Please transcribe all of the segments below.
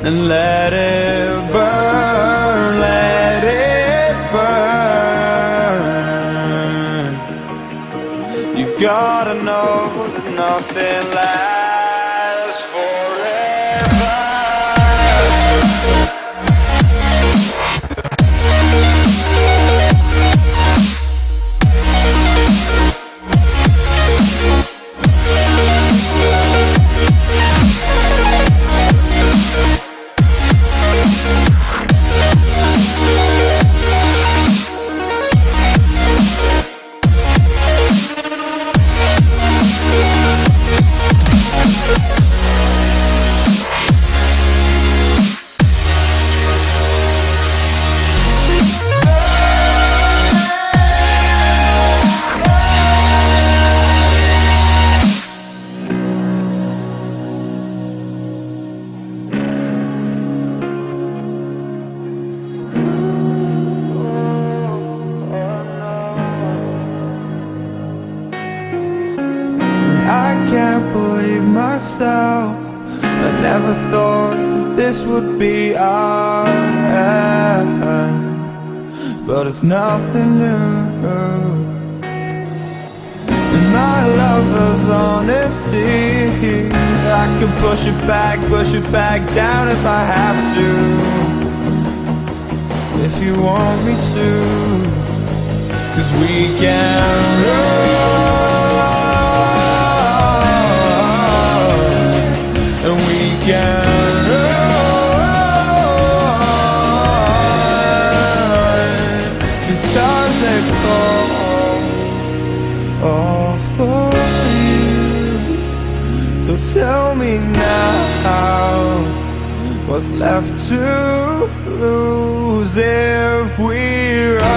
and let it burn, let it burn. You've gotta know that nothing lasts forever. I can't believe myself. I never thought that this would be our end, but it's nothing new. And my lover's honesty, I can push it back down if I have to, if you want me to. 'Cause we can run, and we can run. The stars they fall all for you. So tell me now, what's left to lose if we run?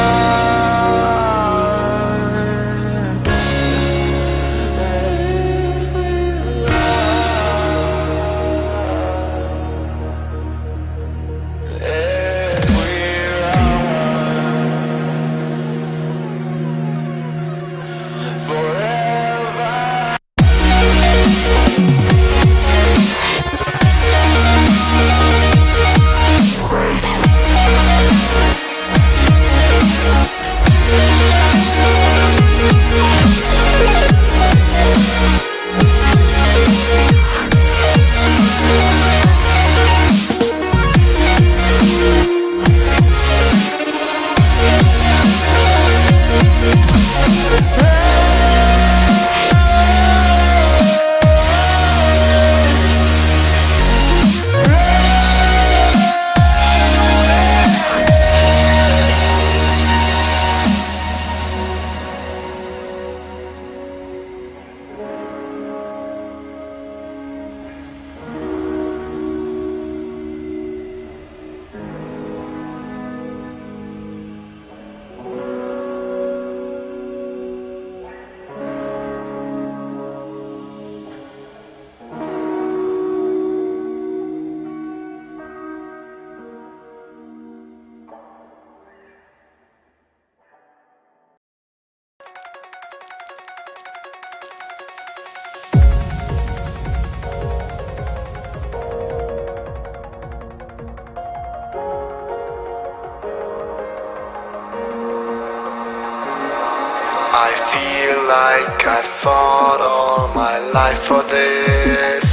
I feel like I fought all my life for this.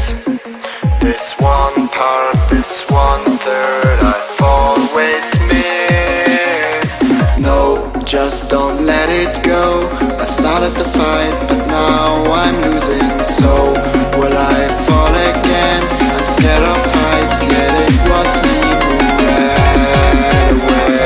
This one part, this 1/3 I've always missed. No, just don't let it go. I started the fight, but now I'm losing. So will I fall again? I'm scared of heights, yet it was me who ran away.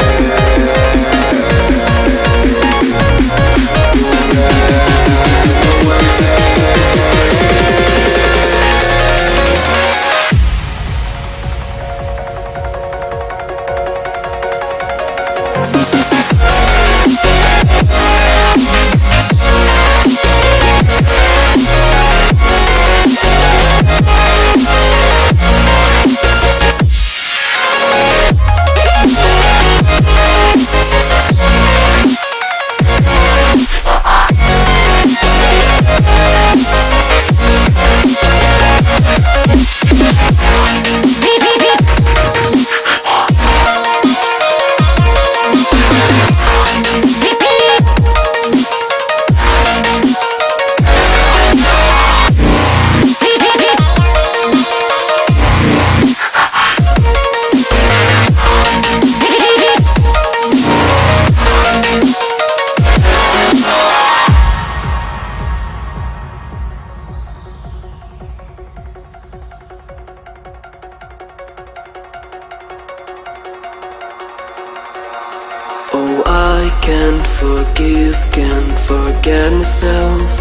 I can't forgive, can't forget myself.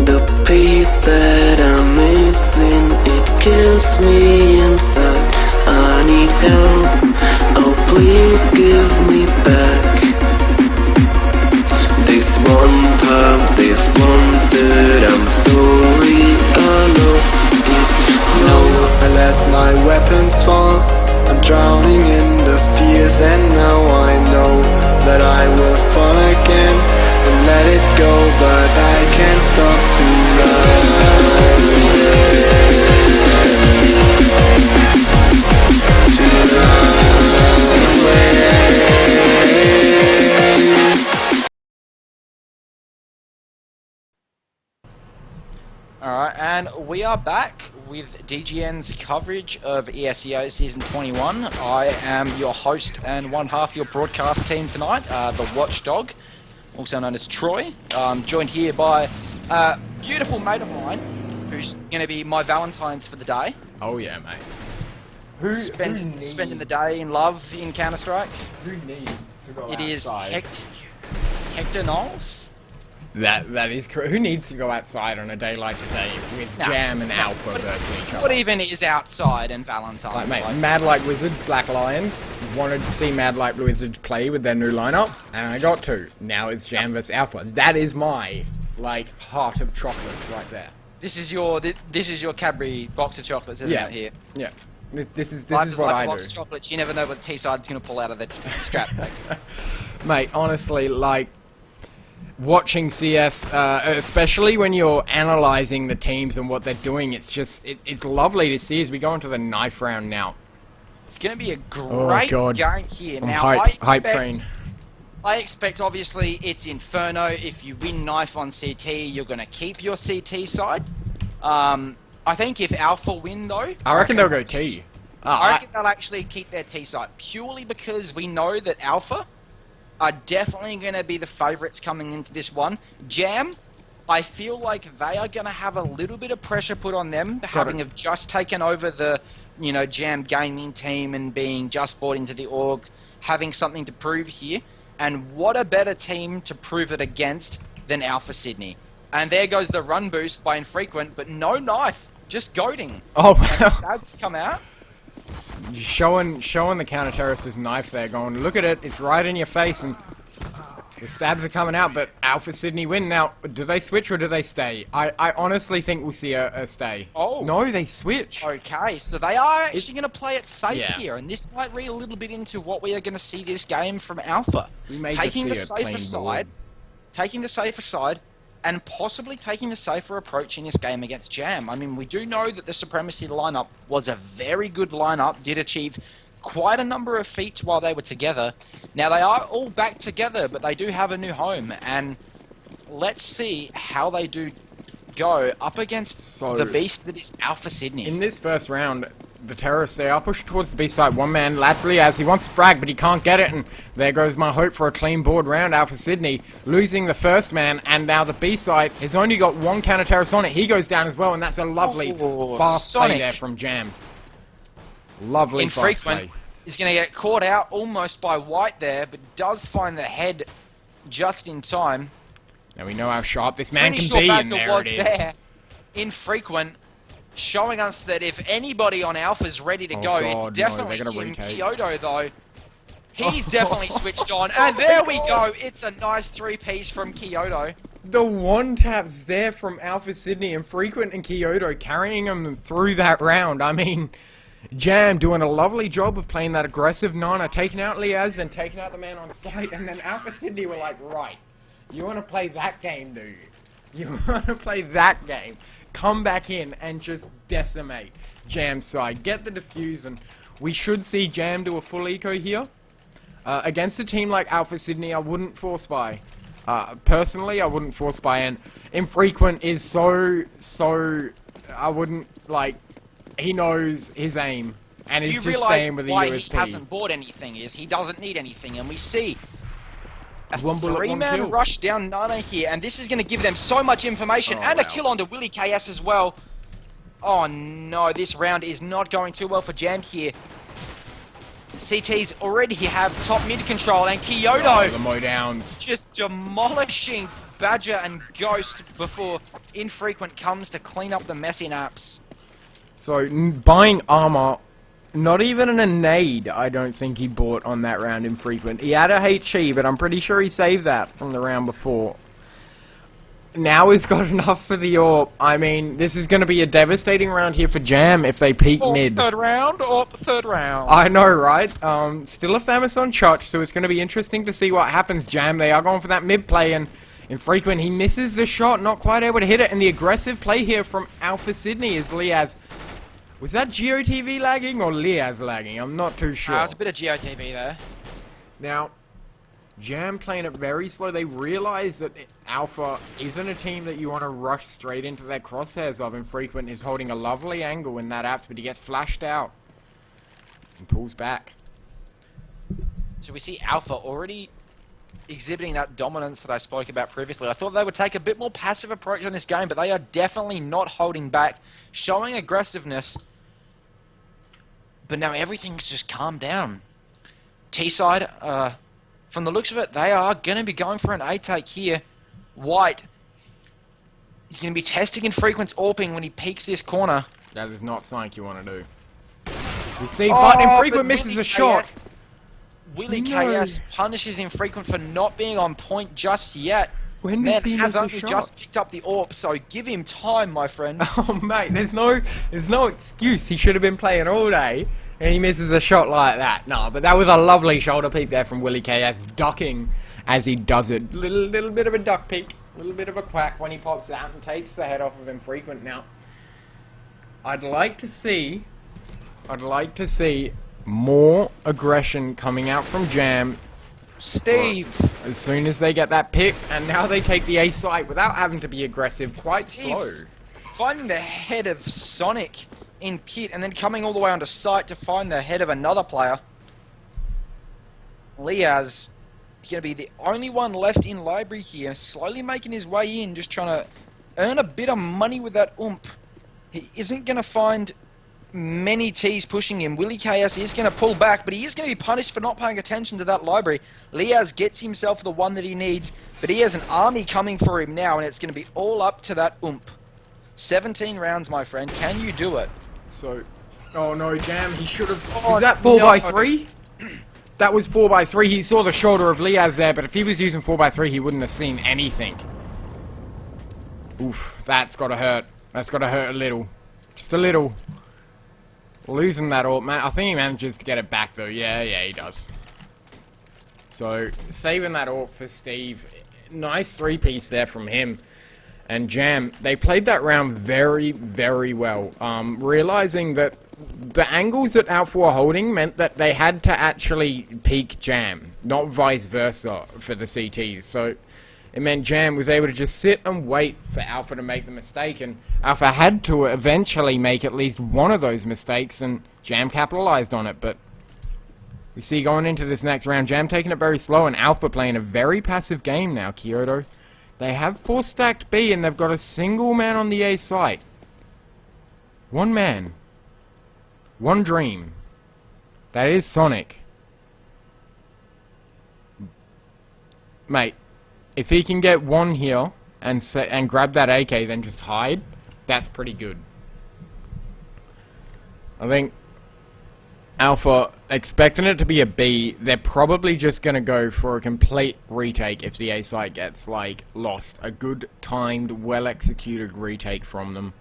The peace that I'm missing, it kills me inside. I need help, oh please give me back this one cup, this one third. I'm sorry I lost it. No, I let my weapons fall. I'm drowning in the fears, and now I know that I will fall again and let it go, but I can't stop to run Alright, and we are back with DGN's coverage of ESEO Season 21. I am your host and one half your broadcast team tonight, the Watchdog, also known as Troy. Joined here by a beautiful mate of mine, who's going to be my Valentine's for the day. Oh yeah, mate. Spending the day in love in Counter-Strike. Who needs to go It is outside? Hector Knowles. That is correct. Who needs to go outside on a day like today with Jam and Alpha versus each other? What even is outside and Valentine's? Like, mate, Mad Light Wizards, Black Lions, wanted to see Mad Light Wizards play with their new lineup, and I got to. Now it's Jam versus Alpha. That is my, like, heart of chocolates right there. This is your Cadbury box of chocolates, isn't it? Here. Yeah. This is Life what like I a do. box of chocolates. You never know what T-side's going to pull out of the strap. Mate, honestly, like, watching CS, especially when you're analysing the teams and what they're doing, it's just, it's lovely to see as we go into the knife round now. It's going to be a great game here. I'm Now, hype train. I expect, obviously, it's Inferno. If you win knife on CT, you're going to keep your CT side. I think if Alpha win, though... I reckon they'll go T. I reckon they'll actually keep their T side, purely because we know that Alpha are definitely going to be the favourites coming into this one. Jam, I feel like they are going to have a little bit of pressure put on them, having have just taken over the, Jam gaming team and being just brought into the org, having something to prove here. And what a better team to prove it against than Alpha Sydney. And there goes the run boost by Infrequent, but no knife, just goading. Oh, wow. Stabs come out. Showing the counter-terrorist's knife there, going, look at it, it's right in your face, and the stabs are coming out, but Alpha Sydney win. Now, do they switch or do they stay? I honestly think we'll see a stay. Oh. No, they switch. Okay, so they are actually going to play it safe here, and this might read a little bit into what we are going to see this game from Alpha. We may taking the just see a safer clean side, board. taking the safer side, and possibly taking the safer approach in this game against Jam. I mean, we do know that the Supremacy lineup was a very good lineup, did achieve quite a number of feats while they were together. Now, they are all back together, but they do have a new home, and let's see how they do go up against the beast that is Alpha Sydney. In this first round, the terrorists, they are pushed towards the B side. One man, Lasley, as he wants to frag, but he can't get it, and there goes my hope for a clean board round. Alpha Sydney losing the first man, and now the B side has only got one counter-terrorist on it. He goes down as well, and that's a lovely fast play there from Jam. Lovely fast play. Is going to get caught out almost by White there, but does find the head just in time. Now we know how sharp this man Pretty can be, sure and there was it is. there. Infrequent, showing us that if anybody on Alpha's ready to go, it's definitely him. Kyoto, though, he's definitely switched on. And there we go. It's a nice three-piece from Kyoto. The one-taps there from Alpha Sydney, Infrequent and Kyoto carrying him through that round. I mean, Jam doing a lovely job of playing that aggressive Nana, taking out Liaz, then taking out the man on site, and then Alpha Sydney were like, right, you want to play that game, do you? You want to play that game? Come back in and just decimate Jam's side. Get the defuse, and we should see Jam do a full eco here. Against a team like Alpha Sydney, I wouldn't force buy. Personally, I wouldn't force buy, and Infrequent is so, I wouldn't, like, he knows his aim, and he's just staying with the USP. He hasn't bought anything is he doesn't need anything, and we see a One bullet, one three-man kill. rush down Nana here, and this is going to give them so much information, and a kill onto Willie KS as well. Oh no, this round is not going too well for Jam here. CTs already have top mid control, and Oh, Kyoto the Modowns. just demolishing Badger and Ghost before Infrequent comes to clean up the mess in apps. So, buying armor, not even a nade, I don't think he bought on that round Infrequent. He had a HE, but I'm pretty sure he saved that from the round before. Now he's got enough for the AWP. I mean, this is going to be a devastating round here for Jam if they peak mid. Third round, or third round. I know, right? Still a Famous on Chotch, so it's going to be interesting to see what happens, Jam. They are going for that mid play, and Infrequent, he misses the shot, not quite able to hit it, and the aggressive play here from Alpha Sydney is Liaz. Was that GeoTV lagging or Liaz lagging? I'm not too sure. There's a bit of GeoTV there. Now, Jam playing it very slow. They realize that Alpha isn't a team that you want to rush straight into their crosshairs of. Infrequent is holding a lovely angle in that apps, but he gets flashed out and pulls back. So we see Alpha already exhibiting that dominance that I spoke about previously. I thought they would take a bit more passive approach on this game, but they are definitely not holding back, showing aggressiveness. But now everything's just calmed down. T-side, from the looks of it, they are going to be going for an A-take here. White, he's going to be testing Infrequent's AWPing when he peeks this corner. That is not something you want to do. You see, but Infrequent misses a shot. Willie No. KS punishes Infrequent for not being on point just yet. When does he has miss a only shot? just picked up the AWP, so give him time, my friend. Oh mate, there's no excuse. He should have been playing all day, and he misses a shot like that. No, but that was a lovely shoulder peek there from Willie KS, ducking as he does it. Little bit of a duck peek, little bit of a quack when he pops out and takes the head off of Infrequent. Now, I'd like to see more aggression coming out from Jam Steve, as soon as they get that pick, and now they take the A site without having to be aggressive, quite slow. finding the head of Sonic in pit and then coming all the way onto site to find the head of another player. Liaz is going to be the only one left in library here, slowly making his way in, just trying to earn a bit of money with that oomph. He isn't going to find many T's pushing him. Willie KS is going to pull back, but he is going to be punished for not paying attention to that library. Liaz gets himself the one that he needs, but he has an army coming for him now, and it's going to be all up to that oomph. 17 rounds, my friend. Can you do it? So, oh no, Jam, he should have... Oh, is that 4x3? That was 4x3. He saw the shoulder of Liaz there, but if he was using 4x3, he wouldn't have seen anything. Oof, that's gotta hurt. That's gotta hurt a little. Just a little. Losing that ult, man. I think he manages to get it back, though. Yeah, he does. So, saving that ult for Steve. Nice three-piece there from him. And Jam, they played that round very, very well. Realizing that the angles that Alpha were holding meant that they had to actually peak Jam, not vice versa for the CTs. So it meant Jam was able to just sit and wait for Alpha to make the mistake, and Alpha had to eventually make at least one of those mistakes, and Jam capitalized on it. But we see going into this next round, Jam taking it very slow, and Alpha playing a very passive game now, Kyoto. They have 4 stacked B, and they've got a single man on the A site. One man. One dream. That is Sonic. Mate, if he can get one here and grab that AK, then just hide, that's pretty good. I think Alpha, expecting it to be a B, they're probably just going to go for a complete retake if the A site gets, like, lost. A good timed, well-executed retake from them.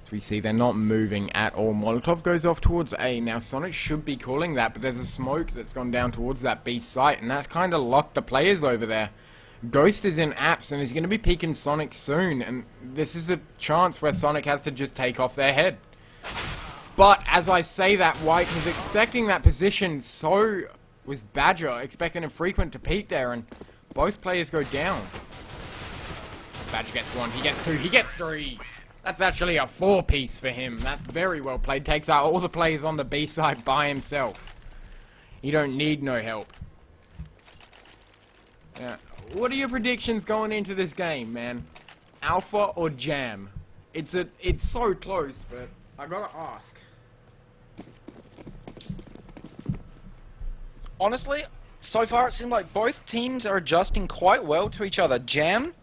As we see, they're not moving at all. Molotov goes off towards A. Now, Sonic should be calling that, but there's a smoke that's gone down towards that B site, and that's kind of locked the players over there. Ghost is in apps, and he's going to be peeking Sonic soon, and this is a chance where Sonic has to just take off their head. But, as I say that, White was expecting that position, so was Badger, expecting Infrequent to peek there, and both players go down. Badger gets 1, he gets 2, he gets 3. That's actually a 4-piece for him. That's very well played. Takes out all the players on the B side by himself. You don't need no help. Yeah. What are your predictions going into this game, man? Alpha or Jam? It's so close, but I gotta ask. honestly, so far it seems like both teams are adjusting quite well to each other. Jam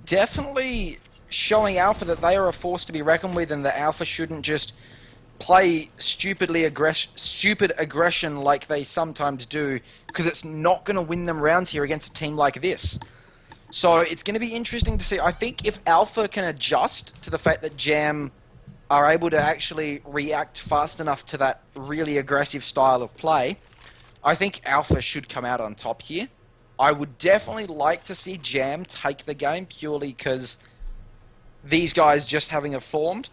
definitely showing Alpha that they are a force to be reckoned with, and that Alpha shouldn't just play stupid aggression like they sometimes do, because it's not going to win them rounds here against a team like this. So it's going to be interesting to see. I think if Alpha can adjust to the fact that Jam are able to actually react fast enough to that really aggressive style of play, I think Alpha should come out on top here. I would definitely like to see Jam take the game, purely because these guys just having formed.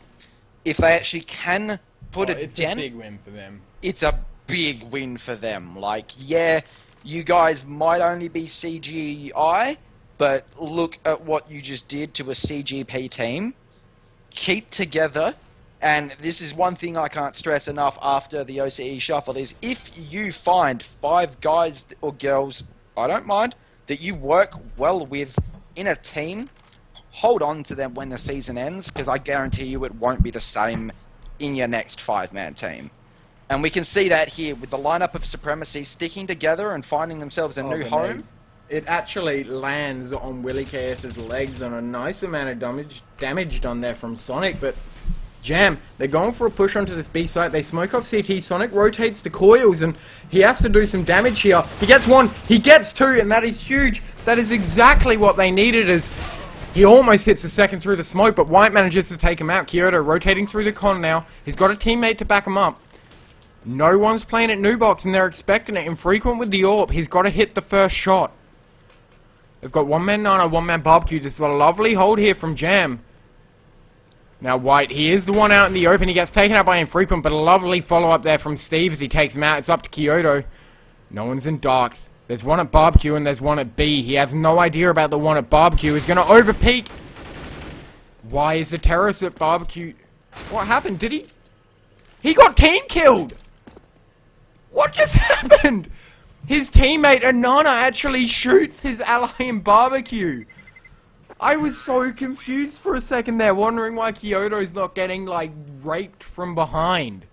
If they actually can put a It's dent, a big win for them. it's a big win for them. Like, yeah, you guys might only be CGI, but look at what you just did to a CGP team. Keep together. And this is one thing I can't stress enough after the OCE shuffle, is if you find 5 guys or girls, I don't mind, that you work well with in a team, hold on to them when the season ends, because I guarantee you it won't be the same in your next 5-man team. And we can see that here with the lineup of Supremacy sticking together and finding themselves a new home. It actually lands on Willie KS's legs on a nice amount of damage done there from Sonic, but Jam, they're going for a push onto this B site. They smoke off CT. Sonic rotates to coils, and he has to do some damage here. He gets 1, he gets 2, and that is huge. That is exactly what they needed, as he almost hits the second through the smoke, but White manages to take him out. Kyoto rotating through the con now. He's got a teammate to back him up. No one's playing at Nubox, and they're expecting it. Infrequent with the AWP. He's got to hit the first shot. They've got 1-man Nana, 1-man Barbecue. Just a lovely hold here from Jam. Now White, he is the one out in the open. He gets taken out by Infrequent, but a lovely follow-up there from Steve as he takes him out. It's up to Kyoto. No one's in Darks. There's one at Barbecue and there's one at B. He has no idea about the one at Barbecue. He's going to overpeak. Why is the terrorist at Barbecue? What happened? Did he? He got team killed! What just happened? His teammate Anana actually shoots his ally in Barbecue. I was so confused for a second there, wondering why Kyoto's not getting, like, raped from behind.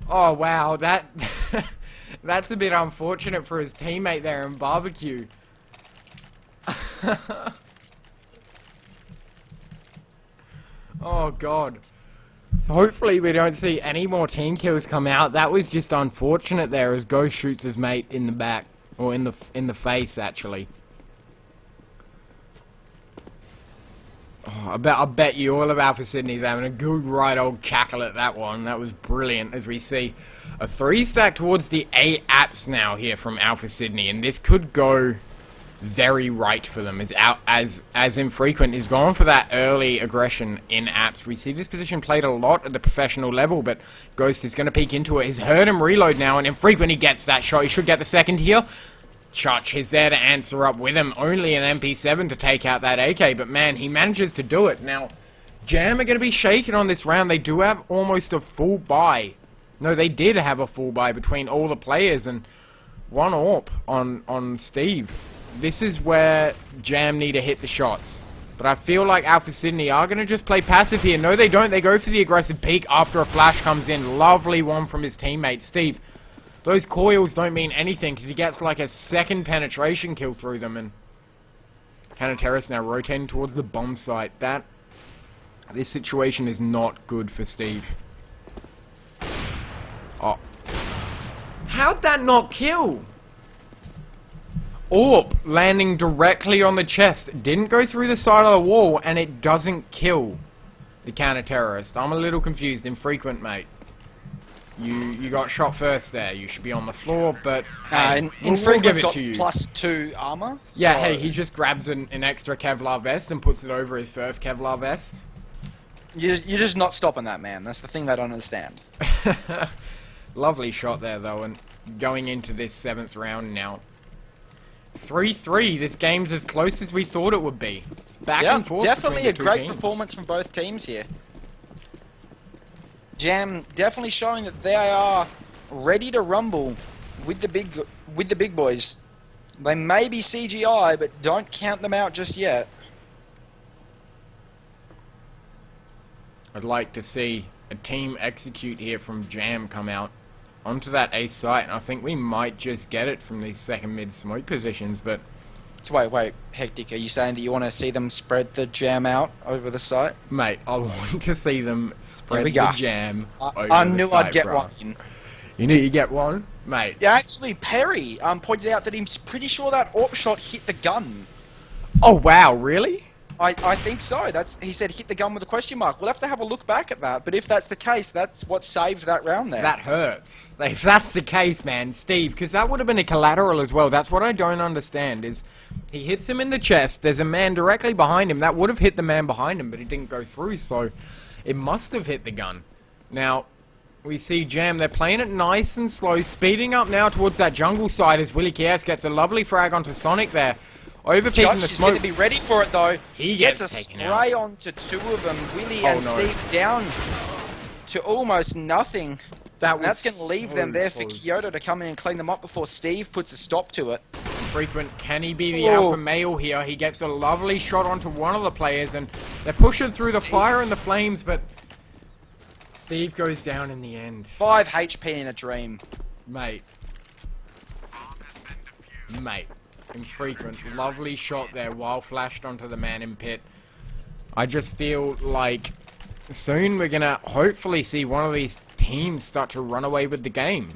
Oh, wow, that's a bit unfortunate for his teammate there in Barbecue. Oh, God. So hopefully we don't see any more team kills come out. That was just unfortunate there, as Ghost shoots his mate in the back, or in the face, actually. Oh, I bet you all of Alpha Sydney's having a good right old cackle at that one. That was brilliant, as we see a 3-stack towards the A apps now here from Alpha Sydney, and this could go very right for them, as Infrequent is going for that early aggression in apps. We see this position played a lot at the professional level, but Ghost is going to peek into it. He's heard him reload now, and Infrequent, he gets that shot. He should get the second here. Chutch is there to answer up with him. Only an MP7 to take out that AK, but man, he manages to do it. Now, Jam are going to be shaken on this round. They do have almost a full buy. No, they did have a full buy between all the players, and 1 AWP on Steve. This is where Jam need to hit the shots. But I feel like Alpha Sydney are going to just play passive here. No, they don't. They go for the aggressive peek after a flash comes in. Lovely one from his teammate, Steve. Those coils don't mean anything, because he gets like a second penetration kill through them, and Canateris now rotating towards the bomb site. This situation is not good for Steve. Oh. How'd that not kill? AWP landing directly on the chest. Didn't go through the side of the wall, and it doesn't kill the counter-terrorist. I'm a little confused. Infrequent, mate. You got shot first there. You should be on the floor, but hey, we'll give it to you. +2 armor. Yeah, so hey, he just grabs an extra Kevlar vest and puts it over his first Kevlar vest. You're just not stopping that, man. That's the thing they don't understand. Lovely shot there, though, and going into this 7th round now. 3-3. This game's as close as we thought it would be. Back and forth. Definitely a great teams. performance from both teams here. Jam definitely showing that they are ready to rumble with the big boys. They may be CGI, but don't count them out just yet. I'd like to see a team execute here from Jam come out. onto that A site, and I think we might just get it from these second mid smoke positions, but... So wait, Hectic, are you saying that you want to see them spread the jam out over the site? Mate, I want to see them spread we the go. jam over I the knew site, I'd get bro. one in. You knew you'd get one? Mate. Yeah, actually, Perry pointed out that he's pretty sure that AWP shot hit the gun. Oh, wow, really? I think so. He said hit the gun with a question mark. We'll have to have a look back at that. But if that's the case, that's what saved that round there. That hurts. If that's the case, man, Steve, because that would have been a collateral as well. That's what I don't understand, is he hits him in the chest, there's a man directly behind him. That would have hit the man behind him, but he didn't go through, so it must have hit the gun. Now, we see Jam, they're playing it nice and slow, speeding up now towards that jungle side as Willie KS gets a lovely frag onto Sonic there. Overpeaking Judge the is smoke. going to be ready for it though. He gets gets a taken spray out. onto two of them. Willie Oh, and no. Steve down to almost nothing. That And that's going to leave so them there for close. Kyoto to come in and clean them up before Steve puts a stop to it. Frequent, can he be the Oh. alpha male here? He gets a lovely shot onto one of the players, and they're pushing through the fire and the flames, but Steve goes down in the end. 5 HP in a dream. Mate. Infrequent. Lovely shot there while flashed onto the man in pit. I just feel like soon we're gonna hopefully see one of these teams start to run away with the game.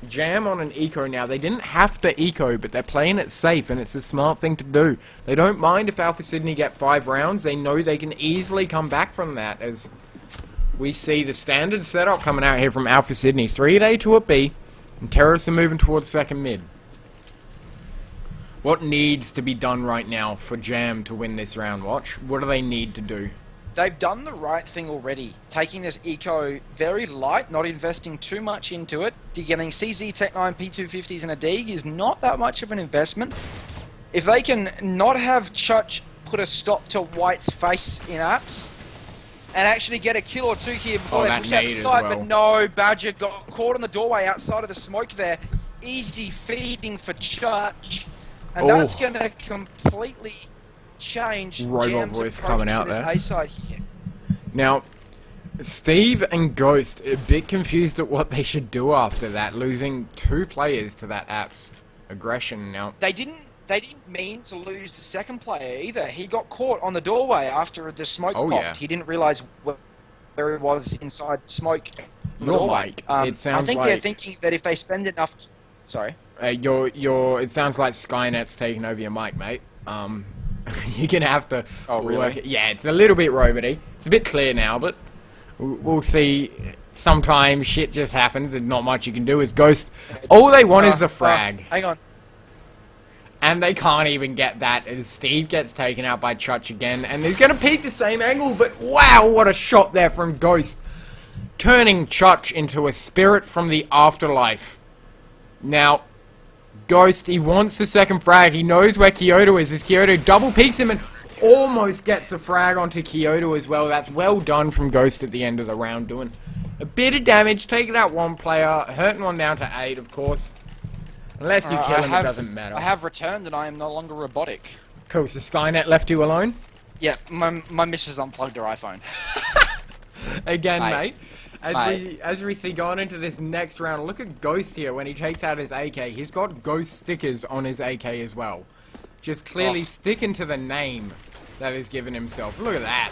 Jam on an eco now. They didn't have to eco, but they're playing it safe, and it's a smart thing to do. They don't mind if Alpha Sydney get 5 rounds. They know they can easily come back from that, as we see the standard setup coming out here from Alpha Sydney. 3 at A, 2 at B, and Terrorists are moving towards second mid. What needs to be done right now for Jam to win this round, Watch? What do they need to do? They've done the right thing already, taking this eco very light, not investing too much into it. Getting CZ Tech 9 P250s and a Deeg is not that much of an investment. If they can not have Chuch put a stop to White's face in apps, and actually get a kill or two here before they that push out the nade as site, well. but no, Badger got caught in the doorway outside of the smoke there. Easy feeding for Chuch, and that's going to completely change Robot Jam's voice approach coming to out this there. A side here. Now, Steve and Ghost a bit confused at what they should do after that, losing 2 players to that app's aggression. Now, They didn't mean to lose the second player either. He got caught on the doorway after the smoke Oh, popped. yeah. He didn't realise where he was inside the smoke. Your doorway. mic, it sounds I think like- they're thinking that if they spend enough... Sorry. it sounds like Skynet's taking over your mic, mate. You're gonna have to really? work it. Yeah, it's a little bit roboty. It's a bit clear now, but we'll see. Sometimes shit just happens. There's not much you can do as Ghost. All they want is the frag. Hang on. And they can't even get that as Steve gets taken out by Chuch again. And he's going to peek the same angle, but wow, what a shot there from Ghost. Turning Chuch into a spirit from the afterlife. Now, Ghost, he wants the second frag. He knows where Kyoto is. As Kyoto double peeks him and almost gets a frag onto Kyoto as well. That's well done from Ghost at the end of the round, doing a bit of damage, taking out one player, hurting one down to 8, of course. Unless you kill him, it doesn't matter. I have returned and I am no longer robotic. Cool, so Skynet left you alone? Yeah, my missus unplugged her iPhone. Again, mate. Mate. As we see going into this next round, look at Ghost here when he takes out his AK. He's got Ghost stickers on his AK as well. Just clearly sticking to the name that he's given himself. Look at that.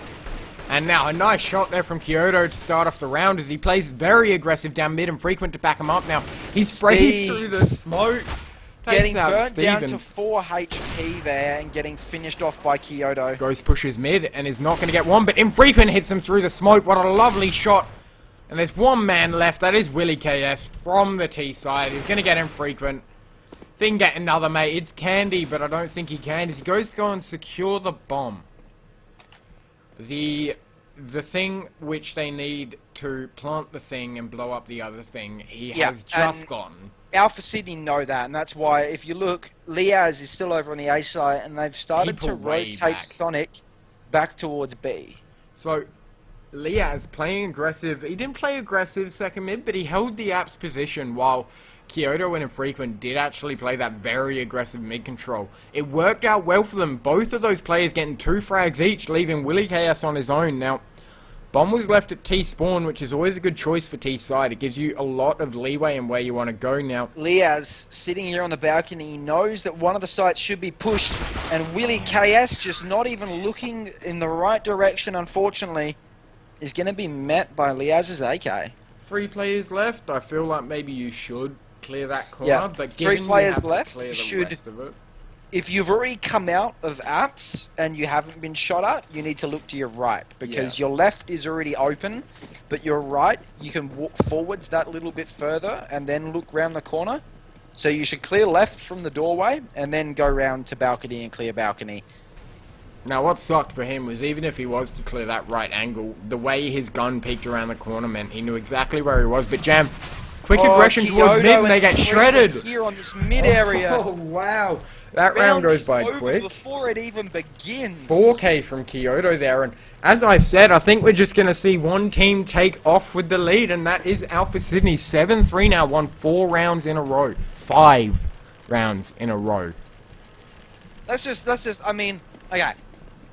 And now a nice shot there from Kyoto to start off the round as he plays very aggressive down mid and Frequent to back him up. Now he sprays Steve. through the smoke. Getting Takes out burnt down Steven. to 4 HP there and getting finished off by Kyoto. Ghost pushes mid and is not going to get one, but Infrequent hits him through the smoke. What a lovely shot. And there's one man left. That is Willie KS from the T side. He's going to get Infrequent. If he can get another, mate, it's Candy, but I don't think he can. As he goes to go and secure the bomb. The thing which they need to plant the thing and blow up the other thing, he has just and gotten. Alpha Sydney know that, and that's why, if you look, Liaz is still over on the A side, and they've started to pulled way rotate back. Sonic back towards B. So, Liaz playing aggressive. He didn't play aggressive second mid, but he held the app's position while Kyoto and Infrequent did actually play that very aggressive mid control. It worked out well for them. Both of those players getting 2 frags each, leaving Willie KS on his own. Now, Bomb was left at T-spawn, which is always a good choice for T-side. It gives you a lot of leeway in where you want to go now. Liaz sitting here on the balcony knows that one of the sites should be pushed, and Willie KS just not even looking in the right direction, unfortunately, is going to be met by Liaz's AK. 3 players left. I feel like maybe you should clear that corner, Yeah, but 3 given players you have left, to clear you the should- rest of it. If you've already come out of apps and you haven't been shot at, you need to look to your right, because your left is already open, but your right, you can walk forwards that little bit further and then look round the corner. So you should clear left from the doorway and then go round to balcony and clear balcony. Now, what sucked for him was even if he was to clear that right angle, the way his gun peeked around the corner meant he knew exactly where he was. But Jam, quick aggression towards mid and they get shredded. Here on this mid area. Oh, wow. That round goes by quick. Before it even begins. 4K from Kyoto there, and as I said, I think we're just going to see one team take off with the lead, and that is Alpha Sydney. 7-3 now, won 4 rounds in a row. 5 rounds in a row. That's just, I mean, okay.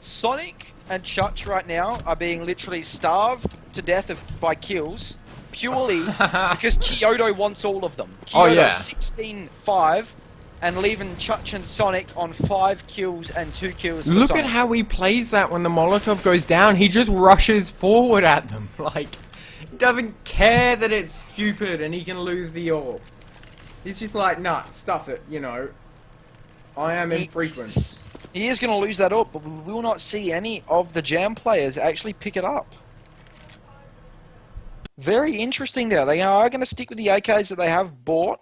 Sonic and Chutch right now are being literally starved to death by kills, purely because Kyoto wants all of them. Kyoto Oh, yeah. 16-5, and leaving Chutch and Sonic on 5 kills and 2 kills for Look Sonic. at how he plays that when the Molotov goes down. He just rushes forward at them. Like, he doesn't care that it's stupid and he can lose the orb. He's just like, nah, stuff it, you know. I am infrequent. He is going to lose that up, but we will not see any of the Jam players actually pick it up. Very interesting there. They are going to stick with the AKs that they have bought.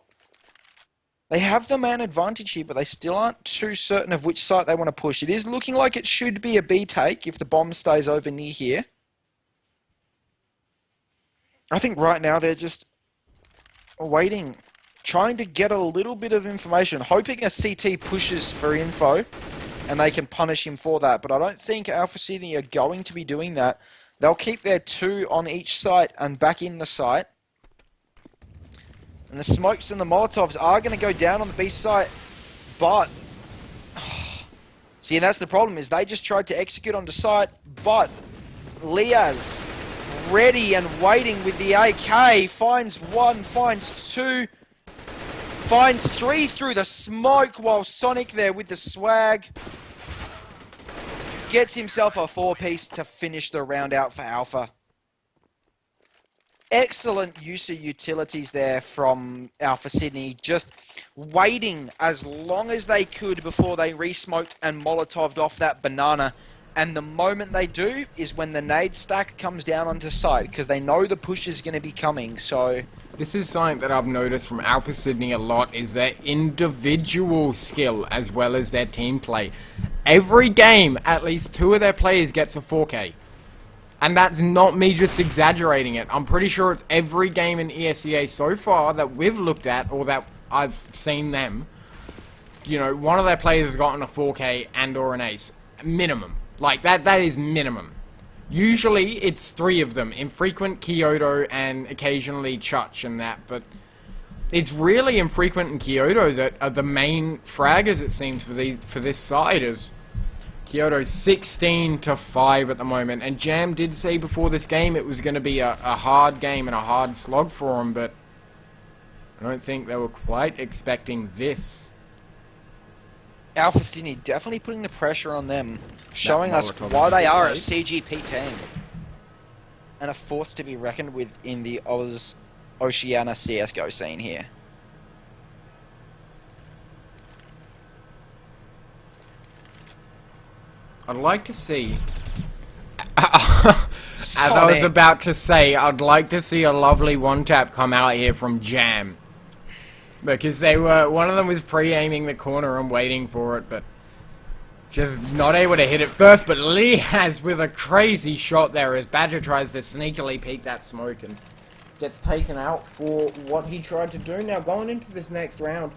They have the man advantage here, but they still aren't too certain of which site they want to push. It is looking like it should be a B take if the bomb stays over near here. I think right now they're just waiting, trying to get a little bit of information, hoping a CT pushes for info and they can punish him for that. But I don't think Alpha Sydney are going to be doing that. They'll keep their 2 on each site and back in the site. And the smokes and the Molotovs are going to go down on the B site, but see, and that's the problem, is they just tried to execute on the site, but Liaz ready and waiting with the AK, finds 1, finds 2, finds 3 through the smoke, while Sonic there with the swag gets himself a 4-piece to finish the round out for Alpha. Excellent use of utilities there from Alpha Sydney, just waiting as long as they could before they re-smoked and Molotoved off that banana. And the moment they do is when the nade stack comes down onto site, because they know the push is going to be coming, so... This is something that I've noticed from Alpha Sydney a lot, is their individual skill as well as their team play. Every game, at least 2 of their players gets a 4K. And that's not me just exaggerating it. I'm pretty sure it's every game in ESEA so far that we've looked at, or that I've seen them. You know, one of their players has gotten a 4K and or an ace. Minimum. Like, that is minimum. Usually, it's 3 of them. Infrequent, Kyoto, and occasionally Chutch and that. But it's really Infrequent and Kyoto that are the main fraggers, it seems, for this side. Is Kyoto 16-5 at the moment. And Jam did say before this game it was going to be a hard game and a hard slog for him, but I don't think they were quite expecting this. Alpha Sydney definitely putting the pressure on them, showing us Molotov why they are a played. CGP team. And a force to be reckoned with in the Oceania CSGO scene here. I'd like to see... As I was about to say, I'd like to see a lovely one-tap come out here from Jam. Because they were... One of them was pre-aiming the corner and waiting for it, but... just not able to hit it first, but Lee has with a crazy shot there as Badger tries to sneakily peek that smoke and gets taken out for what he tried to do. Now, going into this next round,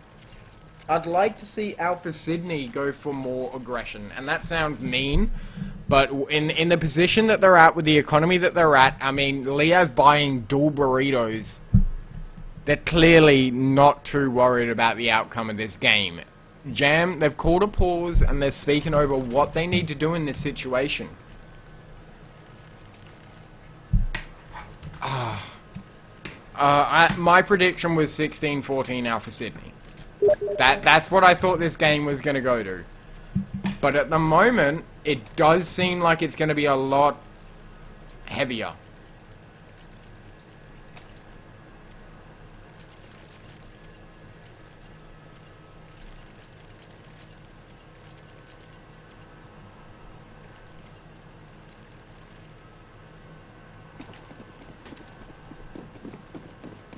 I'd like to see Alpha Sydney go for more aggression. And that sounds mean, but in the position that they're at, with the economy that they're at, I mean, Lea's buying dual burritos. They're clearly not too worried about the outcome of this game. Jam, they've called a pause and they're speaking over what they need to do in this situation. My prediction was 16-14 Alpha Sydney. That's what I thought this game was going to go to. But at the moment, it does seem like it's going to be a lot heavier.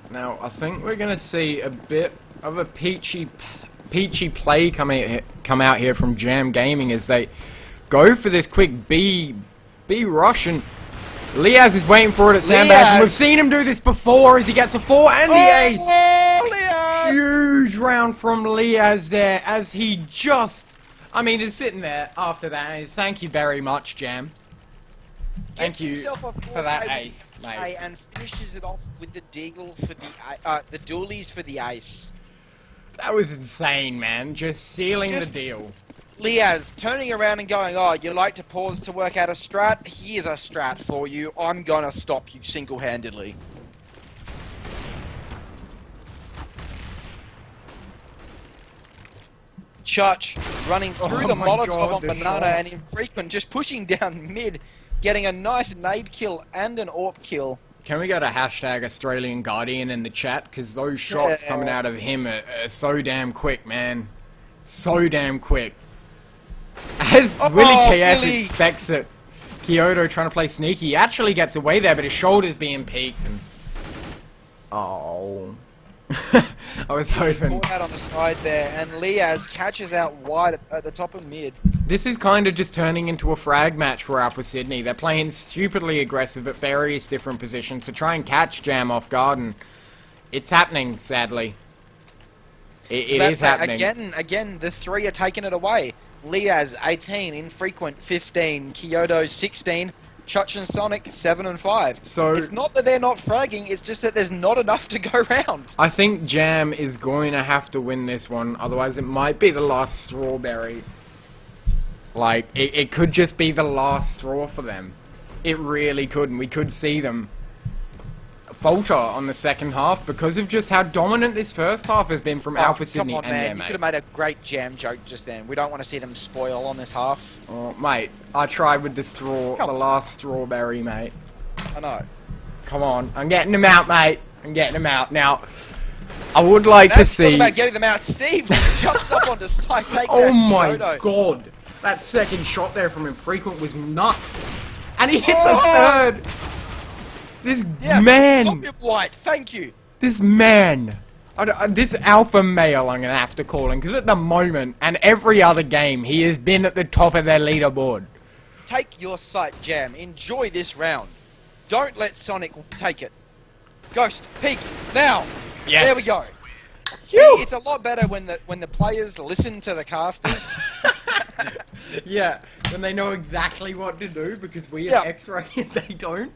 Now, I think we're going to see a bit of a peachy play come out here from Jam Gaming as they go for this quick B rush, and Liaz is waiting for it at Sandbags, and we've seen him do this before as he gets a 4 and the ace. Liaz! Huge round from Liaz there as he just, is sitting there after that and is, thank you very much, Jam. Thank you for that ace, mate. And finishes it off with the deagle for the dualies for the ace. That was insane, man. Just sealing the deal. Liaz turning around and going, oh, you like to pause to work out a strat? Here's a strat for you. I'm gonna stop you single-handedly. Church running through the Molotov on Banana and Infrequent just pushing down mid, getting a nice nade kill and an AWP kill. Can we go to hashtag Australian Guardian in the chat? Because those shots coming out of him are so damn quick, man. So damn quick. As Willie KS expects it, Kyoto trying to play sneaky actually gets away there, but his shoulder's being peaked. And oh. I was hoping. Out on the side there, and Liaz catches out wide at the top of mid. This is kind of just turning into a frag match for Alpha Sydney. They're playing stupidly aggressive at various different positions to try and catch Jam off guard, and it's happening, sadly. It is happening. Again, the three are taking it away. Liaz, 18, Infrequent, 15, Kyoto, 16, Chuch and Sonic, 7 and 5. So it's not that they're not fragging, it's just that there's not enough to go round. I think Jam is going to have to win this one, otherwise it might be the last strawberry. Like, it could just be the last straw for them. It really could, and we could see them falter on the second half because of just how dominant this first half has been from Alpha Sydney come on, and man. their You mate. could have made a great Jam joke just then. We don't want to see them spoil on this half. Oh, mate, I tried with the last strawberry, mate. I know. Come on, I'm getting them out, mate. I'm getting them out. Now, I would like to see... What about getting them out? Steve jumps up onto side, takes oh out my Kyoto. god. That second shot there from Infrequent was nuts. And he hits a third. This man. Stop it, White. Thank you. This man. This alpha male I'm going to have to call him. Because at the moment, and every other game, he has been at the top of their leaderboard. Take your sight, Jam. Enjoy this round. Don't let Sonic take it. Ghost, peek, now. Yes. There we go. See, it's a lot better when the players listen to the casters. Yeah, when they know exactly what to do, because we are X-ray and they don't.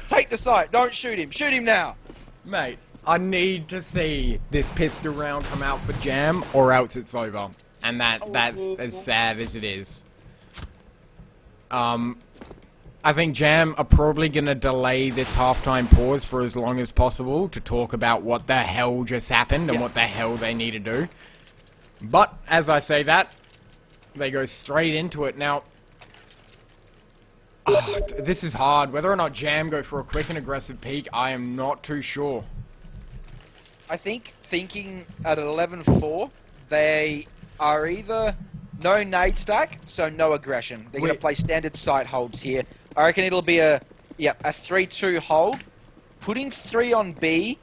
Take the sight. Don't shoot him. Shoot him now. Mate, I need to see this pistol round come out for Jam, or else it's over. And that's as sad as it is. I think Jam are probably going to delay this halftime pause for as long as possible to talk about what the hell just happened and what the hell they need to do. But, as I say that, they go straight into it. Now, this is hard. Whether or not Jam go for a quick and aggressive peak, I am not too sure. I think thinking at 11-4, they are either no nade stack, so no aggression. They're going to play standard sight holds here. I reckon it'll be a 3-2 hold. Putting 3 on B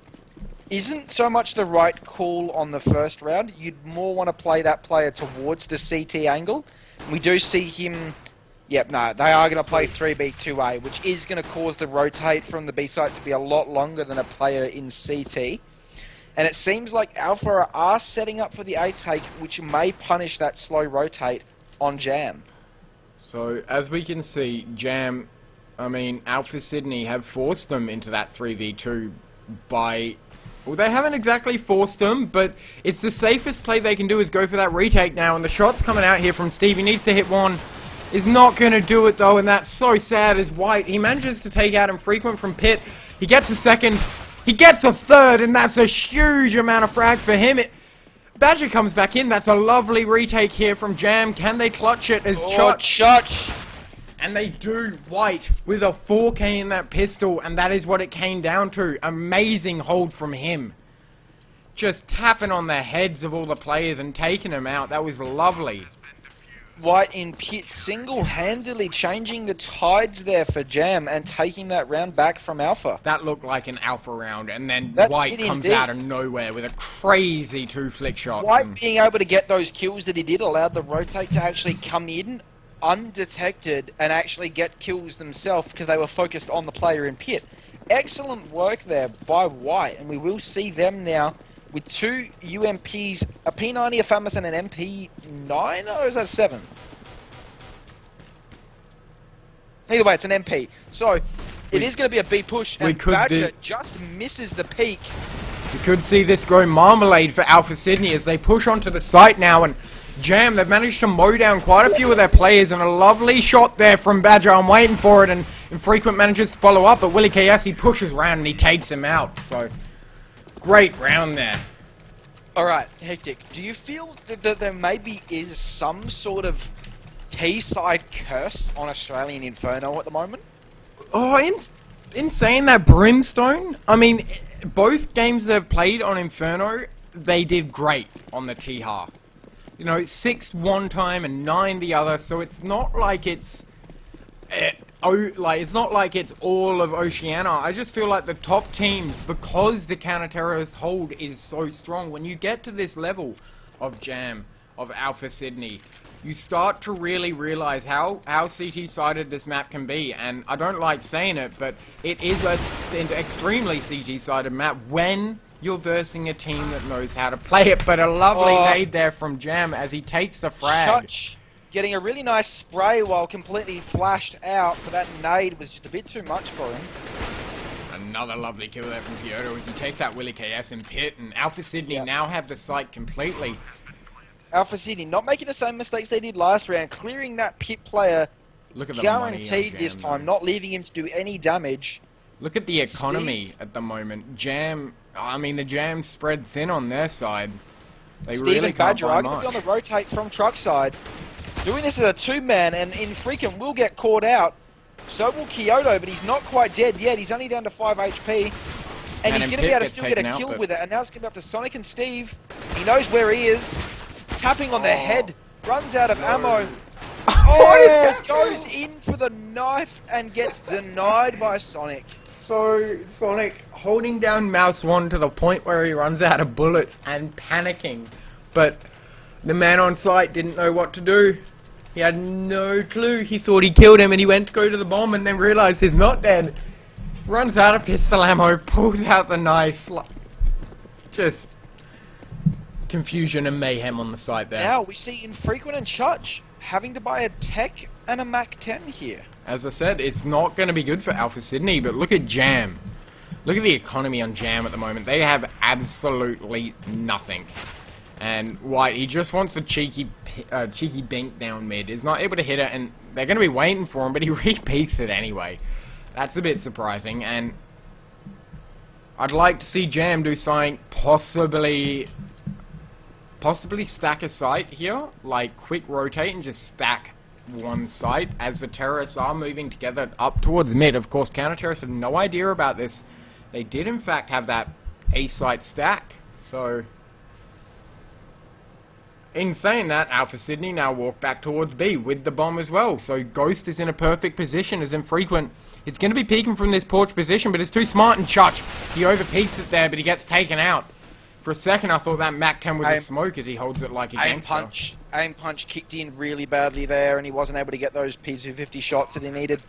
isn't so much the right call on the first round. You'd more want to play that player towards the CT angle. We do see him... Yep, no, they are going to play 3B2A, which is going to cause the rotate from the B site to be a lot longer than a player in CT. And it seems like Alpha are setting up for the A take, which may punish that slow rotate on Jam. So, as we can see, Jam, Alpha Sydney have forced them into that 3v2 by... Well, they haven't exactly forced them, but it's the safest play they can do is go for that retake now, and the shot's coming out here from Steve. He needs to hit one. Is not going to do it, though, and that's so sad as White. He manages to take out Infrequent from Pit. He gets a second. He gets a third, and that's a huge amount of frags for him. Badger comes back in. That's a lovely retake here from Jam. Can they clutch it as Chutch. And they do. White with a 4K in that pistol, and that is what it came down to. Amazing hold from him. Just tapping on the heads of all the players and taking them out. That was lovely. White in pit single-handedly changing the tides there for Jam and taking that round back from Alpha. That looked like an Alpha round, and then That White did comes indeed. out of nowhere with a crazy 2 flick shots. White and- being able to get those kills that he did allowed the rotate to actually come in undetected and actually get kills themselves because they were focused on the player in pit. Excellent work there by White, and we will see them now with 2 UMPs, a P90, a FAMAS, and an MP9, or is that 7? Either way, it's an MP. So, it is going to be a B push, we and could Badger do- just misses the peak. You could see this go marmalade for Alpha Sydney as they push onto the site now, and Jam, they've managed to mow down quite a few of their players, and a lovely shot there from Badger. I'm waiting for it, and Infrequent manages to follow up, but Willie KS, he pushes around and he takes him out, so great round there. Alright, Hectic, do you feel that there maybe is some sort of T-side curse on Australian Inferno at the moment? Oh, in saying that, Brimstone, I mean, both games they've played on Inferno, they did great on the T-half. You know, 6 one time and 9 the other, so it's not like it's... it's not like it's all of Oceania. I just feel like the top teams, because the counter-terrorist hold is so strong, when you get to this level of Jam, of Alpha Sydney, you start to really realize how CT-sided this map can be. And I don't like saying it, but it is an extremely CT-sided map when you're versing a team that knows how to play it. But a lovely nade there from Jam as he takes the frag. Chutch getting a really nice spray while completely flashed out, but that nade was just a bit too much for him. Another lovely kill there from Kyoto as he takes out Willie KS in pit, and Alpha Sydney now have the site completely. Alpha City not making the same mistakes they did last round, clearing that pit player Look at the money on guaranteed Jam, this time, though. not leaving him to do any damage. Look at the economy at the moment. Jam, I mean, the Jam spread thin on their side. They Steve really and can't Badger buy are going to be on much. the rotate from truck side. Doing this as a 2-man, and Infrequent will get caught out. So will Kyoto, but he's not quite dead yet. He's only down to 5 HP. And he's going to be able to still get a kill with it. And now it's going to be up to Sonic and Steve. He knows where he is. Tapping on the head. Runs out of ammo. Oh, goes in for the knife and gets denied by Sonic. So, Sonic holding down Mouse 1 to the point where he runs out of bullets and panicking. But the man on site didn't know what to do. He had no clue. He thought he killed him and he went to go to the bomb and then realized he's not dead. Runs out of pistol ammo, pulls out the knife. Just confusion and mayhem on the site there. Now we see Infrequent and Chutch having to buy a Tech and a Mac 10 here. As I said, it's not going to be good for Alpha Sydney, but look at Jam. Look at the economy on Jam at the moment. They have absolutely nothing. And White, he just wants a cheeky bink down mid. He's not able to hit it, and they're going to be waiting for him, but he repeats it anyway. That's a bit surprising, and I'd like to see Jam do something possibly stack a site here, like quick rotate and just stack one site as the terrorists are moving together up towards mid. Of course, counter-terrorists have no idea about this. They did in fact have that A site stack, so in saying that, Alpha Sydney now walk back towards B with the bomb as well. So Ghost is in a perfect position as Infrequent. It's going to be peeking from this porch position, but it's too smart, and Chutch, he over-peeks it there, but he gets taken out. For a second, I thought that Mac 10 was a smoke as he holds it like a gangster. Aim punch kicked in really badly there, and he wasn't able to get those P250 shots that he needed.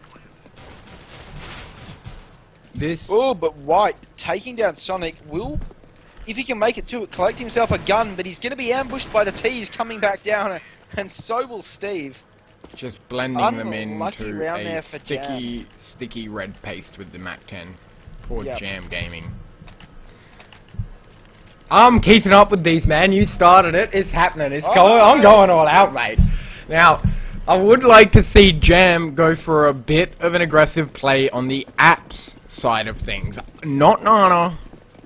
Oh, but White taking down Sonic will, if he can make it to it, collect himself a gun, but he's going to be ambushed by the T's coming back down, and so will Steve. Just blending them Unlucky into round a there for Jam. sticky red paste with the Mac 10. Poor Jam Gaming. I'm keeping up with these, man. You started it. It's happening. It's going. I'm going all out, mate. Now, I would like to see Jam go for a bit of an aggressive play on the apps side of things. Not Nana.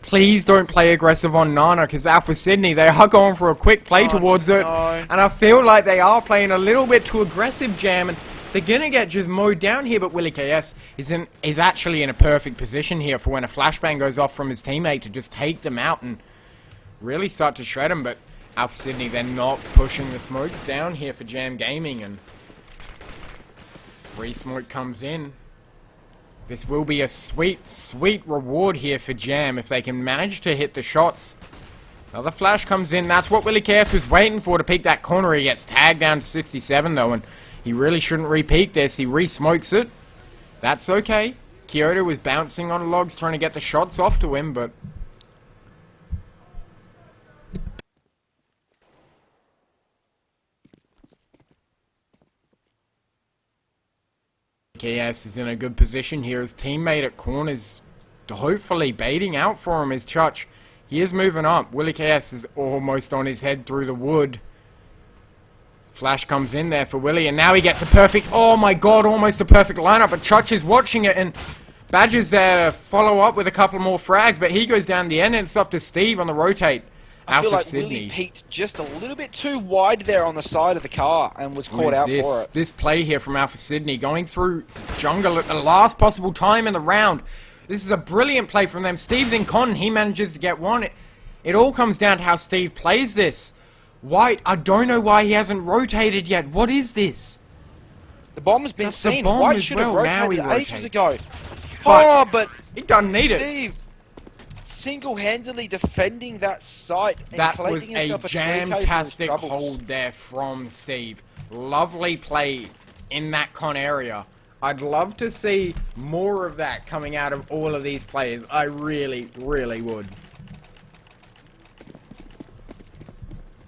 Please don't play aggressive on Nana, because Alpha Sydney, they are going for a quick play towards it. And I feel like they are playing a little bit too aggressive, Jam, and they're going to get just mowed down here, but Willie KS is actually in a perfect position here for when a flashbang goes off from his teammate to just take them out and really start to shred them, but Alpha Sydney, they're not pushing the smokes down here for Jam Gaming, and free smoke comes in. This will be a sweet, sweet reward here for Jam if they can manage to hit the shots. Another flash comes in. That's what Willie KS was waiting for to peek that corner. He gets tagged down to 67 though, and he really shouldn't re-peek this. He re-smokes it. That's okay. Kyoto was bouncing on logs trying to get the shots off to him, but KS is in a good position here. His teammate at corners hopefully baiting out for him is Chuch. He is moving up. Willie KS is almost on his head through the wood. Flash comes in there for Willie, and now he gets a perfect, oh my god, almost a perfect lineup, but Chuch is watching it, and Badger's there to follow up with a couple more frags, but he goes down the end, and it's up to Steve on the rotate. I feel Alpha like Sydney. Willie peaked just a little bit too wide there on the side of the car and was caught out for it. This play here from Alpha Sydney, going through jungle at the last possible time in the round. This is a brilliant play from them. Steve's in con, he manages to get one. It all comes down to how Steve plays this. White, I don't know why he hasn't rotated yet. What is this? The bomb's been That's the seen. bomb White as should have well. Now rotated he ages rotates. ago. But Oh, but he doesn't need it. Steve single-handedly defending that site and That was collecting a himself a 3K from his jam-tastic troubles. hold there from Steve. Lovely play in that con area. I'd love to see more of that coming out of all of these players. I really, really would.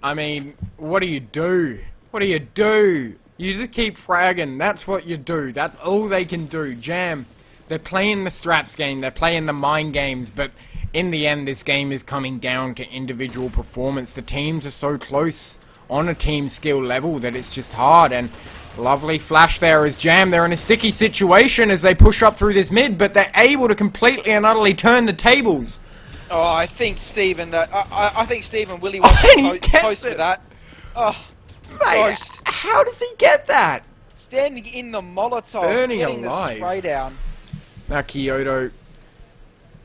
I mean, what do you do? What do you do? You just keep fragging. That's what you do. That's all they can do. Jam, they're playing the strats game. They're playing the mind games. But in the end, this game is coming down to individual performance. The teams are so close on a team skill level that it's just hard. And lovely flash there as Jam. They're in a sticky situation as they push up through this mid. But they're able to completely and utterly turn the tables. Oh, I think Steve and I think Steve and Willie Oh, and he were gets close to it. that. Oh, Mate, Ghost. how does he get that? standing in the Molotov, Burning getting alive. the spray down. Now Kyoto,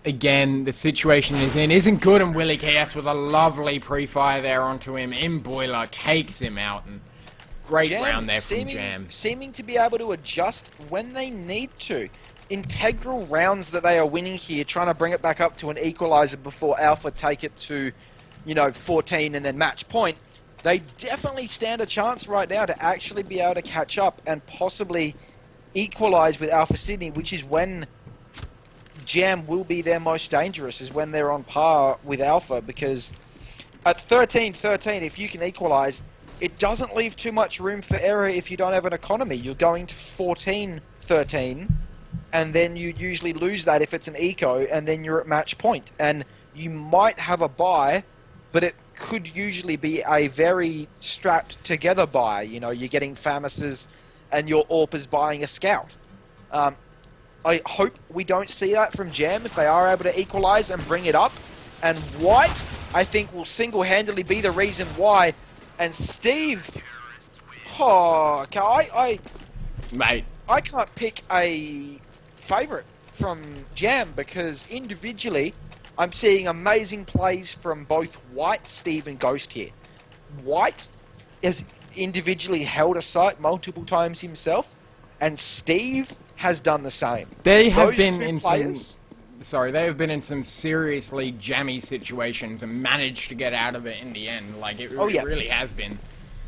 again, the situation is in isn't good, and Willie KS with a lovely pre-fire there onto him in Boiler takes him out, and great Jam round there from Jam. seeming to be able to adjust when they need to. Integral rounds that they are winning here, trying to bring it back up to an equalizer before Alpha take it to, 14 and then match point. They definitely stand a chance right now to actually be able to catch up and possibly equalize with Alpha Sydney, which is when Jam will be their most dangerous, is when they're on par with Alpha, because at 13-13, if you can equalize, it doesn't leave too much room for error if you don't have an economy. You're going to 14-13, and then you usually lose that if it's an eco, and then you're at match point. And you might have a buy, but it could usually be a very strapped together buy. You're getting Famuses and your AWPers buying a scout. I hope we don't see that from Jam if they are able to equalize and bring it up. And White, I think, will single-handedly be the reason why. And Steve, Mate, I can't pick a favourite from Jam because individually I'm seeing amazing plays from both White, Steve and Ghost here. White has individually held a site multiple times himself, and Steve has done the same. they have Those been two in players- they have been in some seriously jammy situations and managed to get out of it in the end. Like, it Oh, yeah. really has been.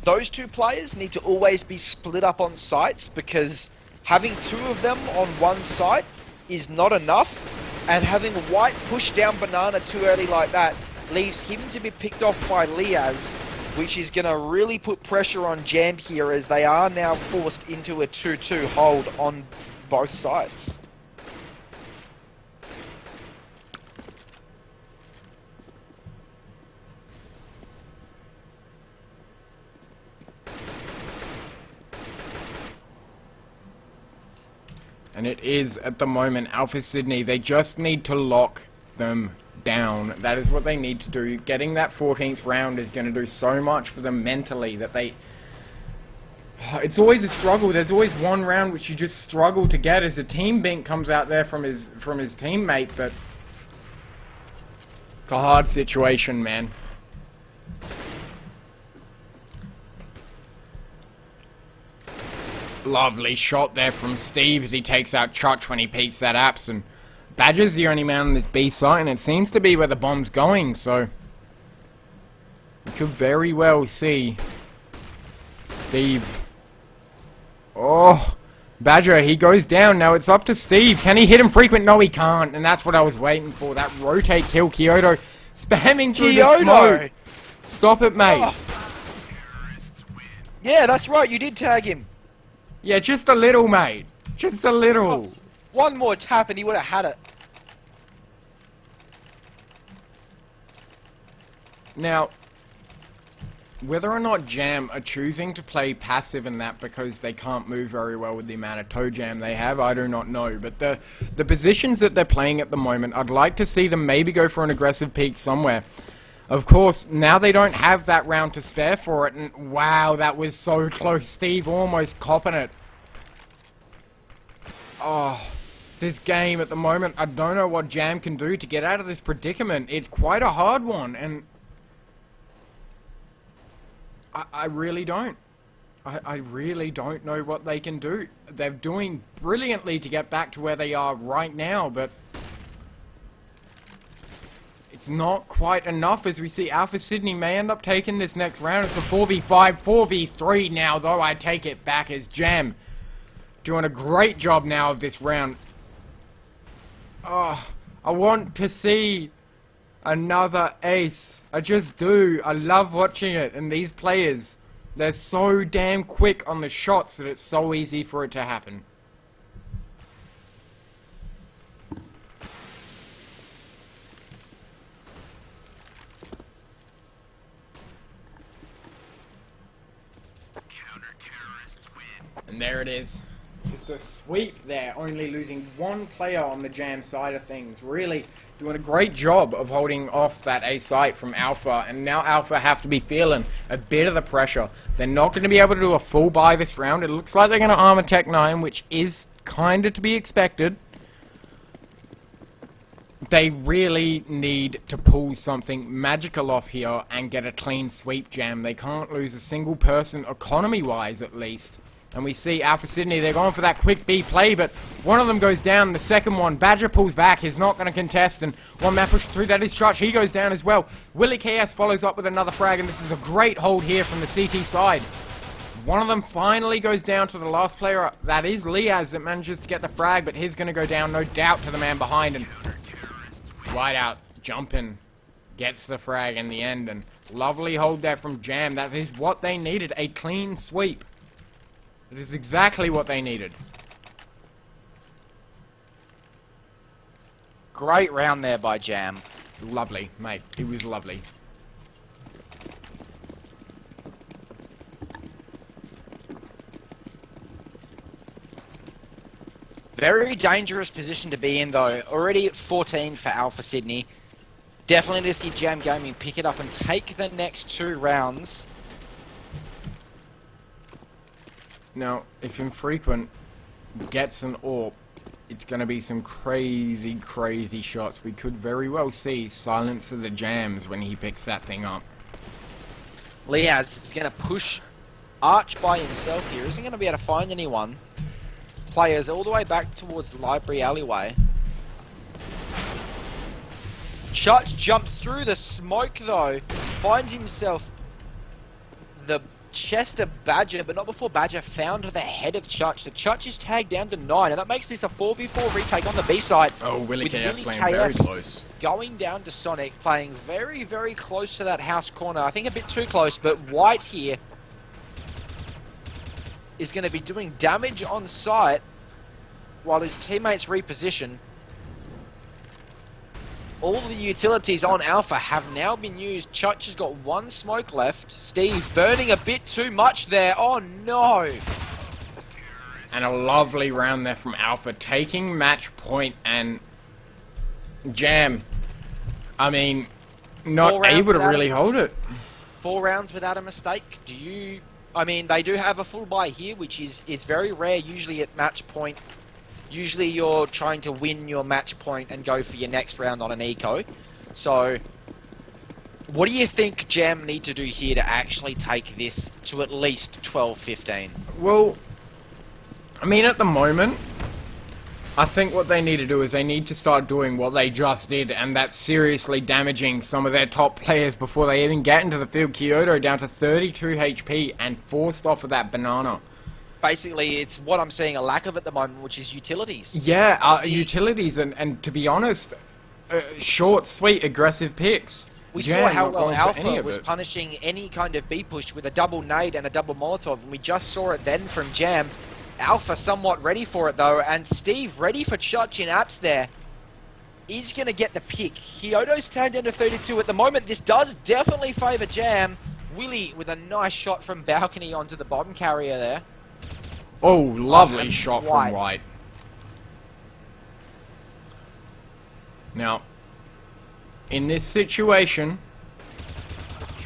Those two players need to always be split up on sites because having two of them on one site is not enough, and having White push down Banana too early like that leaves him to be picked off by Liaz, which is going to really put pressure on Jam here as they are now forced into a 2-2 hold on both sides. And it is, at the moment, Alpha Sydney. They just need to lock them down. That is what they need to do. Getting that 14th round is going to do so much for them mentally that they... It's always a struggle. There's always one round which you just struggle to get as a team bink comes out there from his teammate, but... It's a hard situation, man. Lovely shot there from Steve as he takes out Chutch when he peeks that apps, and Badger's the only man on this B site, and it seems to be where the bomb's going, so we could very well see Steve. Oh, Badger, he goes down. Now it's up to Steve. Can he hit him frequent? No, he can't, and that's what I was waiting for. That rotate kill. Kyoto spamming through the smoke. Stop it, mate. Oh. Yeah, that's right. You did tag him. Yeah, just a little, mate. Just a little. One more tap and he would have had it. Now, whether or not Jam are choosing to play passive in that because they can't move very well with the amount of toe jam they have, I do not know. But the positions that they're playing at the moment, I'd like to see them maybe go for an aggressive peak somewhere. Of course, now they don't have that round to spare for it, and wow, that was so close. Steve almost copping it. Oh, this game at the moment, I don't know what Jam can do to get out of this predicament. It's quite a hard one, and I really don't. I really don't know what they can do. They're doing brilliantly to get back to where they are right now, but it's not quite enough as we see Alpha Sydney may end up taking this next round. It's a 4v5, 4v3 now, though I take it back as Jam doing a great job now of this round. Oh, I want to see another ace. I just do. I love watching it. And these players, they're so damn quick on the shots that it's so easy for it to happen. And there it is. Just a sweep there, only losing one player on the Jam side of things. Really doing a great job of holding off that A site from Alpha, and now Alpha have to be feeling a bit of the pressure. They're not going to be able to do a full buy this round. It looks like they're going to armor Tech 9, which is kind of to be expected. They really need to pull something magical off here and get a clean sweep, Jam. They can't lose a single person, economy-wise at least. And we see Alpha Sydney, they're going for that quick B play, but one of them goes down, the second one, Badger pulls back, he's not going to contest, and one man pushed through, that is Chutch, he goes down as well. Willie KS follows up with another frag, and this is a great hold here from the CT side. One of them finally goes down to the last player, that is Liaz, that manages to get the frag, but he's going to go down, no doubt, to the man behind, and wide out, jumping, gets the frag in the end, and lovely hold there from Jam. That is what they needed, a clean sweep. It is exactly what they needed. Great round there by Jam. Lovely, mate. It was lovely. Very dangerous position to be in, though. Already at 14 for Alpha Sydney. Definitely to see Jam Gaming pick it up and take the next 2 rounds. Now, if Infrequent gets an AWP, it's going to be some crazy, crazy shots. We could very well see Silence of the Jams when he picks that thing up. Liaz is going to push Arch by himself here. Isn't going to be able to find anyone. Players all the way back towards the library alleyway. Chutch jumps through the smoke, though. Finds himself the chest of Badger, but not before Badger found the head of Chutch. So Chutch is tagged down to 9, and that makes this a 4v4 retake on the B side. Oh, Willie KS Willie playing very close. Going down to Sonic, playing very, very close to that house corner. I think a bit too close, but White here is going to be doing damage on site while his teammates reposition. All the utilities on Alpha have now been used. Chutch has got 1 smoke left. Steve burning a bit too much there. Oh no! And a lovely round there from Alpha, taking match point, and Jam, I mean, not able to really hold it. 4 rounds without a mistake. Do you... I mean, they do have a full buy here, which is very rare, usually at match point. Usually you're trying to win your match point and go for your next round on an eco. So, what do you think Jam need to do here to actually take this to at least 12-15? Well, I mean, at the moment, I think what they need to do is they need to start doing what they just did, and that's seriously damaging some of their top players before they even get into the field. Kyoto down to 32 HP and forced off of that banana. Basically, it's what I'm seeing a lack of at the moment, which is utilities. Yeah, utilities, and to be honest, short, sweet, aggressive picks. We Jam saw how not well going for any Alpha of was it. punishing any kind of B push with a double nade and a double Molotov, and we just saw it then from Jam. Alpha somewhat ready for it though, and Steve ready for Chutch in apps there. Is going to get the pick. Kyoto's turned into 32 at the moment. This does definitely favour Jam. Willie with a nice shot from balcony onto the bottom carrier there. Oh, lovely And shot White. from White. Now, in this situation,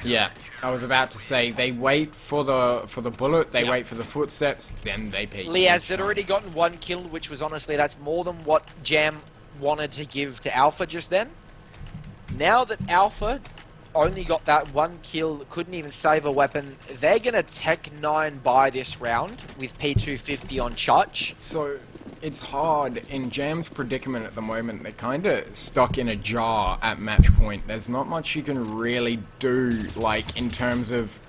yeah, I was about to say they wait for the bullet, they wait for the footsteps, then they peek. Liaz had already gotten 1 kill, which was honestly, that's more than what Jam wanted to give to Alpha just then. Now that Alpha only got that 1 kill, couldn't even save a weapon, they're going to Tech 9 buy this round with P250 on Chutch. So, it's hard. In Jam's predicament at the moment, they're kind of stuck in a jar at match point. There's not much you can really do, like, in terms of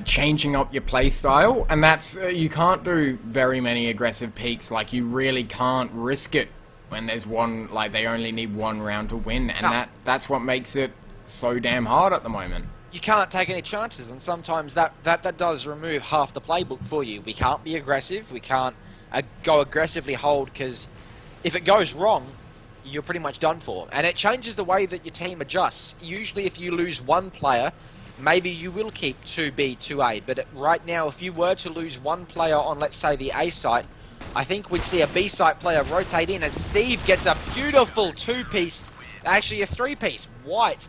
changing up your playstyle, and that's, you can't do very many aggressive peaks, like, you really can't risk it when there's one, like, they only need 1 round to win, and No. that's what makes it so damn hard at the moment. You can't take any chances, and sometimes that does remove half the playbook for you. We can't be aggressive, we can't go aggressively hold, because if it goes wrong, you're pretty much done for. And it changes the way that your team adjusts. Usually if you lose 1 player, maybe you will keep 2B, 2A, but right now if you were to lose 1 player on, let's say, the A site, I think we'd see a B site player rotate in as Steve gets a beautiful 2-piece, actually a 3-piece, White,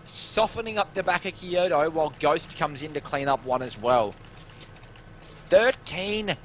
softening up the back of Kyoto while Ghost comes in to clean up 1 as well. 13-15.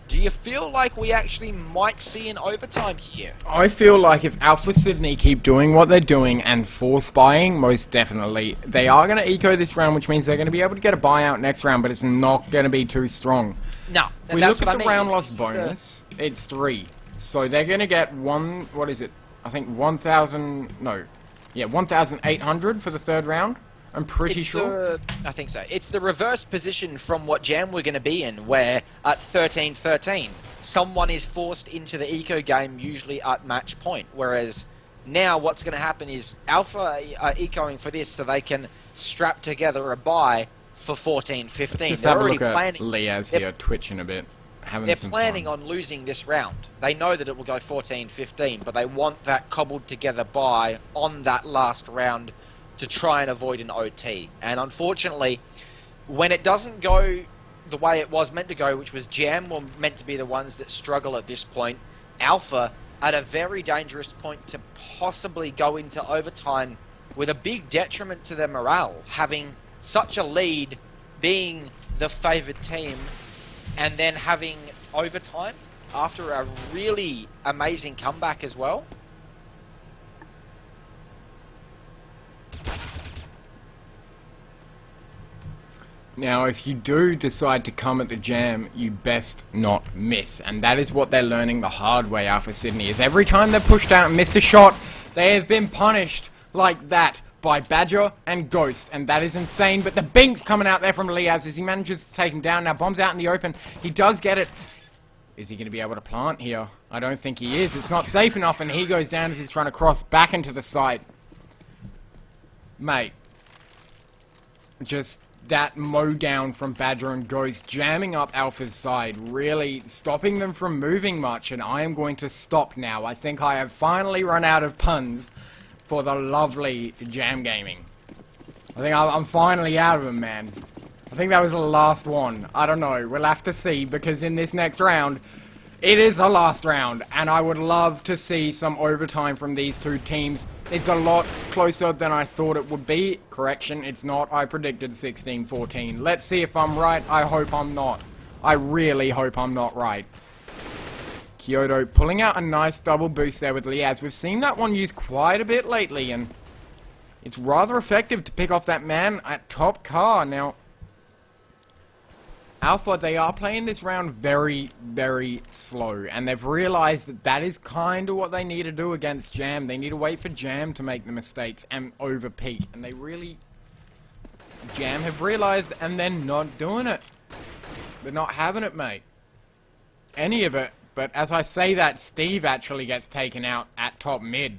Do you feel like we actually might see an overtime here? I feel like if Alpha Sydney keep doing what they're doing and force buying, most definitely, they are going to eco this round, which means they're going to be able to get a buyout next round, but it's not going to be too strong. No. If we look at the round loss bonus, it's 3. So they're going to get 1,800 for the 3rd round. I'm pretty sure. I think so. It's the reverse position from what Jam we're going to be in, where at 13-13, someone is forced into the eco game, usually at match point. Whereas now what's going to happen is Alpha are ecoing for this so they can strap together a buy for 14-15. Let's just They're have a already look at planning. Liaz here, twitching a bit. Having They're some planning fun. on losing this round. They know that it will go 14-15, but they want that cobbled together buy on that last round to try and avoid an OT. And unfortunately, when it doesn't go the way it was meant to go, which was Jam were meant to be the ones that struggle at this point, Alpha at a very dangerous point to possibly go into overtime with a big detriment to their morale, having such a lead, being the favoured team, and then having overtime after a really amazing comeback as well. Now, if you do decide to come at the Jam, you best not miss. And that is what they're learning the hard way, Alpha Sydney, is every time they've pushed out and missed a shot, they have been punished like that by Badger and Ghost. And that is insane, but the Bink's coming out there from Liaz as he manages to take him down. Now, bomb's out in the open. He does get it. Is he going to be able to plant here? I don't think he is. It's not safe enough, and he goes down as he's trying to cross back into the site. Mate. Just that mow down from Badger and Ghost, jamming up Alpha's side, really stopping them from moving much, and I am going to stop now. I think I have finally run out of puns for the lovely Jam Gaming. I think I'm finally out of them, man. I I think that was the last one. I don't know. We'll have to see, because in this next round, it is the last round, and I would love to see some overtime from these two teams. It's a lot closer than I thought it would be. Correction, it's not. I predicted 16-14. Let's see if I'm right. I hope I'm not. I really hope I'm not right. Kyoto pulling out a nice double boost there with Liaz. We've seen that one used quite a bit lately, and it's rather effective to pick off that man at top car. Now, Alpha, they are playing this round very, very slow, and they've realized that that is kind of what they need to do against Jam. They need to wait for Jam to make the mistakes and over-peak, and they really... Jam have realized, and they're not doing it. They're not having it, mate. Any of it. But as I say that, Steve actually gets taken out at top mid.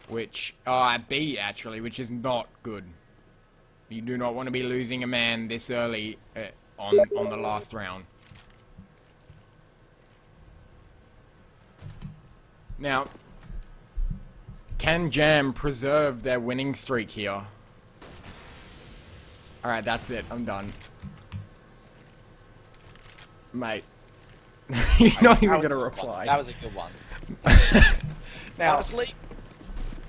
Which, at B actually, which is not good. You do not want to be losing a man this early on the last round. Now, can Jam preserve their winning streak here? Alright, that's it. I'm done. Mate. You're not even going to reply. That was a good one. Now, Honestly,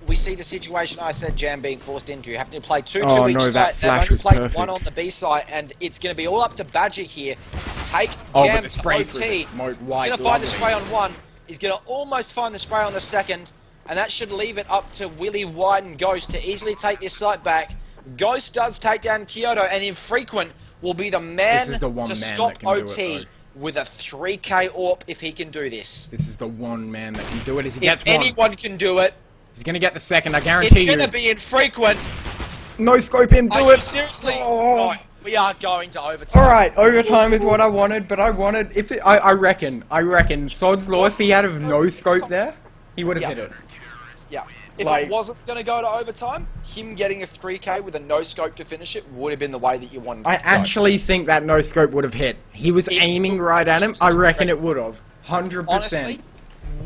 we see the situation I said Jam being forced into. You have to play two Oh, each no, that side. flash They've only was played perfect. one on the B side, and it's going to be all up to Badger here to take Oh, Jam but the spray to through OT. the smoke, He's white, going to find the lovely. spray on one. He's going to almost find the spray on the second, and that should leave it up to Willie, White, and Ghost to easily take this site back. Ghost does take down Kyoto, and Infrequent will be the man This is the one to man stop that can do it, OT though. with a 3k AWP if he can do this. This is the one man that can do it. As he gets If one, anyone can do it, he's going to get the second. I guarantee it's you. going to be Infrequent. No scope him. Do Are it. you seriously? Oh. No, we are going to overtime. All right, overtime is what I wanted, but I wanted if it, I reckon Sod's Law, if he had a no scope there, he would have Yeah. hit it. Yeah. If Like- it wasn't going to go to overtime, him getting a 3k with a no scope to finish it would have been the way that you wanted. I it to go. actually think that no scope would have hit. He was It aiming would- right at him. I reckon it would have. 100%. Honestly,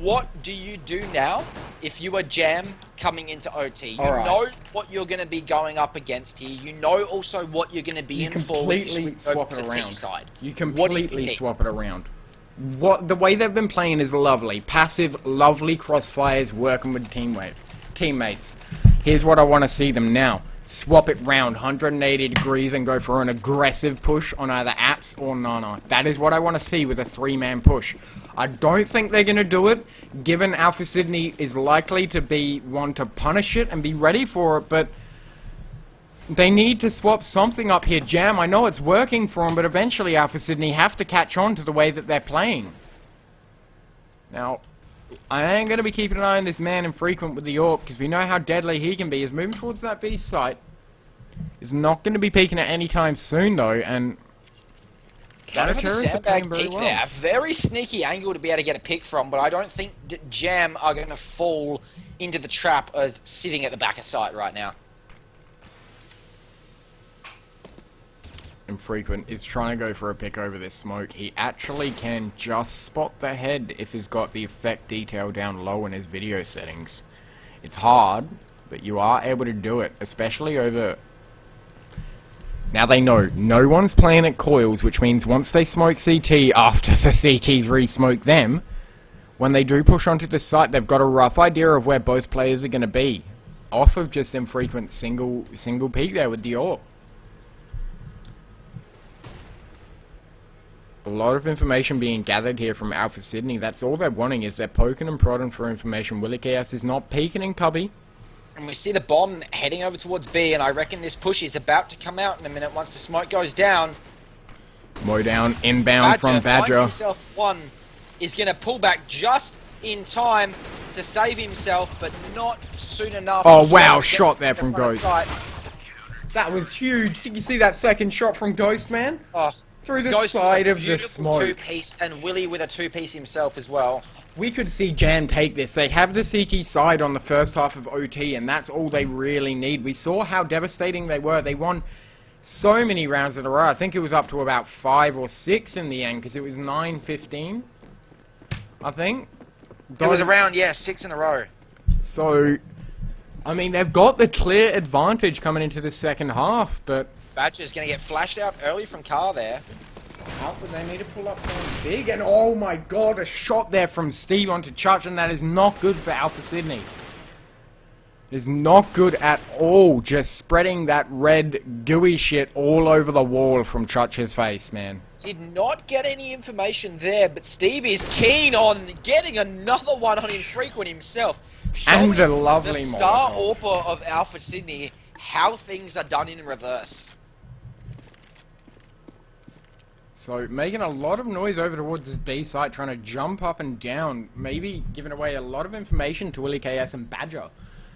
what do you do now if you are Jam coming into OT? You All right. know what you're going to be going up against here. You know also what you're going to be You in for. when completely you go swap it to around. T-side. You What do you completely think? swap it around. What the way they've been playing is lovely. Passive, lovely crossfires, working with teammates. Here's what I want to see them now. Swap it round 180 degrees and go for an aggressive push on either Apps or Nana. That is what I want to see with a 3-man push. I don't think they're going to do it, given Alpha Sydney is likely to be one to punish it and be ready for it, but they need to swap something up here. Jam, I know it's working for them, but eventually Alpha Sydney have to catch on to the way that they're playing. Now, I ain't going to be keeping an eye on this man Infrequent with the AWP, because we know how deadly he can be. He's moving towards that B site. He's not going to be peeking at any time soon, though, and... Kind of a Terrorists are playing sandbag very pick well. there. A very sneaky angle to be able to get a pick from, but I don't think Jam are going to fall into the trap of sitting at the back of sight right now. Infrequent is trying to go for a pick over this smoke. He actually can just spot the head if he's got the effect detail down low in his video settings. It's hard, but you are able to do it, especially over... Now they know, no one's playing at coils, which means once they smoke CT after the CTs re-smoke them, when they do push onto the site, they've got a rough idea of where both players are going to be. Off of just Infrequent single peek there with the AWP. A lot of information being gathered here from Alpha Sydney. That's all they're wanting, is they're poking and prodding for information. Willie Chaos is not peeking in cubby. And we see the bomb heading over towards B, and I reckon this push is about to come out in a minute once the smoke goes down. Mow down, inbound from finds Badger. himself one, is going to pull back just in time to save himself, but not soon enough. Oh, to wow, get shot there to from front of Ghost. sight. That was huge. Did you see that second shot from Ghost, man? Oh, Through the Ghost with side a of the beautiful smoke. two-piece, and Willie with a two-piece himself as well. We could see Jam take this. They have the CT side on the first half of OT, and that's all they really need. We saw how devastating they were. They won so many rounds in a row. I think it was up to about 5 or 6 in the end, because it was 9-15, I think. It was around, 6 in a row. So, I mean, they've got the clear advantage coming into the second half, but... Badger's going to get flashed out early from Carr there. Alpha, they need to pull up something big, and oh my god, a shot there from Steve onto Church, and that is not good for Alpha Sydney. It is not good at all, just spreading that red gooey shit all over the wall from Church's face, man. Did not get any information there, but Steve is keen on getting another one on Infrequent himself. And Showing a lovely the star Molotov. AWPer of Alpha Sydney how things are done in reverse. So, making a lot of noise over towards this B site, trying to jump up and down, maybe giving away a lot of information to Willie KS and Badger.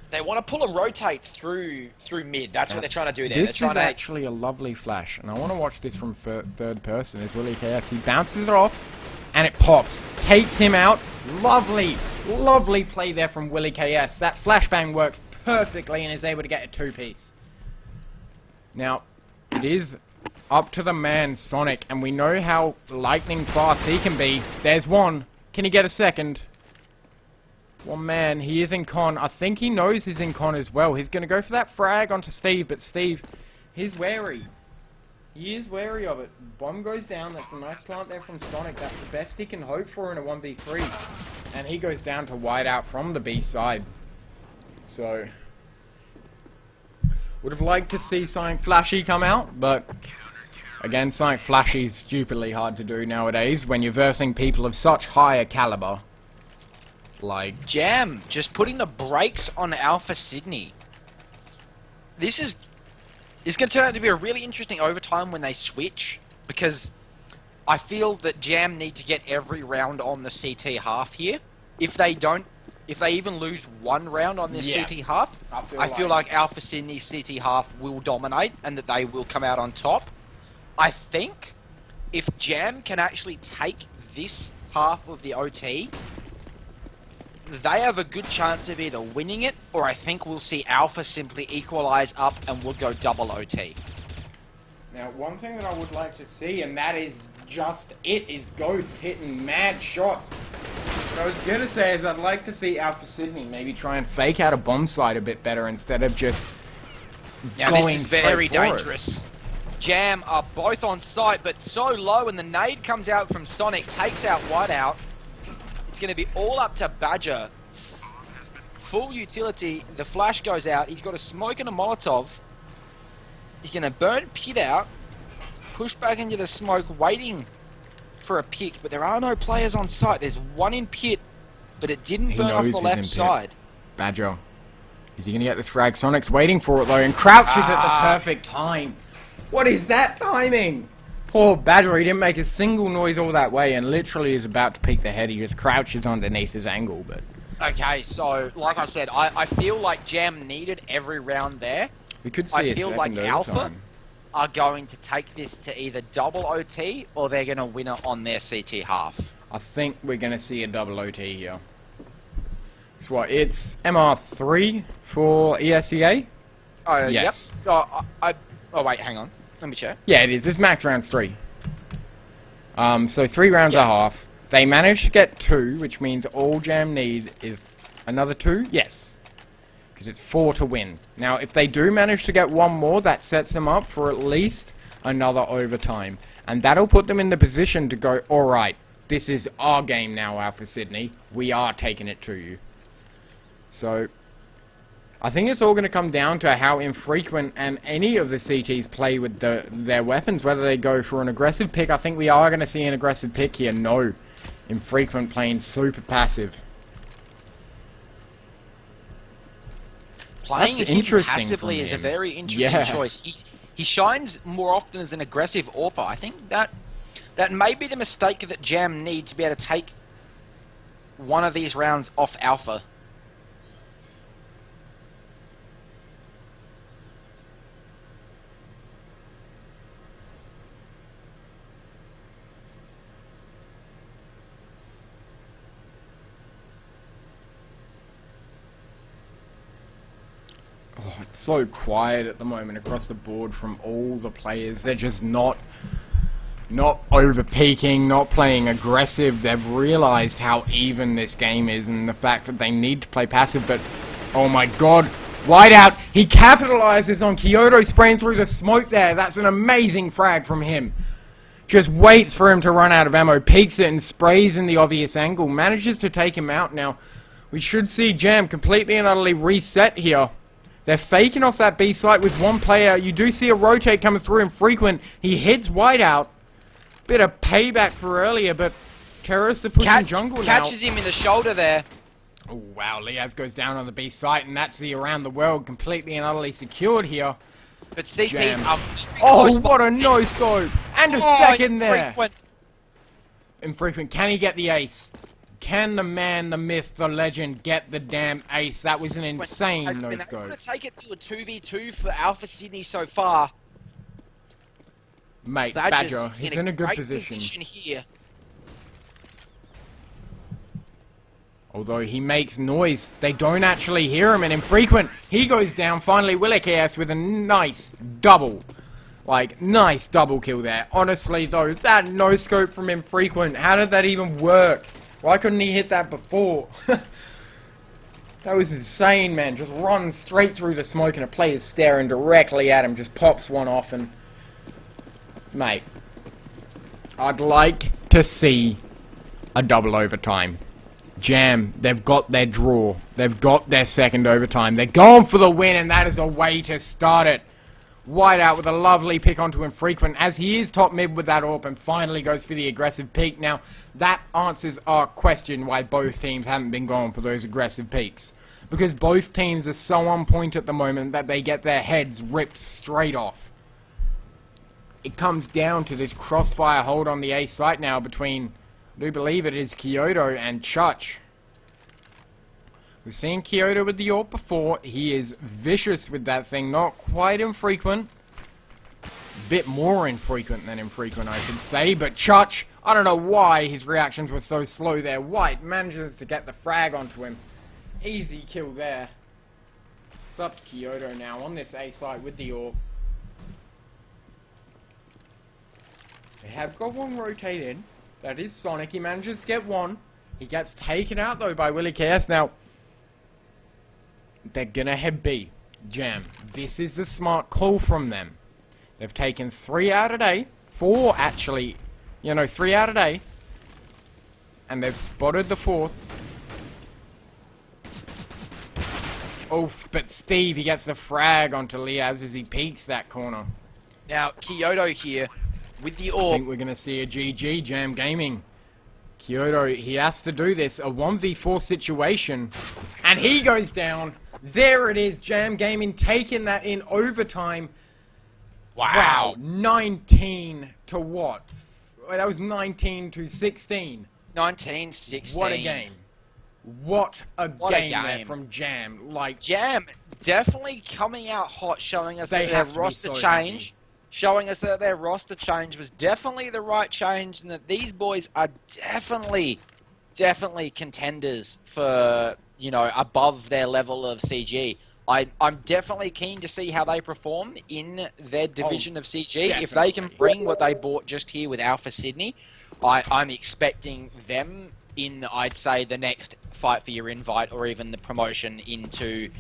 They want to pull a rotate through mid. That's what they're trying to do there. This they're is trying to actually a lovely flash, and I want to watch this from third person. Is Willie KS. He bounces it off, and it pops. Takes him out. Lovely, lovely play there from Willie KS. That flashbang works perfectly and is able to get a two-piece. Now, it is up to the man, Sonic, and we know how lightning fast he can be. There's one. Can he get a second? One man, he is in con. I think he knows he's in con as well. He's going to go for that frag onto Steve, but Steve, he's wary. He is wary of it. Bomb goes down. That's a nice plant there from Sonic. That's the best he can hope for in a 1v3. And he goes down to wide out from the B side. So, would have liked to see something flashy come out, but again, something flashy is stupidly hard to do nowadays when you're versing people of such higher caliber. Like Jam just putting the brakes on Alpha Sydney. This is going to turn out to be a really interesting overtime when they switch, because I feel that Jam need to get every round on the CT half here. If they don't, if they even lose one round on their CT half, I feel like Alpha Sydney's CT half will dominate and that they will come out on top. I think if Jam can actually take this half of the OT, they have a good chance of either winning it, or I think we'll see Alpha simply equalize up and we'll go double OT. Now, one thing that I would like to see, and that is just it, is Ghost hitting mad shots. What I was going to say is I'd like to see Alpha Sydney maybe try and fake out a bomb site a bit better instead of just going this is very straight forward. dangerous. Jam are both on site, but so low, and the nade comes out from Sonic, takes out Whiteout. It's going to be all up to Badger. Full utility. The flash goes out. He's got a smoke and a Molotov. He's going to burn Pit out. Push back into the smoke, waiting for a pick. But there are no players on site. There's one in Pit, but it didn't burn off the left side. Badger. Is he going to get this frag? Sonic's waiting for it though, and crouches at the perfect time. What is that timing? Poor Badger, he didn't make a single noise all that way and literally is about to peek the head. He just crouches underneath his angle, but... Okay, so, like I said, I feel like Jam needed every round there. We could see a second like Alpha overtime. are going to take this to either double OT or they're going to win it on their CT half. I think we're going to see a double OT here. It's what? It's MR3 for ESEA? Oh, Yes. Yep. So, oh, wait, hang on. Let me check. Yeah, it is. It's max rounds 3. So 3 rounds a half. They managed to get 2, which means all Jam need is another 2? Yes. Because it's 4 to win. Now, if they do manage to get 1 more, that sets them up for at least another overtime. And that'll put them in the position to go, alright, this is our game now, Alpha Sydney. We are taking it to you. So, I think it's all going to come down to how Infrequent and any of the CTs play with their weapons, whether they go for an aggressive pick. I think we are going to see an aggressive pick here. No. Infrequent playing super passive. Playing That's him interesting passively from is a him. very interesting Yeah. choice. He shines more often as an aggressive AWPer. I think that may be the mistake that Jam need to be able to take one of these rounds off Alpha. Oh, it's so quiet at the moment across the board from all the players. They're just not over-peaking, not playing aggressive. They've realized how even this game is and the fact that they need to play passive. But, oh my god, Wide out. He capitalizes on Kyoto spraying through the smoke there. That's an amazing frag from him. Just waits for him to run out of ammo, peeks it and sprays in the obvious angle. Manages to take him out now. We should see Jam completely and utterly reset here. They're faking off that B site with one player. You do see a rotate coming through infrequent. He hits wide out. Bit of payback for earlier, but terrorists are pushing jungle now. Catches him in the shoulder there. Oh wow, Liaz goes down on the B site, and that's the around the world completely and utterly secured here. But CT's Jam. up. Oh, what a no-scope! And a second there! Infrequent. Infrequent, can he get the ace? Can the man, the myth, the legend get the damn ace? That was an insane Has been able no-scope. to take it to a 2v2 for Alpha Sydney so far. Mate, Badger's Badger, he's in a good great position. here. Although he makes noise, they don't actually hear him, and Infrequent, he goes down. Finally, Willikas with a nice double. Nice double kill there. Honestly, though, that no-scope from Infrequent, how did that even work? Why couldn't he hit that before? That was insane, man. Just runs straight through the smoke, and a player's staring directly at him. Just pops one off, and... Mate, I'd like to see a double overtime. Jam, they've got their draw. They've got their second overtime. They're going for the win, and that is a way to start it. Wide out with a lovely pick onto Infrequent, as he is top mid with that AWP and finally goes for the aggressive peek. Now, that answers our question why both teams haven't been going for those aggressive peeks. Because both teams are so on point at the moment that they get their heads ripped straight off. It comes down to this crossfire hold on the A site now between... I do believe it is Kyoto and Chuch. We've seen Kyoto with the AWP before. He is vicious with that thing. Not quite infrequent. Bit more infrequent than infrequent, I should say. But Chuch, I don't know why his reactions were so slow there. White manages to get the frag onto him. Easy kill there. It's up to Kyoto now on this A site with the AWP. They have got one rotated. That is Sonic. He manages to get one. He gets taken out, though, by Willikas. Now, they're going to head B. Jam. This is a smart call from them. They've taken 3 out of A. 4, actually. 3 out of A. And they've spotted the 4th. Oof, but Steve, he gets the frag onto Liaz as he peeks that corner. Now, Kyoto here with the I AWP. think we're going to see a GG, Jam Gaming. Kyoto, he has to do this, a 1v4 situation, and he goes down. There it is, Jam Gaming taking that in overtime. Wow, 19 to what? That was 19 to 16. 19-16. What a game. What a game there from Jam. Jam definitely coming out hot, showing us They that their have to be roster so change. happy. Showing us that their roster change was definitely the right change, and that these boys are definitely contenders for, above their level of CG. I'm definitely keen to see how they perform in their division of CG. If they can bring what they bought just here with Alpha Sydney, I'm expecting them in, I'd say, the next fight for your invite or even the promotion into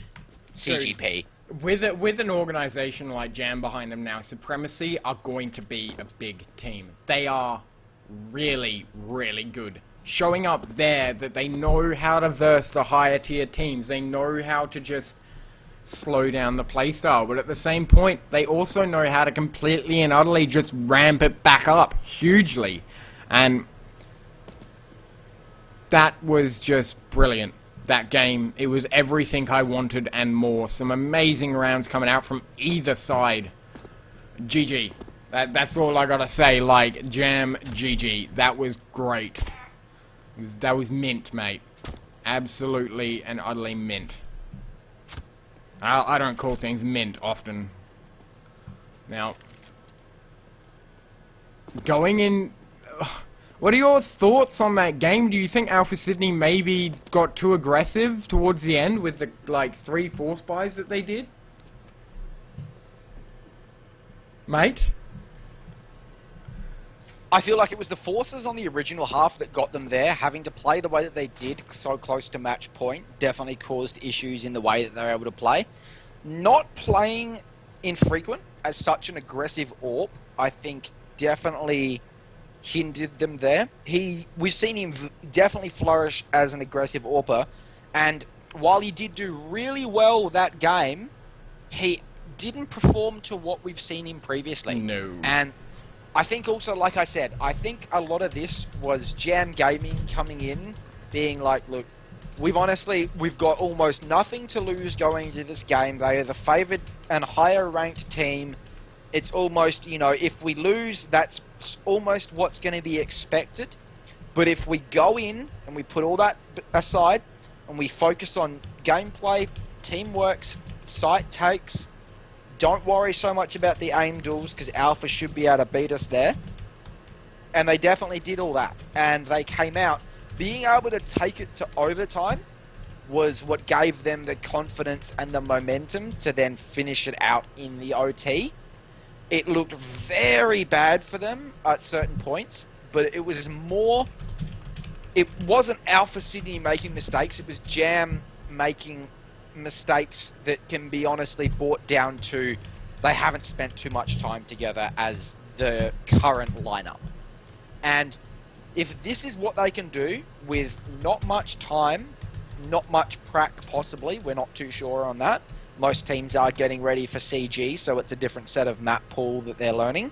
CGP. With an organization like Jam behind them now, Supremacy are going to be a big team. They are really, really good. Showing up there that they know how to verse the higher tier teams. They know how to just slow down the playstyle. But at the same point, they also know how to completely and utterly just ramp it back up hugely. And that was just brilliant. That game, it was everything I wanted and more. Some amazing rounds coming out from either side. GG. That's all I gotta say. Jam, GG. That was great. That was mint, mate. Absolutely and utterly mint. I don't call things mint often. Now, going in... What are your thoughts on that game? Do you think Alpha Sydney maybe got too aggressive towards the end with the 3 force buys that they did? Mate? I feel like it was the forces on the original half that got them there. Having to play the way that they did, so close to match point, definitely caused issues in the way that they were able to play. Not playing Infrequent as such an aggressive AWP, I think definitely hindered them there. We've seen him definitely flourish as an aggressive AWPer, and while he did do really well that game, he didn't perform to what we've seen him previously. No. And I think also, like I said, I think a lot of this was Jam Gaming coming in, being like, look, we've got almost nothing to lose going into this game. They are the favoured and higher ranked team. It's almost, if we lose, that's almost what's going to be expected. But if we go in and we put all that aside and we focus on gameplay, teamwork, site takes, don't worry so much about the aim duels because Alpha should be able to beat us there. And they definitely did all that. And they came out. Being able to take it to overtime was what gave them the confidence and the momentum to then finish it out in the OT. It looked very bad for them at certain points, but it was more... It wasn't Alpha Sydney making mistakes, it was Jam making mistakes that can be honestly brought down to they haven't spent too much time together as the current lineup. And if this is what they can do with not much time, not much prac possibly, we're not too sure on that. Most teams are getting ready for CG, so it's a different set of map pool that they're learning.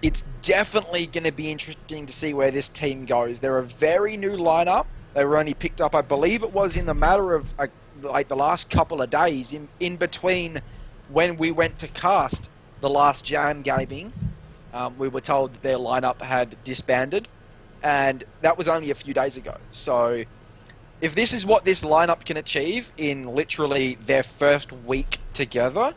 It's definitely going to be interesting to see where this team goes. They're a very new lineup. They were only picked up, I believe it was in the matter of like the last couple of days, in between when we went to cast the last Jam Gaming. We were told that their lineup had disbanded, and that was only a few days ago. So if this is what this lineup can achieve in literally their first week together,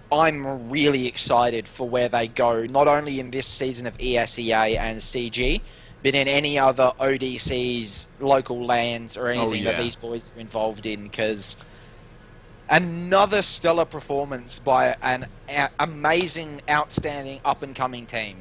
I'm really excited for where they go, not only in this season of ESEA and CG, but in any other ODCs, local lands, or anything that these boys are involved in, because another stellar performance by an amazing, outstanding, up-and-coming team.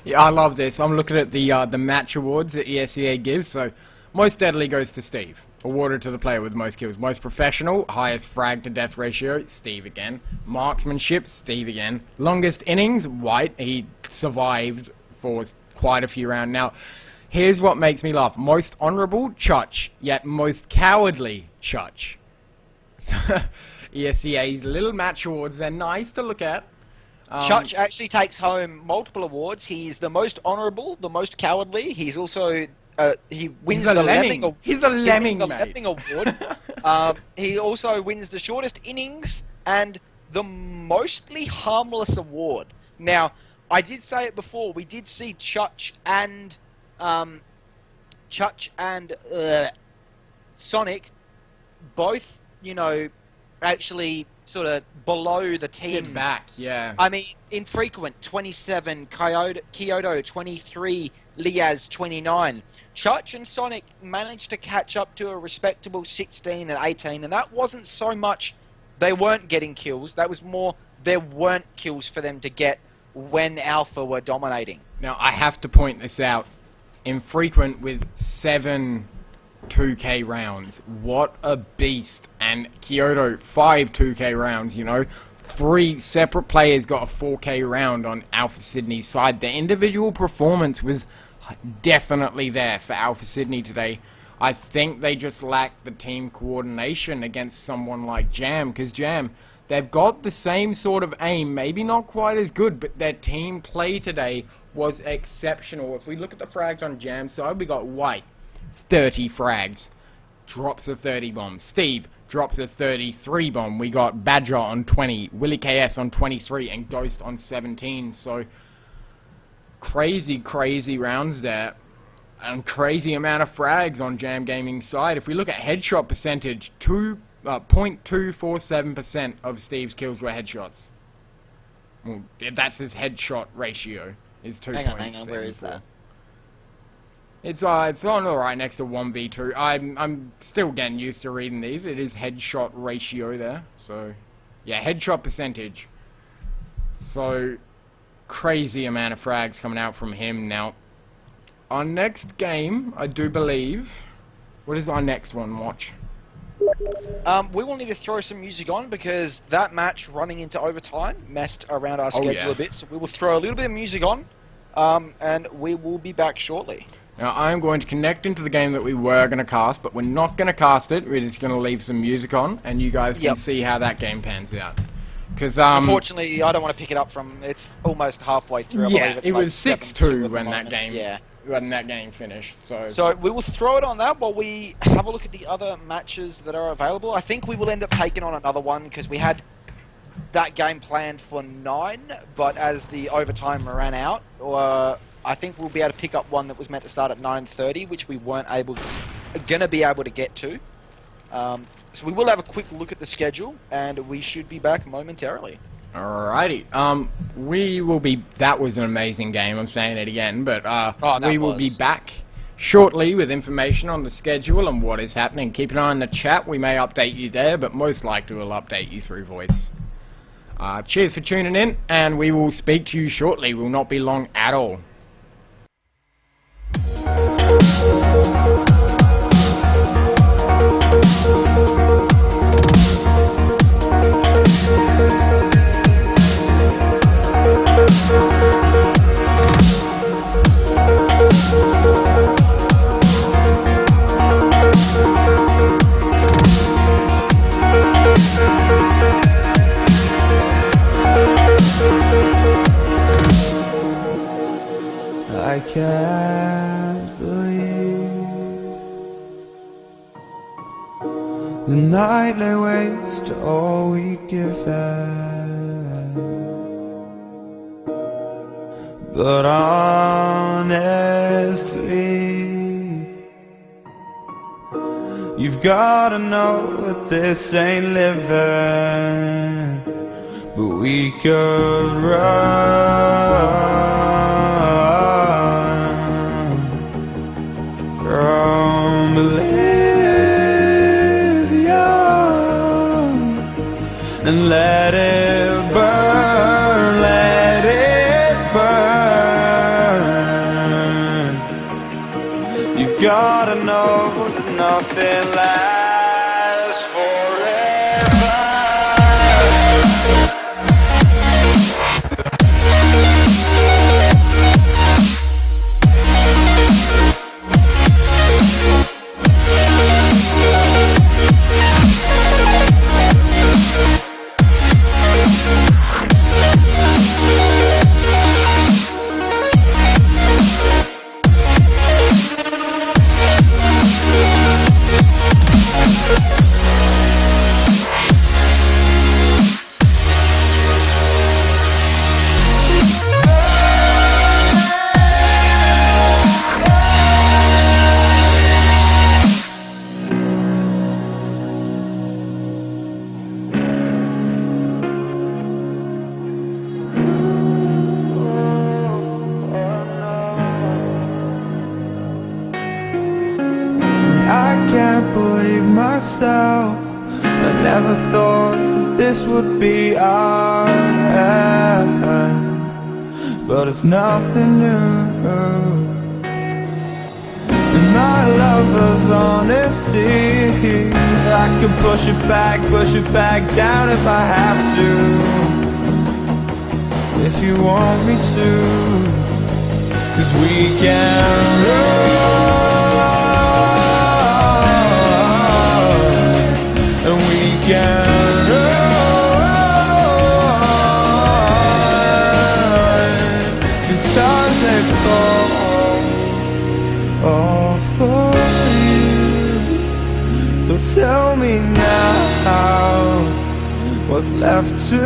Yeah, I love this. I'm looking at the match awards that ESEA gives. So, most deadly goes to Steve. Awarded to the player with most kills. Most professional, highest frag to death ratio, Steve again. Marksmanship, Steve again. Longest innings, White. He survived for quite a few rounds. Now, here's what makes me laugh. Most honourable, Chuch. Yet most cowardly, Chuch. ESEA's little match awards, they're nice to look at. Chuch actually takes home multiple awards. He's the most honourable, the most cowardly. He's also... he wins the Lemming Award. He's a Lemming, the mate. Lemming Award. He also wins the shortest innings and the mostly harmless award. Now, I did say it before. We did see Chuch and Sonic both, actually sort of below the team. Sit back, yeah. I mean, Infrequent 27, Kyoto 23, Liaz 29. Chuch and Sonic managed to catch up to a respectable 16 and 18, and that wasn't so much they weren't getting kills, that was more there weren't kills for them to get when Alpha were dominating. Now, I have to point this out. Infrequent with 7 2K rounds. What a beast. And Kyoto, 5 2K rounds, 3 separate players got a 4K round on Alpha Sydney's side. Their individual performance was definitely there for Alpha Sydney today. I think they just lacked the team coordination against someone like Jam, because Jam, they've got the same sort of aim, maybe not quite as good, but their team play today was exceptional. If we look at the frags on Jam's side, we got White, 30 frags, drops a 30 bomb. Steve drops a 33 bomb. We got Badger on 20, Willie KS on 23, and Ghost on 17. So, crazy rounds there. And crazy amount of frags on Jam Gaming's side. If we look at headshot percentage, 0.247% of Steve's kills were headshots. Well, that's his headshot ratio. Is 2.74. Hang on, where is that? It's on alright next to 1v2. I'm still getting used to reading these. It is headshot ratio there. So, yeah, headshot percentage. So, crazy amount of frags coming out from him. Now, our next game, I do believe... What is our next one, Watch? We will need to throw some music on because that match running into overtime messed around our schedule a bit. So we will throw a little bit of music on, and we will be back shortly. Now, I'm going to connect into the game that we were going to cast, but we're not going to cast it. We're just going to leave some music on, and you guys can see how that game pans out. Because unfortunately, I don't want to pick it up from. It's almost halfway through. I believe it's it like was 6-2 when that game. Yeah. When that game finished. So we will throw it on that while we have a look at the other matches that are available. I think we will end up taking on another one because we had that game planned for 9, but as the overtime ran out, I think we'll be able to pick up one that was meant to start at 9:30, which we weren't gonna be able to get to. So we will have a quick look at the schedule, and we should be back momentarily. Alrighty. We will be... That was an amazing game, I'm saying it again, but we will be back shortly with information on the schedule and what is happening. Keep an eye on the chat, we may update you there, but most likely we'll update you through voice. Cheers for tuning in, and we will speak to you shortly. Will not be long at all. I can't believe the night lay waste to all we'd given. But honestly, you've gotta know that this ain't living. But we could run from Elysium and let it burn, let it burn. You've gotta know that nothing lasts forever. I can't believe myself. I never thought that this would be our end, but it's nothing new. And my lover's honesty, I could push it back down if I have to. If you want me to, 'cause we can run. And we can run. The stars that fall all for you. So tell me now, what's left to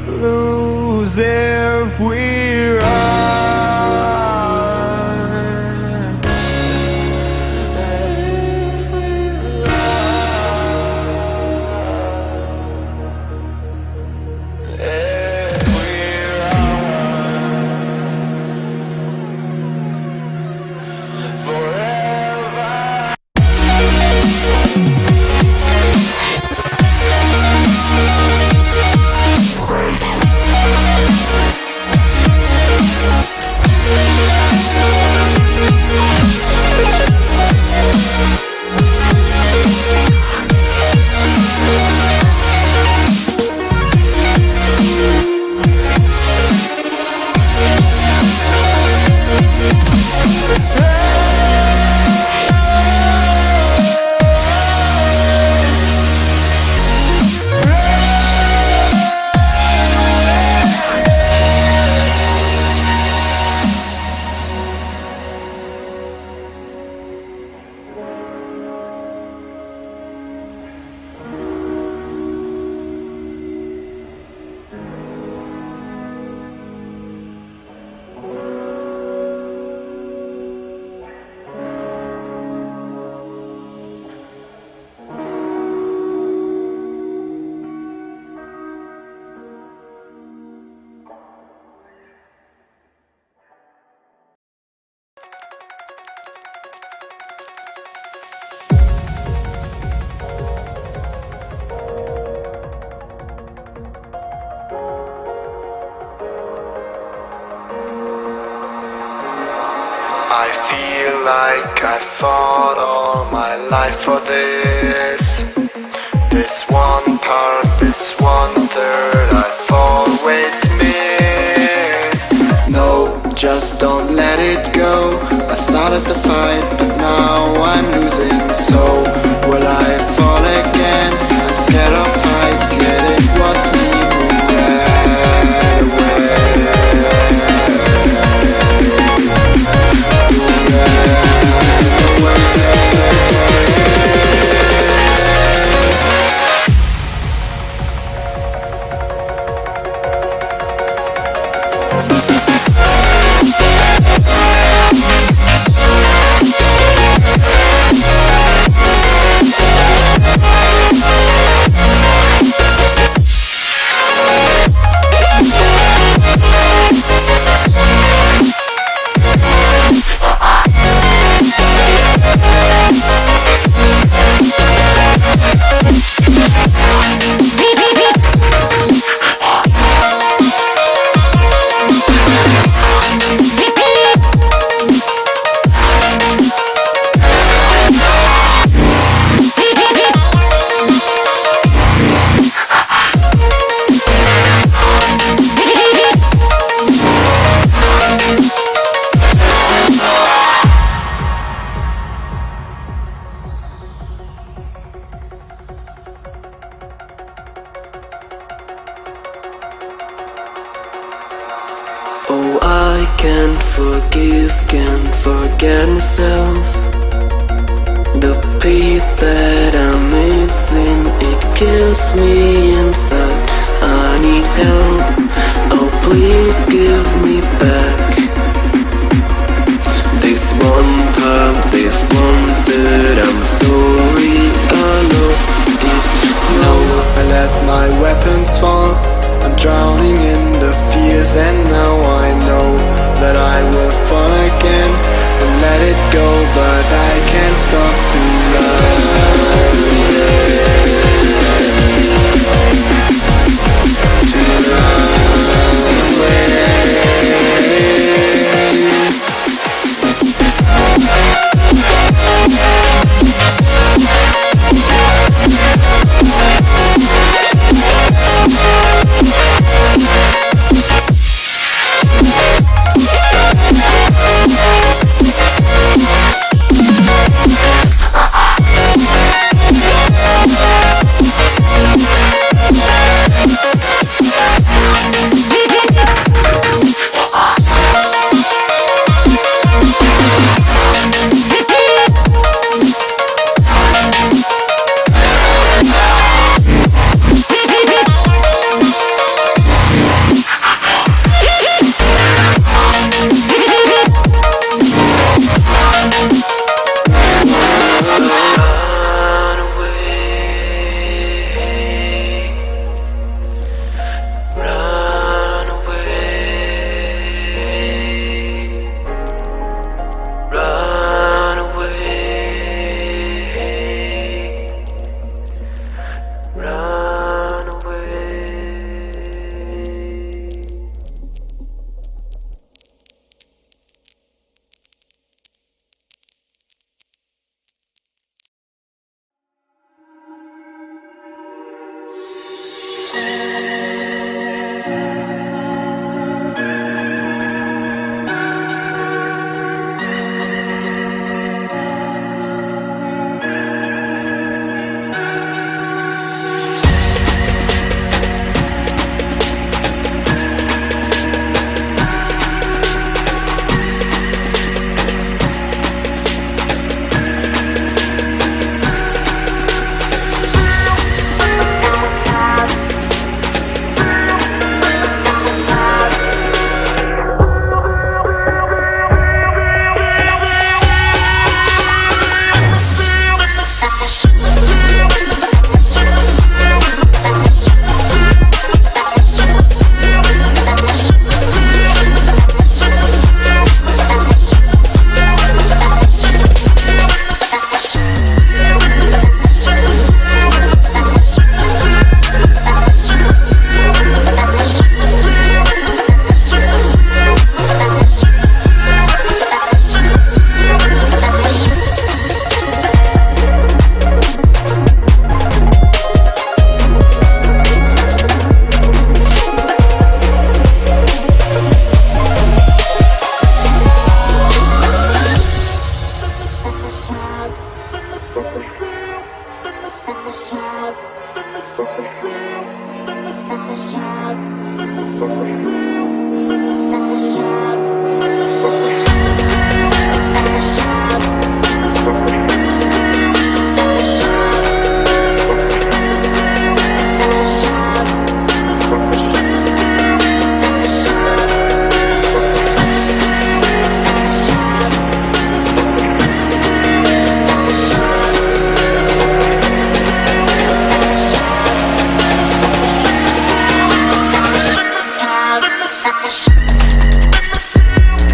lose if we run? like I fought all my life for this. This one part, this 1/3 I've always missed. No, just don't let it go. I started the fight, but now I'm losing. So will I fall again? I'm scared of heights, yet it was me who ran away. Oh, I can't forget myself. The peace that I'm missing, it kills me inside. I need help, oh please give me back this one part, this 1/3. I'm sorry I lost it. No, I let my weapons fall. I'm drowning in the fears, and now I know that I will fall again and let it go, but I can't stop to love. Let me see you.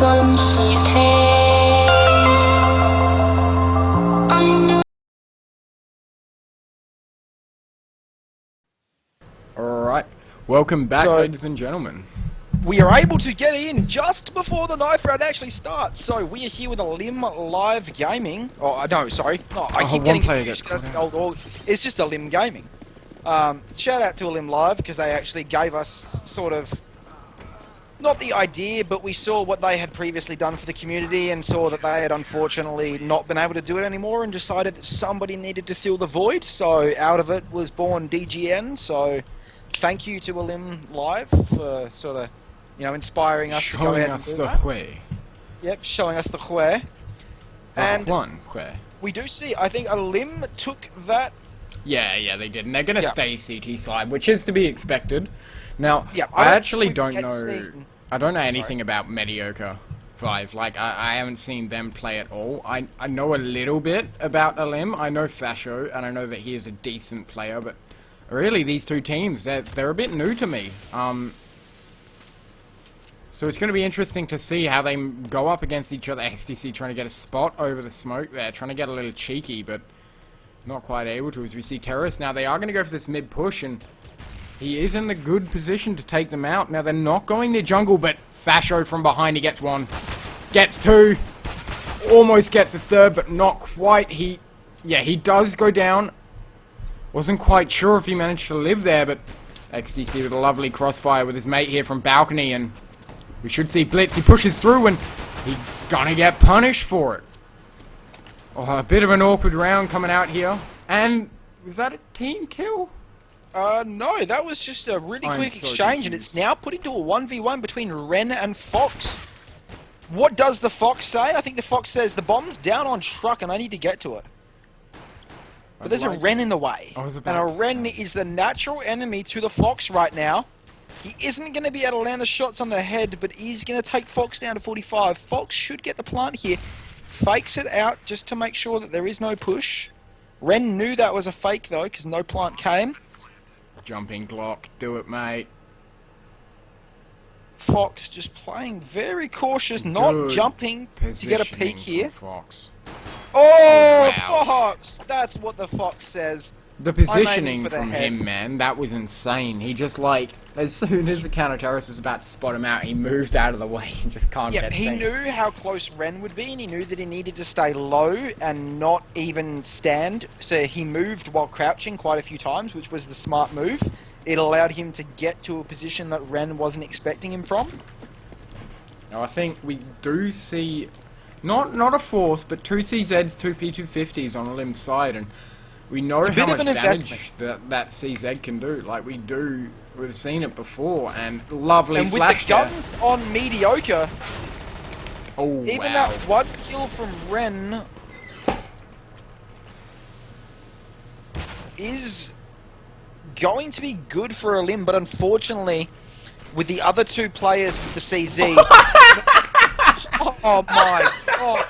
gun sheathed hand. I know. Alright, welcome back, So- ladies and gentlemen. We are able to get in just before the knife round actually starts. So we are here with Lim Live Gaming. Oh, no, sorry. No, I keep one getting player confused gets 'cause that's the old. It's just Lim Gaming. Shout out to Lim Live because they actually gave us sort of not the idea, but we saw what they had previously done for the community and saw that they had unfortunately not been able to do it anymore and decided that somebody needed to fill the void. So out of it was born DGN. So thank you to Lim Live for sort of, inspiring us to go Showing ahead us and do the that. way. Yep, showing us the where. And one way. we do see, I think Lim took that. Yeah, they did. And they're going to Yeah. stay CT side, which is to be expected. Now, Yeah, I don't actually think we don't had know... seen- I don't know anything about Mediocre 5. Like, I haven't seen them play at all. I know a little bit about Alim. I know Fasho, and I know that he is a decent player, but really, these two teams, they're a bit new to me. So it's going to be interesting to see how they go up against each other. XTC trying to get a spot over the smoke there, trying to get a little cheeky, but not quite able to as we see Terrace. Now, they are going to go for this mid push, and he is in a good position to take them out. Now, they're not going near jungle, but Fasho from behind, he gets one. Gets two. Almost gets a third, but not quite. He does go down. Wasn't quite sure if he managed to live there, but XTC with a lovely crossfire with his mate here from balcony, and we should see Blitz. He pushes through, and he's gonna get punished for it. Oh, a bit of an awkward round coming out here. And was that a team kill? No, that was just a really I'm quick so exchange, and confused. it's now put into a 1v1 between Ren and Fox. What does the Fox say? I think the Fox says, the bomb's down on truck and I need to get to it. But there's a Ren in the way. I was And about a to Ren say. is the natural enemy to the Fox right now. He isn't going to be able to land the shots on the head, but he's going to take Fox down to 45. Fox should get the plant here. Fakes it out just to make sure that there is no push. Ren knew that was a fake though, because no plant came. Jumping Glock. Do it, mate. Fox just playing very cautious, not Good jumping to get a peek Positioning here. from Fox. Oh, wow. Fox! That's what the Fox says. The aiming positioning for the from head. him, man, that was insane. He just, like, as soon as the counter terrorist was about to spot him out, he moved out of the way and just can't Yeah, get he seen. knew how close Ren would be, and he knew that he needed to stay low and not even stand. So he moved while crouching quite a few times, which was the smart move. It allowed him to get to a position that Ren wasn't expecting him from. Now, I think we do see, not a force, but two CZs, two P250s on Lim's side, and we know It's a how bit of much an damage that CZ can do. Like, we've seen it before, and lovely And with flash the there. guns on mediocre, Oh, even wow. that one kill from Ren is going to be good for Lim, but unfortunately, with the other two players with the CZ, oh my god,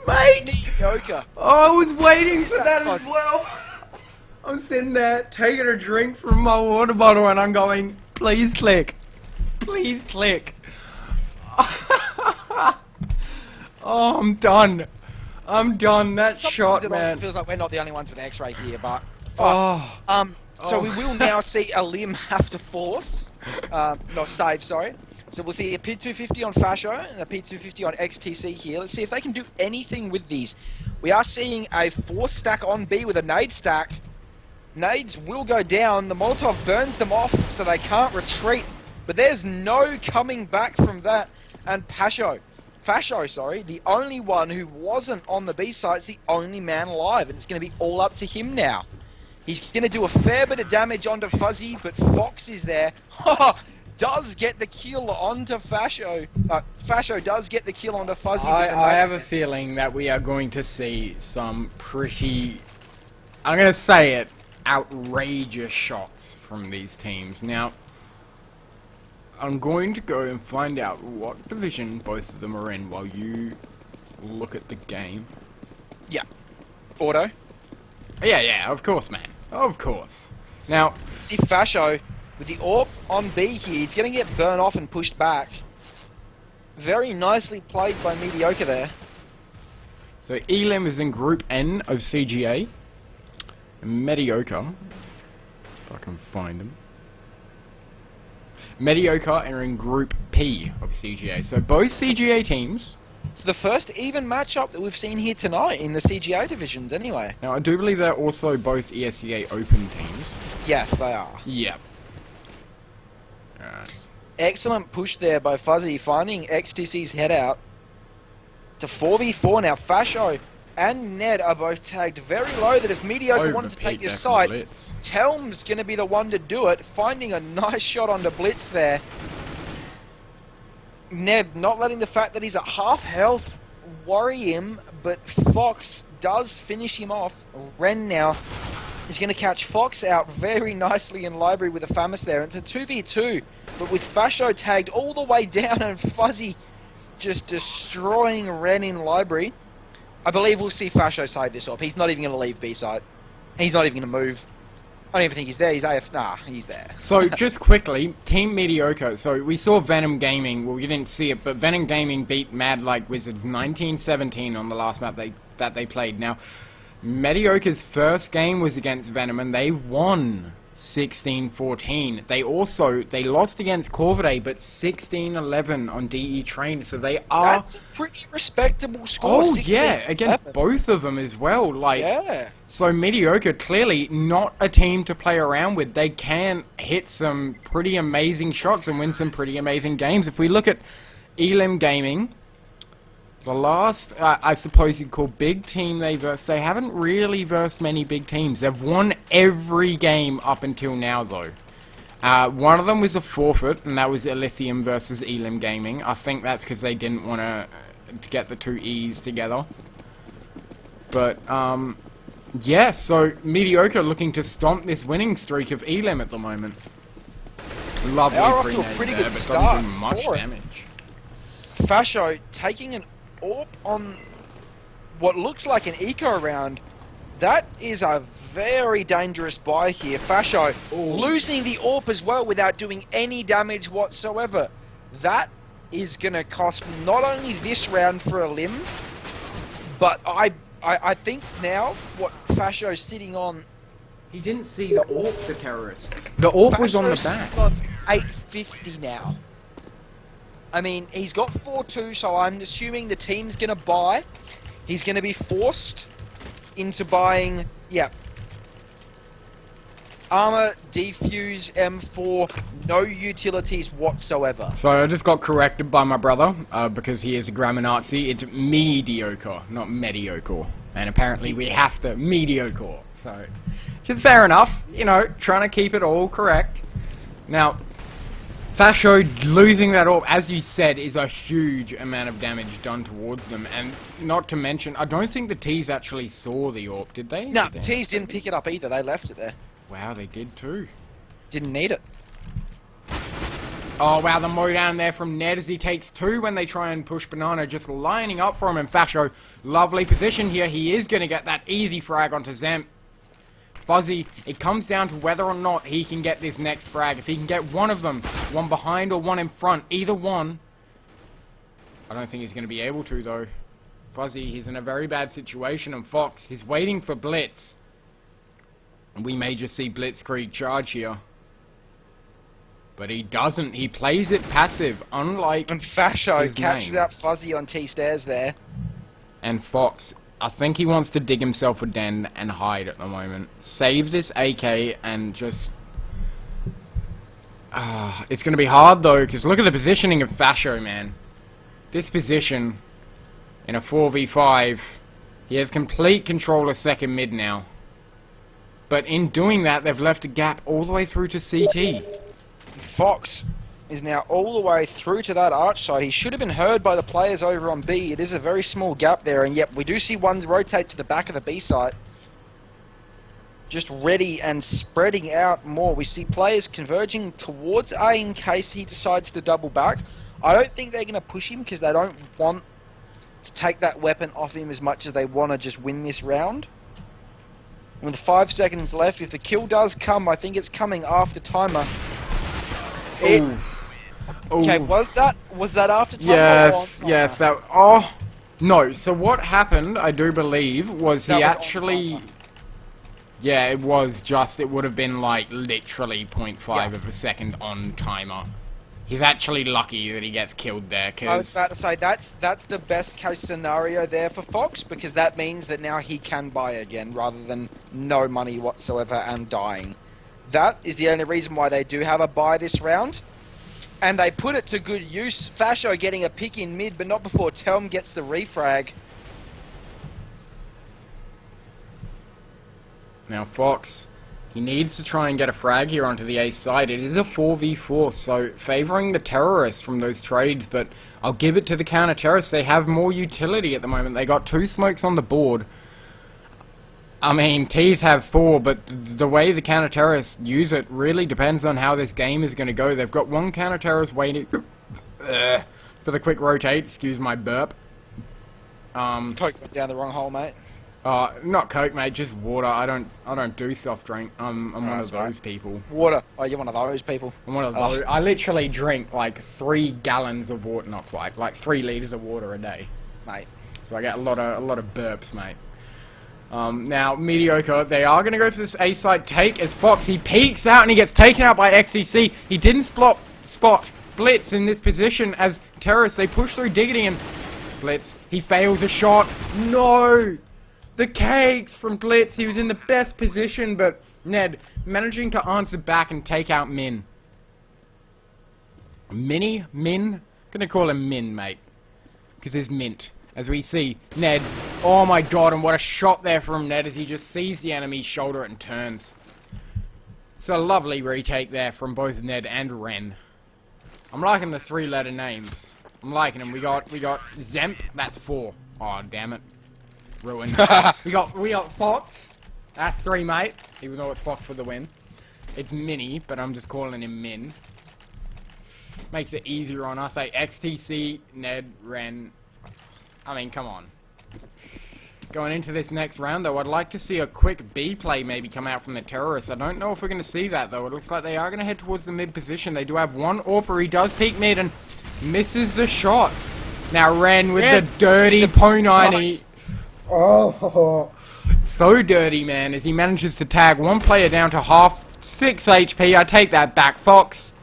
Mate! mediocre. I was waiting for that that as well. I'm sitting there taking a drink from my water bottle and I'm going, please click. Please click. Oh, I'm done. I'm done. That shot, Sometimes it also man. feels like we're not the only ones with X-ray here, but Oh, so Oh. we will now see Lim have to force, not save, sorry. So we'll see a P250 on Fasho and a P250 on XTC here. Let's see if they can do anything with these. We are seeing a 4-stack on B with a nade stack. Nades will go down. The Molotov burns them off so they can't retreat. But there's no coming back from that. And Fasho, sorry, the only one who wasn't on the B site is the only man alive. And it's going to be all up to him now. He's going to do a fair bit of damage onto Fuzzy, but Fox is there. Does get the kill onto Fasho. Fasho does get the kill onto Fuzzy. with the I nade. have a feeling that we are going to see some pretty, I'm going to say it, outrageous shots from these teams. Now, I'm going to go and find out what division both of them are in while you look at the game. Yeah. Auto. Yeah, of course, man. Of course. Now, See Fasho with the AWP on B here. He's going to get burned off and pushed back. Very nicely played by Mediocre there. So Elim is in Group N of CGA. And Mediocre, if I can find them. Mediocre are in Group P of CGA. So both CGA teams. It's the first even matchup that we've seen here tonight in the CGA divisions anyway. Now I do believe they're also both ESEA Open teams. Yes, they are. Yep. Alright. Excellent push there by Fuzzy, finding XTC's head out to 4v4 now. Fasho and Ned are both tagged very low that if Mediocre wanted to take this side, Telm's going to be the one to do it, finding a nice shot onto Blitz there. Ned not letting the fact that he's at half health worry him, but Fox does finish him off. Ren now is going to catch Fox out very nicely in Library with a Famis there. It's a 2v2, but with Fasho tagged all the way down and Fuzzy just destroying Ren in Library. I believe we'll see Fasho save this up. He's not even going to leave B side. He's not even going to move. I don't even think he's there. He's AF. Nah, he's there. So, just quickly, Team Mediocre. So, we saw Venom Gaming. Well, we didn't see it, but Venom Gaming beat Mad Like Wizards 19-17 on the last map that they played. Now, Mediocre's first game was against Venom, and they won 16-14. They lost against Corvidae, but 16-11 on DE Train. So they are. That's a pretty respectable score. Oh yeah, against both of them as well. Like, yeah. So Mediocre clearly not a team to play around with. They can hit some pretty amazing shots and win some pretty amazing games. If we look at Elim Gaming, the last, I suppose you'd call big team they versed, they haven't really versed many big teams. They've won every game up until now, though. One of them was a forfeit, and that was Elythium versus Elim Gaming. I think that's because they didn't want to get the two E's together. But, yeah, so Mediocre looking to stomp this winning streak of Elim at the moment. Lovely They are off to a grenade pretty there, good but start doesn't do much for it. damage. Fasho taking an AWP on what looks like an eco round. That is a very dangerous buy here. Fasho losing the AWP as well without doing any damage whatsoever. That is going to cost not only this round for a limb, but I think now what Fasho's sitting on... He didn't see the AWP, the terrorist. The AWP was on the Fasho's back. sitting on 850 now. I mean, he's got 4-2, so I'm assuming the team's going to buy. He's going to be forced into buying, yeah, armor, defuse, M4, no utilities whatsoever. So I just got corrected by my brother, because he is a grammar Nazi. It's mediocre, not mediocre. And apparently we have to mediocre. So, just fair enough, you know, trying to keep it all correct. Now, Fasho losing that AWP, as you said, is a huge amount of damage done towards them. And not to mention, I don't think the T's actually saw the AWP, did they? No, the T's didn't pick it up either. They left it there. Wow, they did too. Didn't need it. Oh wow, the mow down there from Ned as he takes two when they try and push Banana, just lining up for him. And Fasho, lovely position here. He is going to get that easy frag onto Zemp. Fuzzy, it comes down to whether or not he can get this next frag. If he can get one of them, one behind or one in front, either one. I don't think he's going to be able to, though. Fuzzy, he's in a very bad situation, and Fox, he's waiting for Blitz. And we may just see Blitzkrieg charge here. But he doesn't. He plays it passive, unlike And Fasho his catches name. out Fuzzy on T-stairs there. And Fox, I think he wants to dig himself a den and hide at the moment. Save this AK and just... it's going to be hard though, because look at the positioning of Fasho, man. This position, in a 4v5, he has complete control of second mid now. But in doing that, they've left a gap all the way through to CT. Fox is now all the way through to that arch side. He should have been heard by the players over on B. It is a very small gap there, and yet we do see one rotate to the back of the B site. Just ready and spreading out more. We see players converging towards A in case he decides to double back. I don't think they're going to push him because they don't want to take that weapon off him as much as they want to just win this round. With 5 seconds left, if the kill does come, I think it's coming after timer. Oh, Okay, was that after timer? yes, or on yes, timer? that. Oh, no. So what happened, I do believe, was That he was on actually. timer. Yeah, it was just. It would have been like literally 0.5 Yeah. of a second on timer. He's actually lucky that he gets killed there, I was because. about to say that's the best case scenario there for Fox, because that means that now he can buy again rather than no money whatsoever and dying. That is the only reason why they do have a buy this round, and they put it to good use. Fasho getting a pick in mid, but not before Telm gets the refrag. Now Fox, he needs to try and get a frag here onto the ace side. It is a 4v4, so favouring the terrorists from those trades, but I'll give it to the counter-terrorists. They have more utility at the moment. They got 2 smokes on the board. I mean, T's have 4, but the way the counter-terrorists use it really depends on how this game is going to go. They've got 1 counter-terrorist waiting for the quick rotate. Excuse my burp. Coke went down the wrong hole, mate. Not Coke, mate, just water. I don't do soft drink. I'm one of that's right. those people. Water. Oh, you're one of those people. I'm one of Oh. those. I literally drink like 3 gallons of water, not quite, like 3 liters of water a day. Mate. So I get a lot of burps, mate. Now, Mediocre, they are going to go for this A-side take as Fox, he peeks out and he gets taken out by XTC. He didn't spot Blitz in this position as terrorists, they push through Diggity and Blitz, he fails a shot. No! The cakes from Blitz, he was in the best position, but Ned managing to answer back and take out Min. Min? Gonna call him Min, mate. Because he's mint. As we see, Ned, oh my god, and what a shot there from Ned as he just sees the enemy's shoulder and turns. It's a lovely retake there from both Ned and Ren. I'm liking the 3-letter names. I'm liking them. We got Zemp, that's 4. Oh, damn it. Ruined. we got Fox, that's 3, mate. Even though it's Fox for the win. It's Mini, but I'm just calling him Min. Makes it easier on us. Like XTC, Ned, Ren. I mean, come on. Going into this next round, though, I'd like to see a quick B play maybe come out from the terrorists. I don't know if we're going to see that, though. It looks like they are going to head towards the mid position. They do have 1 AWPer. He does peek mid and misses the shot. Now Ren with the dirty Po90. Oh, so dirty, man, as he manages to tag 1 player down to half 6 HP. I take that back, Fox.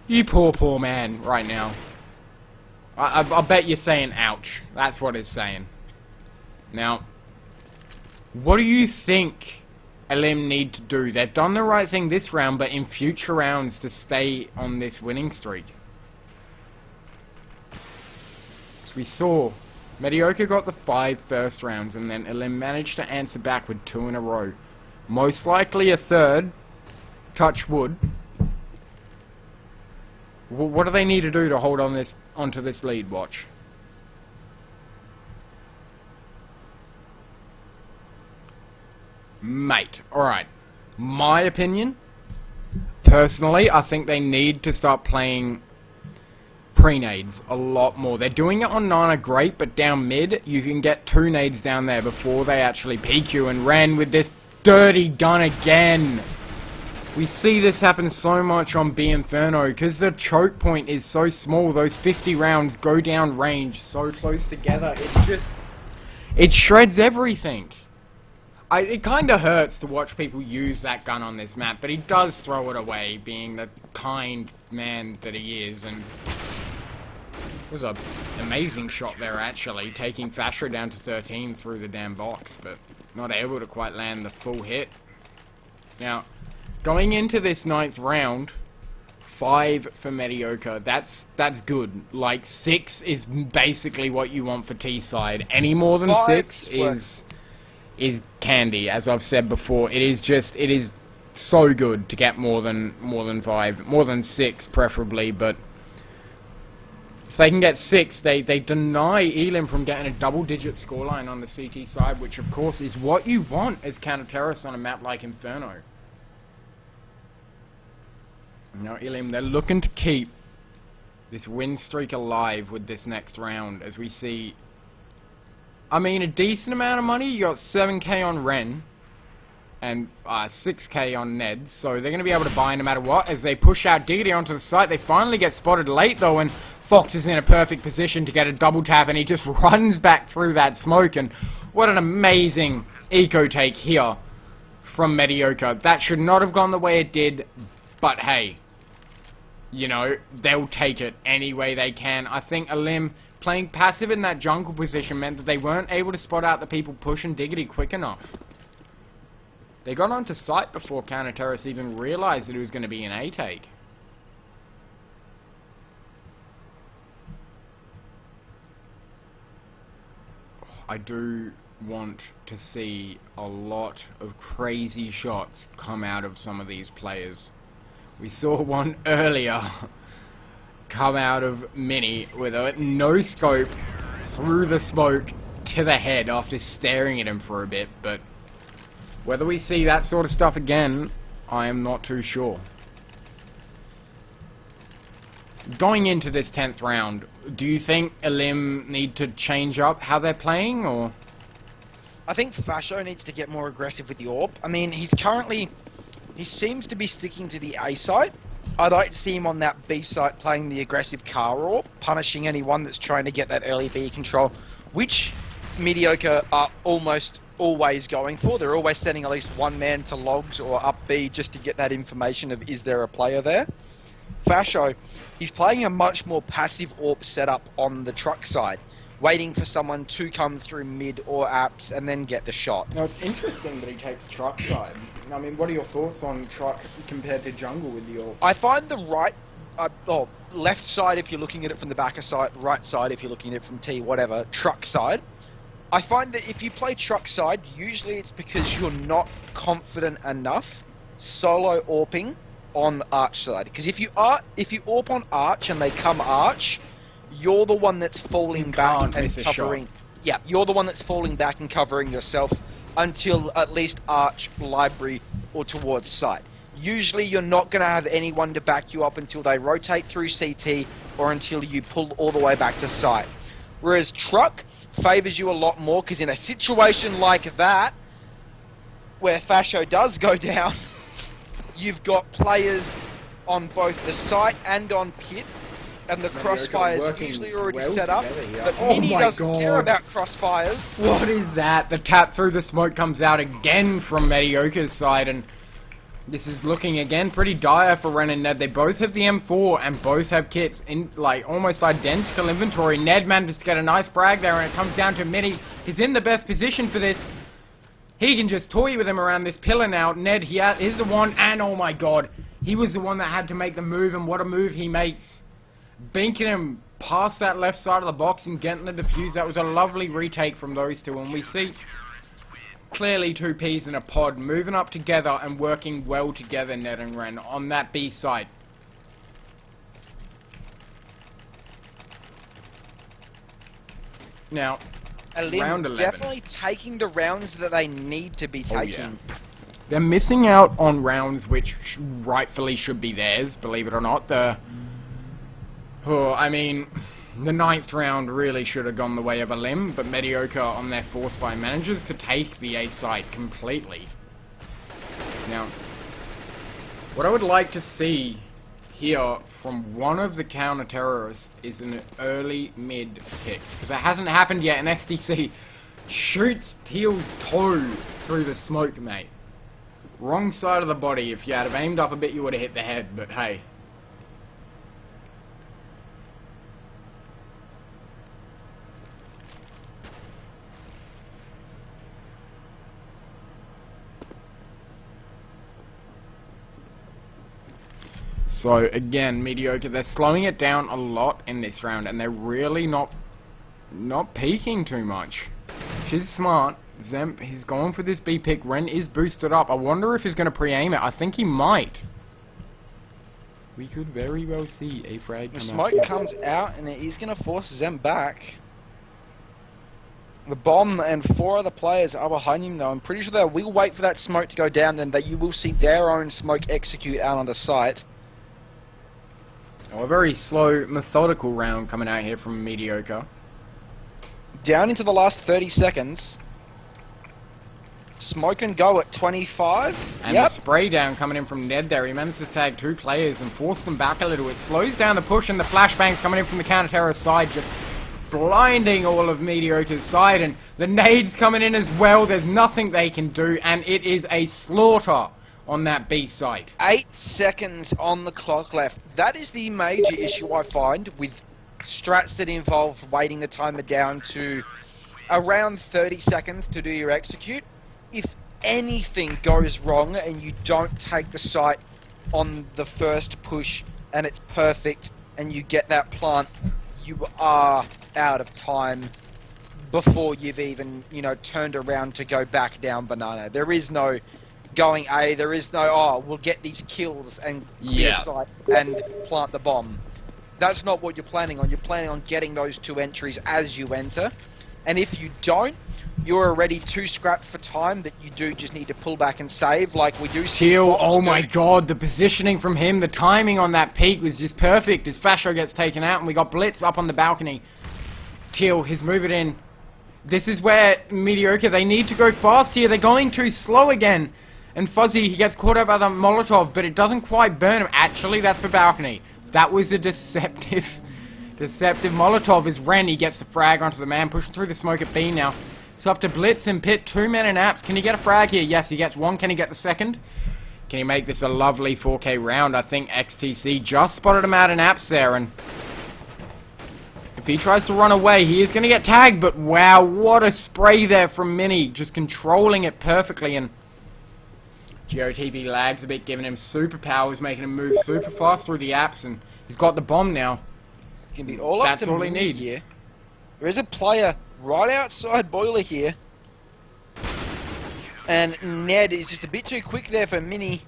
You poor man right now. I bet you're saying ouch. That's what it's saying. Now, what do you think LM need to do? They've done the right thing this round, but in future rounds to stay on this winning streak. As we saw, Mediocre got the 5 first rounds, and then LM managed to answer back with 2 in a row. Most likely a 3rd. Touch wood. What do they need to do to hold on onto this lead, Watch? Mate, alright. My opinion, personally, I think they need to start playing pre-nades a lot more. They're doing it on Nana great, but down mid, you can get 2 nades down there before they actually peek you, and Ren with this dirty gun again. We see this happen so much on B Inferno because the choke point is so small. Those 50 rounds go down range so close together. It's just... it shreds everything. It kind of hurts to watch people use that gun on this map, but he does throw it away, being the kind man that he is. And it was an amazing shot there, actually, taking Fasher down to 13 through the damn box, but not able to quite land the full hit. Now, going into this 9th round, 5 for Mediocre. That's good. Like, 6 is basically what you want for T-side. Any more than 6 is candy, as I've said before. It is so good to get more than 5, more than 6 preferably, but if they can get 6, they deny Elim from getting a double-digit scoreline on the CT side, which of course is what you want as counter-terrorists on a map like Inferno. Now Elim, they're looking to keep this win streak alive with this next round, as we see, I mean, a decent amount of money. You got 7k on Ren. and 6k on Ned, so they're going to be able to buy no matter what. As they push out Diggity onto the site, they finally get spotted late though, and Fox is in a perfect position to get a double tap, and he just runs back through that smoke, and what an amazing eco take here from Mediocre. That should not have gone the way it did, but hey, you know, they'll take it any way they can. I think Elim playing passive in that jungle position meant that they weren't able to spot out the people pushing Diggity quick enough. They got onto site before Counter Terrorist even realized that it was going to be an A take. I do want to see a lot of crazy shots come out of some of these players. We saw one earlier come out of Mini with a no scope through the smoke to the head after staring at him for a bit, but whether we see that sort of stuff again, I am not too sure. Going into this 10th round, do you think Elim need to change up how they're playing, or? I think Fasho needs to get more aggressive with the AWP. I mean, he seems to be sticking to the A side. I'd like to see him on that B side playing the aggressive car AWP, punishing anyone that's trying to get that early B control, which Mediocre are almost always going for. They're always sending at least one man to logs or up B just to get that information of is there a player there. Fasho, he's playing a much more passive AWP setup on the truck side, waiting for someone to come through mid or apps and then get the shot. Now, it's interesting that he takes truck side. I mean, what are your thoughts on truck compared to jungle with the AWP? I find the left side if you're looking at it from the backer side, right side if you're looking at it from T, whatever, truck side. I find that if you play truck side, usually it's because you're not confident enough solo AWPing on arch side. Because if you AWP on arch and they come arch, you're the one that's falling back and covering. Yeah, you're the one that's falling back and covering yourself until at least arch, library, or towards site. Usually you're not going to have anyone to back you up until they rotate through CT or until you pull all the way back to site. Whereas truck favours you a lot more, because in a situation like that, where Fasho does go down, you've got players on both the site and on pit, and the crossfires usually already set up, but Mini doesn't care about crossfires. What is that? The tap through the smoke comes out again from Mediocre's side, and this is looking again pretty dire for Ren and Ned. They both have the M4 and both have kits in like almost identical inventory. Ned managed to get a nice frag there, and it comes down to Mini. He's in the best position for this. He can just toy with him around this pillar now. Ned, he is the one, and oh my god, he was the one that had to make the move, and what a move he makes. Binking him past that left side of the box and getting the defuse. That was a lovely retake from those two, and we see clearly two peas in a pod moving up together and working well together, Ned and Ren, on that B side. Now, round 11. Definitely taking the rounds that they need to be taking. Oh, yeah. They're missing out on rounds which rightfully should be theirs, believe it or not. I mean, the 9th round really should have gone the way of Elim, but Mediocre on their force by manages to take the A site completely. Now, what I would like to see here from one of the counter-terrorists is an early mid pick, because it hasn't happened yet, and XTC shoots Teal's toe through the smoke, mate. Wrong side of the body. If you had have aimed up a bit, you would have hit the head, but hey. So again, Mediocre, they're slowing it down a lot in this round, and they're really not peeking too much. She's smart. Zemp, he's going for this B pick. Ren is boosted up. I wonder if he's going to pre-aim it. I think he might. We could very well see a frag come out. The smoke comes out, and it is going to force Zem back. The bomb and 4 other players are behind him, though. I'm pretty sure they will wait for that smoke to go down, and that you will see their own smoke execute out on the site. Oh, a very slow, methodical round coming out here from Mediocre. Down into the last 30 seconds. Smoke and go at 25. And the spray down coming in from Ned there. He manages to tag 2 players and force them back a little. It slows down the push, and the flashbangs coming in from the counter-terror side just blinding all of Mediocre's side. And the nades coming in as well. There's nothing they can do, and it is a slaughter on that B side. 8 seconds on the clock left. That is the major issue I find with strats that involve waiting the timer down to around 30 seconds to do your execute. If anything goes wrong and you don't take the site on the first push and it's perfect and you get that plant, you are out of time before you've even, turned around to go back down banana. There is no going A, there is no, we'll get these kills and clear site and plant the bomb. That's not what you're planning on. You're planning on getting those 2 entries as you enter. And if you don't, you're already too scrapped for time that you do just need to pull back and save, like we do see. Teal, oh my god, the positioning from him, the timing on that peak was just perfect as Fasho gets taken out, and we got Blitz up on the balcony. Teal, his move it in. This is where Mediocre, they need to go fast here. They're going too slow again. And Fuzzy, he gets caught up by the Molotov, but it doesn't quite burn him. Actually, that's for balcony. That was a deceptive Molotov as Ren, he gets the frag onto the man, pushing through the smoke at B now. It's up to Blitz and Pit, 2 men in apps. Can he get a frag here? Yes, he gets 1. Can he get the second? Can he make this a lovely 4K round? I think XTC just spotted him out in apps there, and if he tries to run away, he is going to get tagged, but wow, what a spray there from Mini, just controlling it perfectly, and GeoTV lags a bit, giving him superpowers, making him move super fast through the apps, and he's got the bomb now. Can be all up That's to all he Mini needs. here. There is a player right outside Boiler here. And Ned is just a bit too quick there for Mini.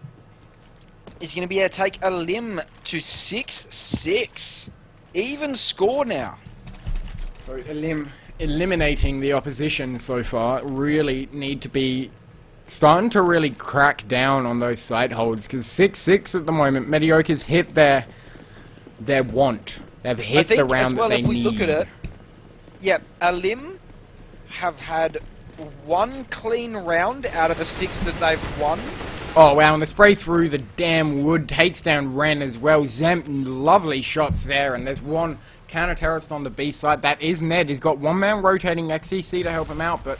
He's going to be able to take a limb to 6-6. Even score now. So eliminating the opposition so far really need to be starting to really crack down on those site holds, because 6-6 at the moment, Mediocre's hit their want. They've hit the round that they need. If we look at it, Alim have had 1 clean round out of the 6 that they've won. Oh wow, and the spray through the damn wood takes down Ren as well. Zemp, lovely shots there, and there's 1 counter-terrorist on the B side. That is Ned. He's got 1 man rotating XTC to help him out, but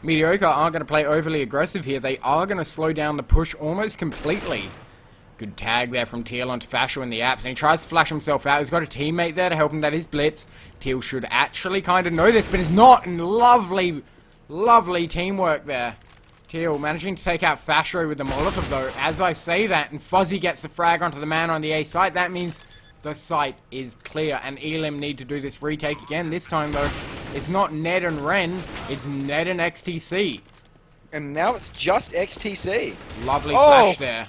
Mediocre aren't going to play overly aggressive here. They are going to slow down the push almost completely. Good tag there from Teal onto Fasho in the apps, and he tries to flash himself out. He's got a teammate there to help him. That is Blitz. Teal should actually kind of know this, but he's not. And lovely, lovely teamwork there. Teal managing to take out Fasho with the Molotov, though. As I say that, and Fuzzy gets the frag onto the man on the A site, that means the site is clear, and Elim need to do this retake again. This time, though, it's not Ned and Ren, it's Ned and XTC. And now it's just XTC. Lovely flash there.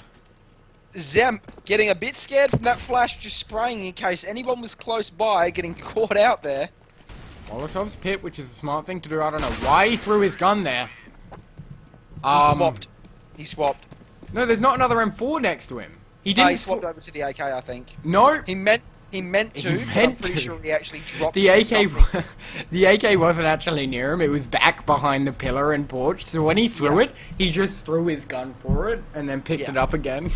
Zemp getting a bit scared from that flash, just spraying in case anyone was close by, getting caught out there. Molotov's Pit, which is a smart thing to do. I don't know why he threw his gun there. He swapped. No, there's not another M4 next to him. He didn't. He swapped over to the AK, I think. No. He meant to. I'm pretty sure he actually dropped the AK. something. The AK wasn't actually near him. It was back behind the pillar and porch. So when he threw it, he just threw his gun for it and then picked it up again.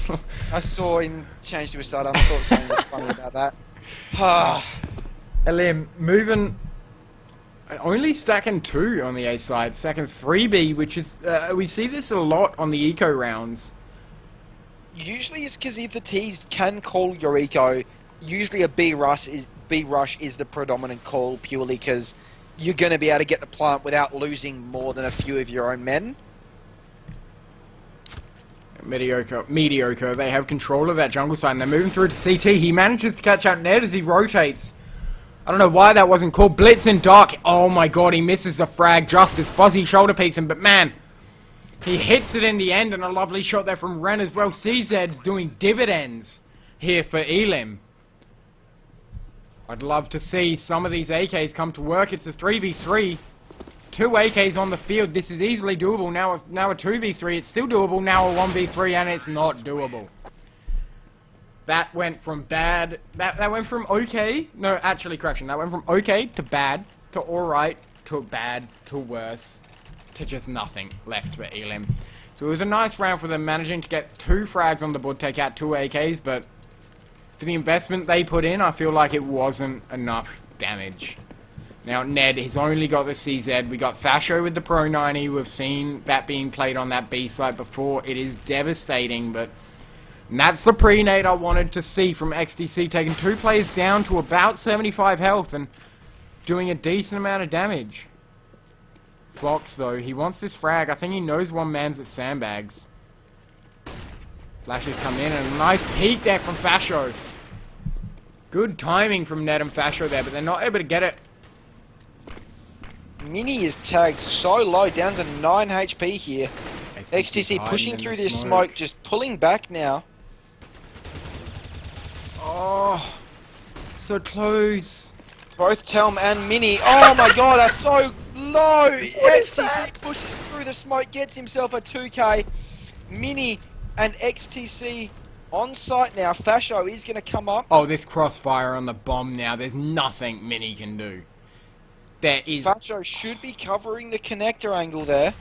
I saw him change to a sidearm. I thought something was funny about that. Elim moving. Only stacking 2 on the A side, stacking 3B, which is we see this a lot on the eco rounds. Usually it's because if the T's can call your eco, usually a B rush is the predominant call, purely because you're going to be able to get the plant without losing more than a few of your own men. Mediocre. They have control of that jungle side, and they're moving through to CT. He manages to catch out Ned as he rotates. I don't know why that wasn't called. Blitz and Dark. Oh my god, he misses the frag just as Fuzzy shoulder peeks him, but man, he hits it in the end, and a lovely shot there from Ren as well. CZ's doing dividends here for Elim. I'd love to see some of these AKs come to work. It's a 3v3. 2 AKs on the field. This is easily doable. Now a 2v3. It's still doable. Now a 1v3, and it's not doable. That went from bad. That went from okay. No, actually, correction. That went from okay to bad to alright to bad to worse to just nothing left for Elim. So it was a nice round for them, managing to get 2 frags on the board, take out 2 AKs, but for the investment they put in, I feel like it wasn't enough damage. Now, Ned, he's only got the CZ. We got Fasho with the Pro 90. We've seen that being played on that B site before. It is devastating, but that's the pre-nade I wanted to see from XTC, taking 2 players down to about 75 health and doing a decent amount of damage. Fox, though, he wants this frag. I think he knows one man's at sandbags. Flashes come in, and a nice peek there from Fasho. Good timing from Ned and Fasho there, but they're not able to get it. Mini is tagged so low, down to 9 HP here. XTC pushing through this smoke, just pulling back now. Oh, so close. Both Telm and Mini, oh my god, are so low! XTC pushes through the smoke, gets himself a 2k. Mini and XTC on site now. Fasho is going to come up. Oh, this crossfire on the bomb now. There's nothing Mini can do. There is... Fasho should be covering the connector angle there.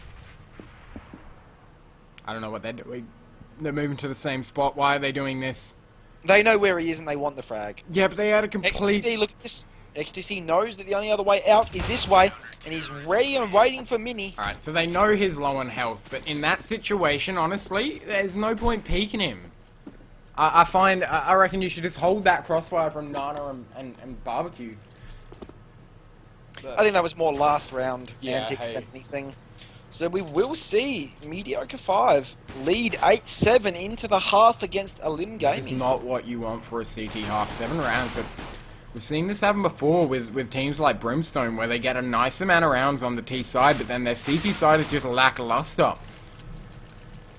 I don't know what they're doing. They're moving to the same spot. Why are they doing this? They know where he is and they want the frag. Yeah, but they had a complete... XTC, look at this. XTC knows that the only other way out is this way, and he's ready and waiting for Mini. Alright, so they know he's low on health, but in that situation, honestly, there's no point peeking him. I reckon you should just hold that crossfire from Nana and Barbecue. I think that was more last round antics hey. than anything. So we will see Mediocre 5 lead 8-7 into the half against Elim Gaming. It's not what you want for a CT half. 7 rounds, but we've seen this happen before with teams like Brimstone, where they get a nice amount of rounds on the T side, but then their CT side is just lackluster.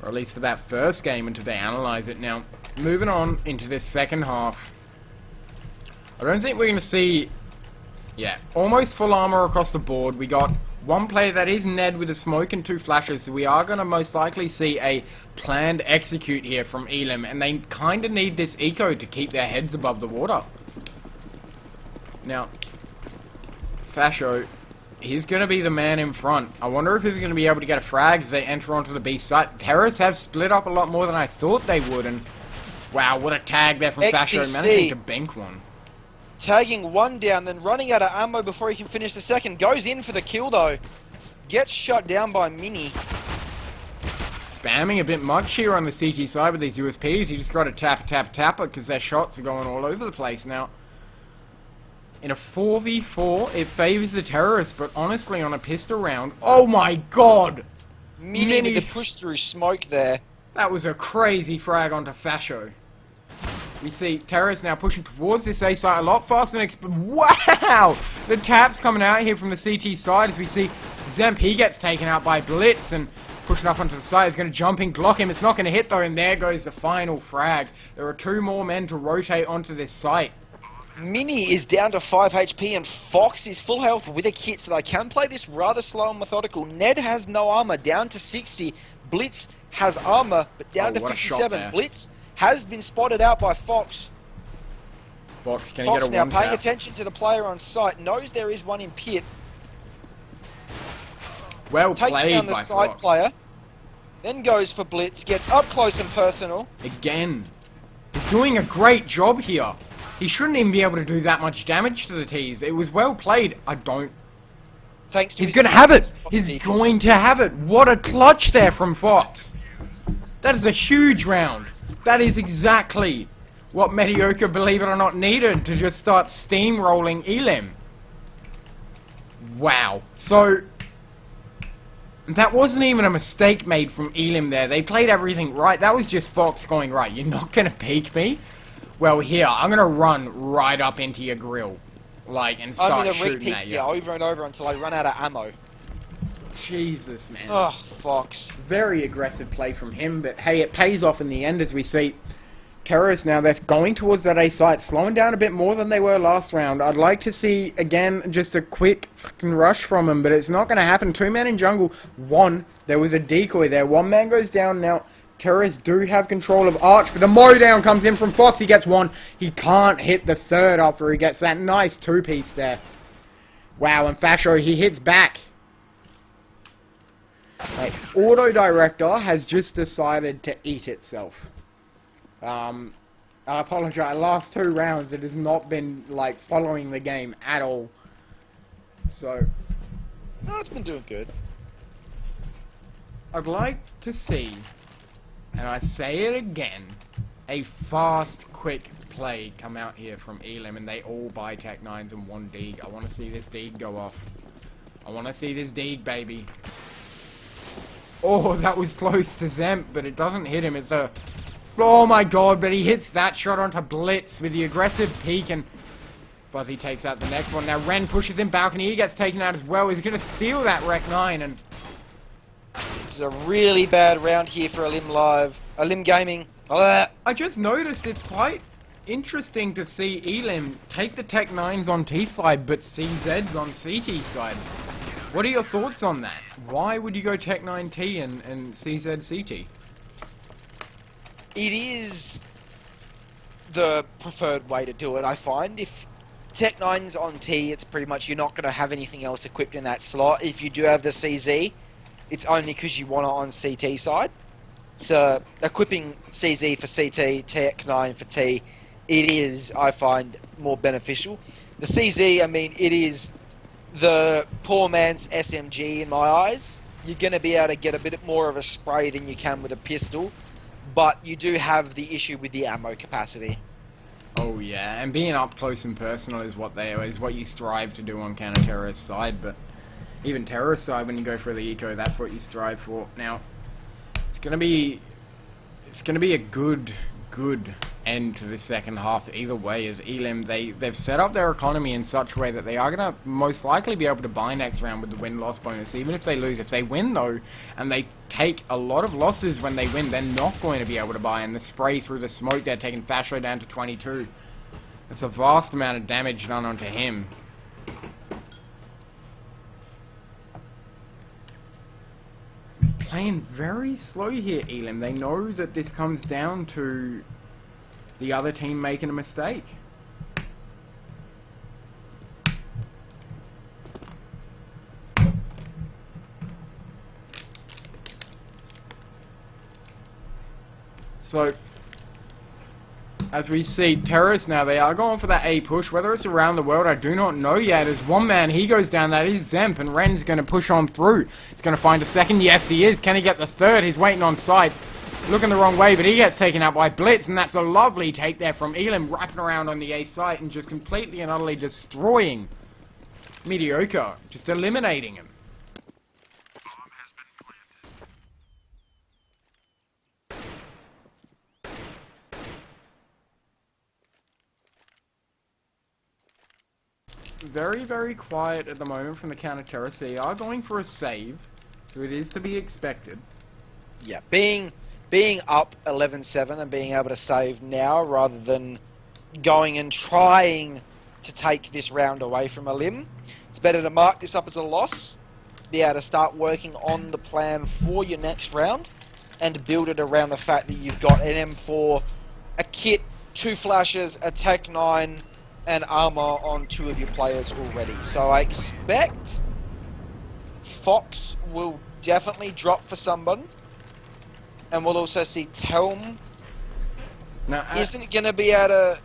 Or at least for that first game until they analyze it. Now, moving on into this second half, I don't think we're going to see, almost full armor across the board. We got one player that is Ned with a smoke and 2 flashes, so we are going to most likely see a planned execute here from Elim, and they kind of need this eco to keep their heads above the water. Now, Fasho, he's going to be the man in front. I wonder if he's going to be able to get a frag as they enter onto the B site. Terrorists have split up a lot more than I thought they would, and wow, what a tag there from Fasho, managing to bank one. Tagging one down, then running out of ammo before he can finish the second. Goes in for the kill though. Gets shut down by Mini. Spamming a bit much here on the CT side with these USPs. You just got to tap because their shots are going all over the place now. In a 4v4, it favors the terrorists, but honestly, on a pistol round, oh my god! Mini with the push through smoke there. That was a crazy frag onto Fasho. We see terrorists now pushing towards this A site a lot faster than wow! The taps coming out here from the CT side as we see Zemp, he gets taken out by Blitz and he's pushing up onto the side. He's going to jump in, Glock him. It's not going to hit though, and there goes the final frag. There are 2 more men to rotate onto this site. Mini is down to 5 HP and Fox is full health with a kit, so they can play this rather slow and methodical. Ned has no armor, down to 60. Blitz has armor, but down to 57. Blitz has been spotted out by Fox. Fox, can Fox he get a now paying attention to the player on site, knows there is one in pit. Well Takes played down the by side Fox. player, then goes for Blitz, gets up close and personal. Again, he's doing a great job here. He shouldn't even be able to do that much damage to the T's. It was well played. Thanks to He's going to have it. He's going to have it. What a clutch there from Fox. That is a huge round. That is exactly what Mediocre, believe it or not, needed to just start steamrolling Elim. Wow. So, that wasn't even a mistake made from Elim there. They played everything right. That was just Fox going, right, you're not going to peek me? Well, here, I'm going to run right up into your grill. Like, and start shooting at you. Over and over until I run out of ammo. Jesus, man. Oh, Fox. Very aggressive play from him, but hey, it pays off in the end as we see terrorists now, they're going towards that A site, slowing down a bit more than they were last round. I'd like to see, again, just a quick fucking rush from them, but it's not going to happen. 2 men in jungle. 1, there was a decoy there. 1 man goes down now. Terrorists do have control of Arch, but the mowdown comes in from Fox. He gets 1. He can't hit the 3rd after he gets that nice 2-piece there. Wow, and Fasho, he hits back. Like, Auto Director has just decided to eat itself. I apologize, last 2 rounds it has not been, like, following the game at all. So, No, it's been doing good. I'd like to see, and I say it again, a fast, quick play come out here from Elim and they all buy Tech 9s and 1 Deeg. I want to see this Deeg go off. I want to see this Deeg, baby. Oh, that was close to Zemp, but it doesn't hit him. It's a... Oh my god, but he hits that shot onto Blitz with the aggressive peek, and Fuzzy takes out the next one. Now Ren pushes him balcony, he gets taken out as well. He's going to steal that Rec 9, and... This is a really bad round here for Elim Gaming. I just noticed it's quite interesting to see Elim take the Tech 9s on T side, but CZs on CT side. What are your thoughts on that? Why would you go Tech 9T and CZ CT? It is the preferred way to do it, I find. If Tech 9's on T, it's pretty much you're not going to have anything else equipped in that slot. If you do have the CZ, it's only because you want it on CT side. So, equipping CZ for CT, Tech 9 for T, it is, I find, more beneficial. The CZ, I mean, it is the poor man's SMG in my eyes. You're going to be able to get a bit more of a spray than you can with a pistol, but you do have the issue with the ammo capacity. Oh yeah, and being up close and personal is what you strive to do on counter-terrorist side, but even terrorist side, when you go for the eco, that's what you strive for. Now, it's gonna be a good end to the second half either way, as Elim, they've set up their economy in such a way that they are going to most likely be able to buy next round with the win-loss bonus, even if they lose. If they win, though, and they take a lot of losses when they win, they're not going to be able to buy, and the spray through the smoke, they're taking Fasho down to 22. That's a vast amount of damage done onto him. Playing very slow here, Elim. They know that this comes down to the other team making a mistake. So, as we see, terrorists now, they are going for that A push. Whether it's around the world, I do not know yet. As one man, he goes down, that is Zemp, and Ren's going to push on through. He's going to find a second. Yes, he is. Can he get the third? He's waiting on sight. Looking the wrong way, but he gets taken out by Blitz, and that's a lovely take there from Elim, wrapping around on the A site and just completely and utterly destroying Mediocre, just eliminating him. Very, very quiet at the moment from the counter-terrorists. They are going for a save, so it is to be expected. Yeah, being up 11-7 and being able to save now rather than going and trying to take this round away from Elim. It's better to mark this up as a loss, be able to start working on the plan for your next round, and build it around the fact that you've got an M4, a kit, 2 flashes, a Tech 9, and armor on 2 of your players already. So I expect Fox will definitely drop for someone. And we'll also see Telm isn't going to be able to...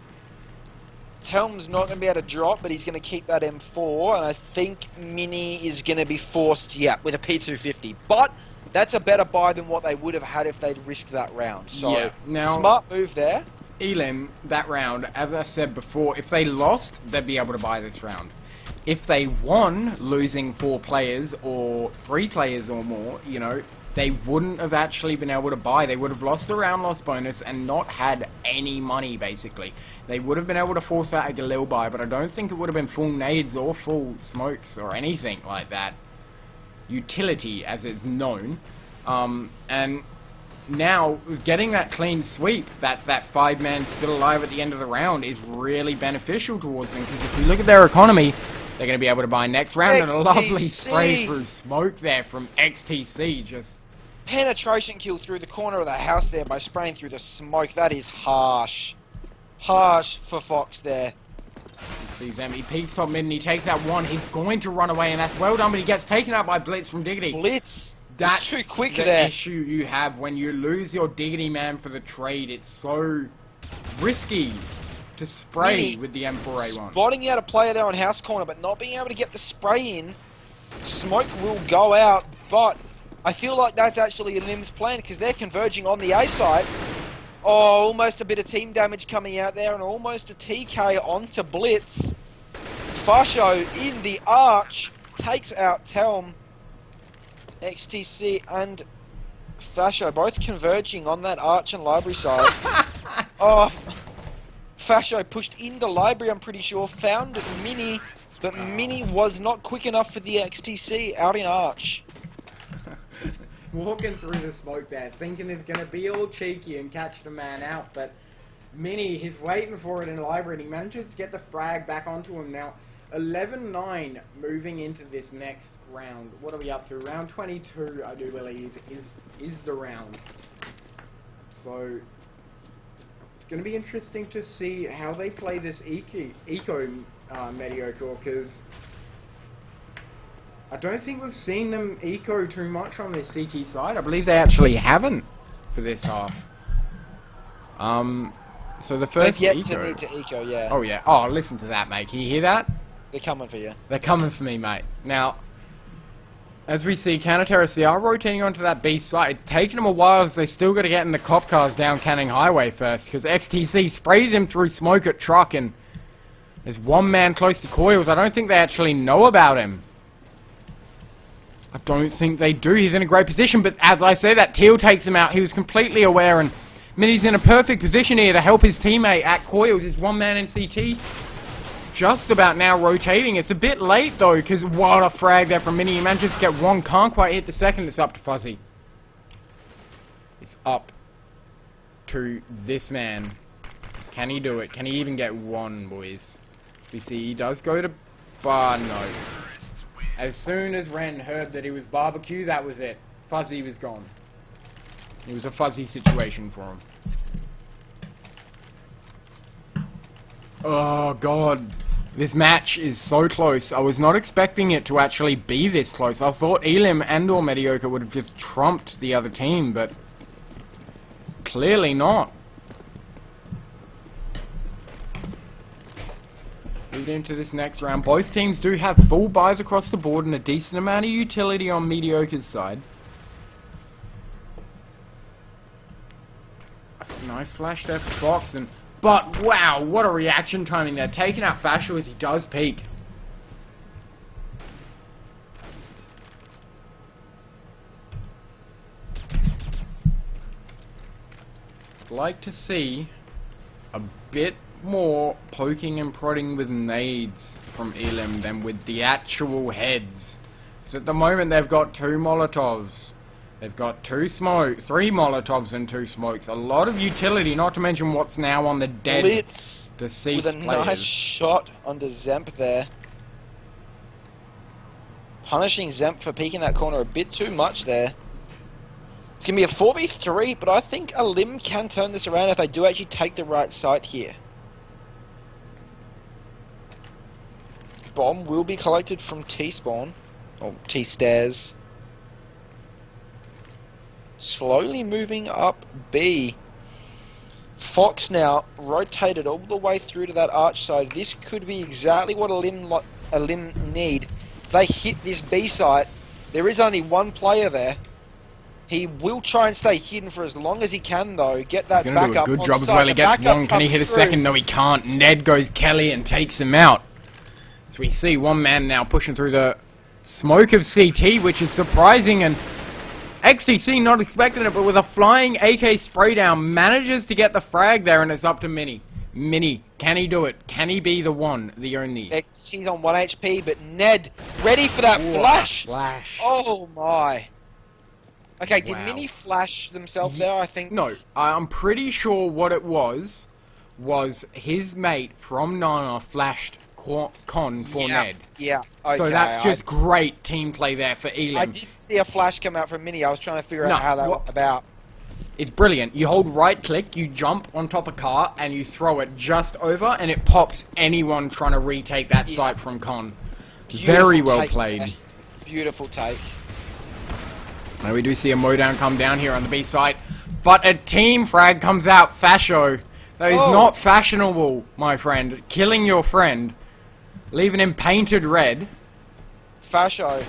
Telm's not going to be able to drop, but he's going to keep that M4. And I think Mini is going to be forced, with a P250. But that's a better buy than what they would have had if they'd risked that round. So, yeah, now, smart move there. Elim, that round, as I said before, if they lost, they'd be able to buy this round. If they won, losing 4 players or 3 players or more, you know, they wouldn't have actually been able to buy. They would have lost the round loss bonus and not had any money, basically. They would have been able to force out a Galil buy, but I don't think it would have been full nades or full smokes or anything like that. Utility, as it's known. And now, getting that clean sweep, that 5-man still alive at the end of the round, is really beneficial towards them, because if you look at their economy, they're going to be able to buy next round, and a lovely spray through smoke there from XTC, just... Penetration kill through the corner of the house there by spraying through the smoke. That is harsh. Harsh for Fox there. You see Zem, he peeks top mid and he takes that one. He's going to run away, and that's well done, but he gets taken out by Blitz from Diggity. Blitz That's too quick the there. issue you have when you lose your Diggity Man for the trade. It's so risky to spray Mini with the M4A1. Spotting out a player there on house corner, but not being able to get the spray in. Smoke will go out, but I feel like that's actually Lim's plan because they're converging on the A side. Oh, almost a bit of team damage coming out there and almost a TK onto Blitz. Fasho in the arch takes out Telm. XTC and Fasho both converging on that arch and library side. Oh, Fasho pushed into library, I'm pretty sure, found Mini, but Mini was not quick enough for the XTC out in arch. Walking through the smoke there, thinking he's going to be all cheeky and catch the man out, but Mini, he's waiting for it in library, and he manages to get the frag back onto him now. 11-9 moving into this next round. What are we up to? Round 22, I do believe, is the round. So, it's going to be interesting to see how they play this Eco mediocre, because I don't think we've seen them eco too much on this CT side. I believe they actually haven't for this half. So the first They've yet eco. to need to eco, yeah. Oh yeah. Oh, listen to that, mate. Can you hear that? They're coming for you. They're coming for me, mate. Now, as we see, Counter-Terrorists, they are rotating onto that B site. It's taken them a while as they still got to get in the cop cars down Canning Highway first, because XTC sprays him through smoke at truck, and there's one man close to coils. I don't think they actually know about him. I don't think they do. He's in a great position, but as I say that, Teal takes him out. He was completely aware, and Mini's in a perfect position here to help his teammate at coils. He's one man in CT. Just about now rotating. It's a bit late though, because what a frag there from Mini. He manages to get one, can't quite hit the second. It's up to Fuzzy. It's up to this man. Can he do it? Can he even get one, boys? We see he does go to bar. No. As soon as Ren heard that he was barbecue, that was it. Fuzzy was gone. It was a fuzzy situation for him. Oh god. This match is so close. I was not expecting it to actually be this close. I thought Elim and or Mediocre would have just trumped the other team, but clearly not. Moving into this next round, both teams do have full buys across the board and a decent amount of utility on Mediocre's side. Nice flash there for Fox, and but wow, what a reaction timing there. Taking out Fasho as he does peek. Like to see a bit more poking and prodding with nades from Elim than with the actual heads. Because at the moment they've got 2 Molotovs. They've got 3 Molotovs and 2 smokes. A lot of utility, not to mention what's now on the dead Blitz deceased with a players. nice shot onto Zemp there. Punishing Zemp for peeking that corner a bit too much there. It's going to be a 4v3, but I think a Lim can turn this around if they do actually take the right site here. Bomb will be collected from T-spawn, or T-stairs. Slowly moving up B. Fox now rotated all the way through to that arch side. This could be exactly what a Lim need. If they hit this B site, there is only one player there. He will try and stay hidden for as long as he can, though. Get that He's gonna backup. do a good on job as site. well. He The gets backup one. Can he comes hit a through. second? No, he can't. Ned goes Kelly and takes him out. So we see one man now pushing through the smoke of CT, which is surprising, and XTC not expecting it, but with a flying AK spray down, manages to get the frag there, and it's up to Mini. Mini, can he do it? Can he be the one, the only? XTC's on 1 HP, but Ned ready for that flash. Flash. Oh my. Okay, did Wow. Mini flash themselves there, I think? No, I'm pretty sure what it was his mate from Nana flashed Con for Ned. Yeah. Okay, So that's just great team play there for Elim. I did see a flash come out from Mini. I was trying to figure out how that went about. It's brilliant. You hold right click, you jump on top of car, and you throw it just over, and it pops anyone trying to retake that site from Con. Very Beautiful well take played. there. Beautiful take. Now we do see a Modown come down here on the B side, but a team frag comes out. Fasho. That is not fashionable, my friend. Killing your friend, leaving him painted red. Fasho.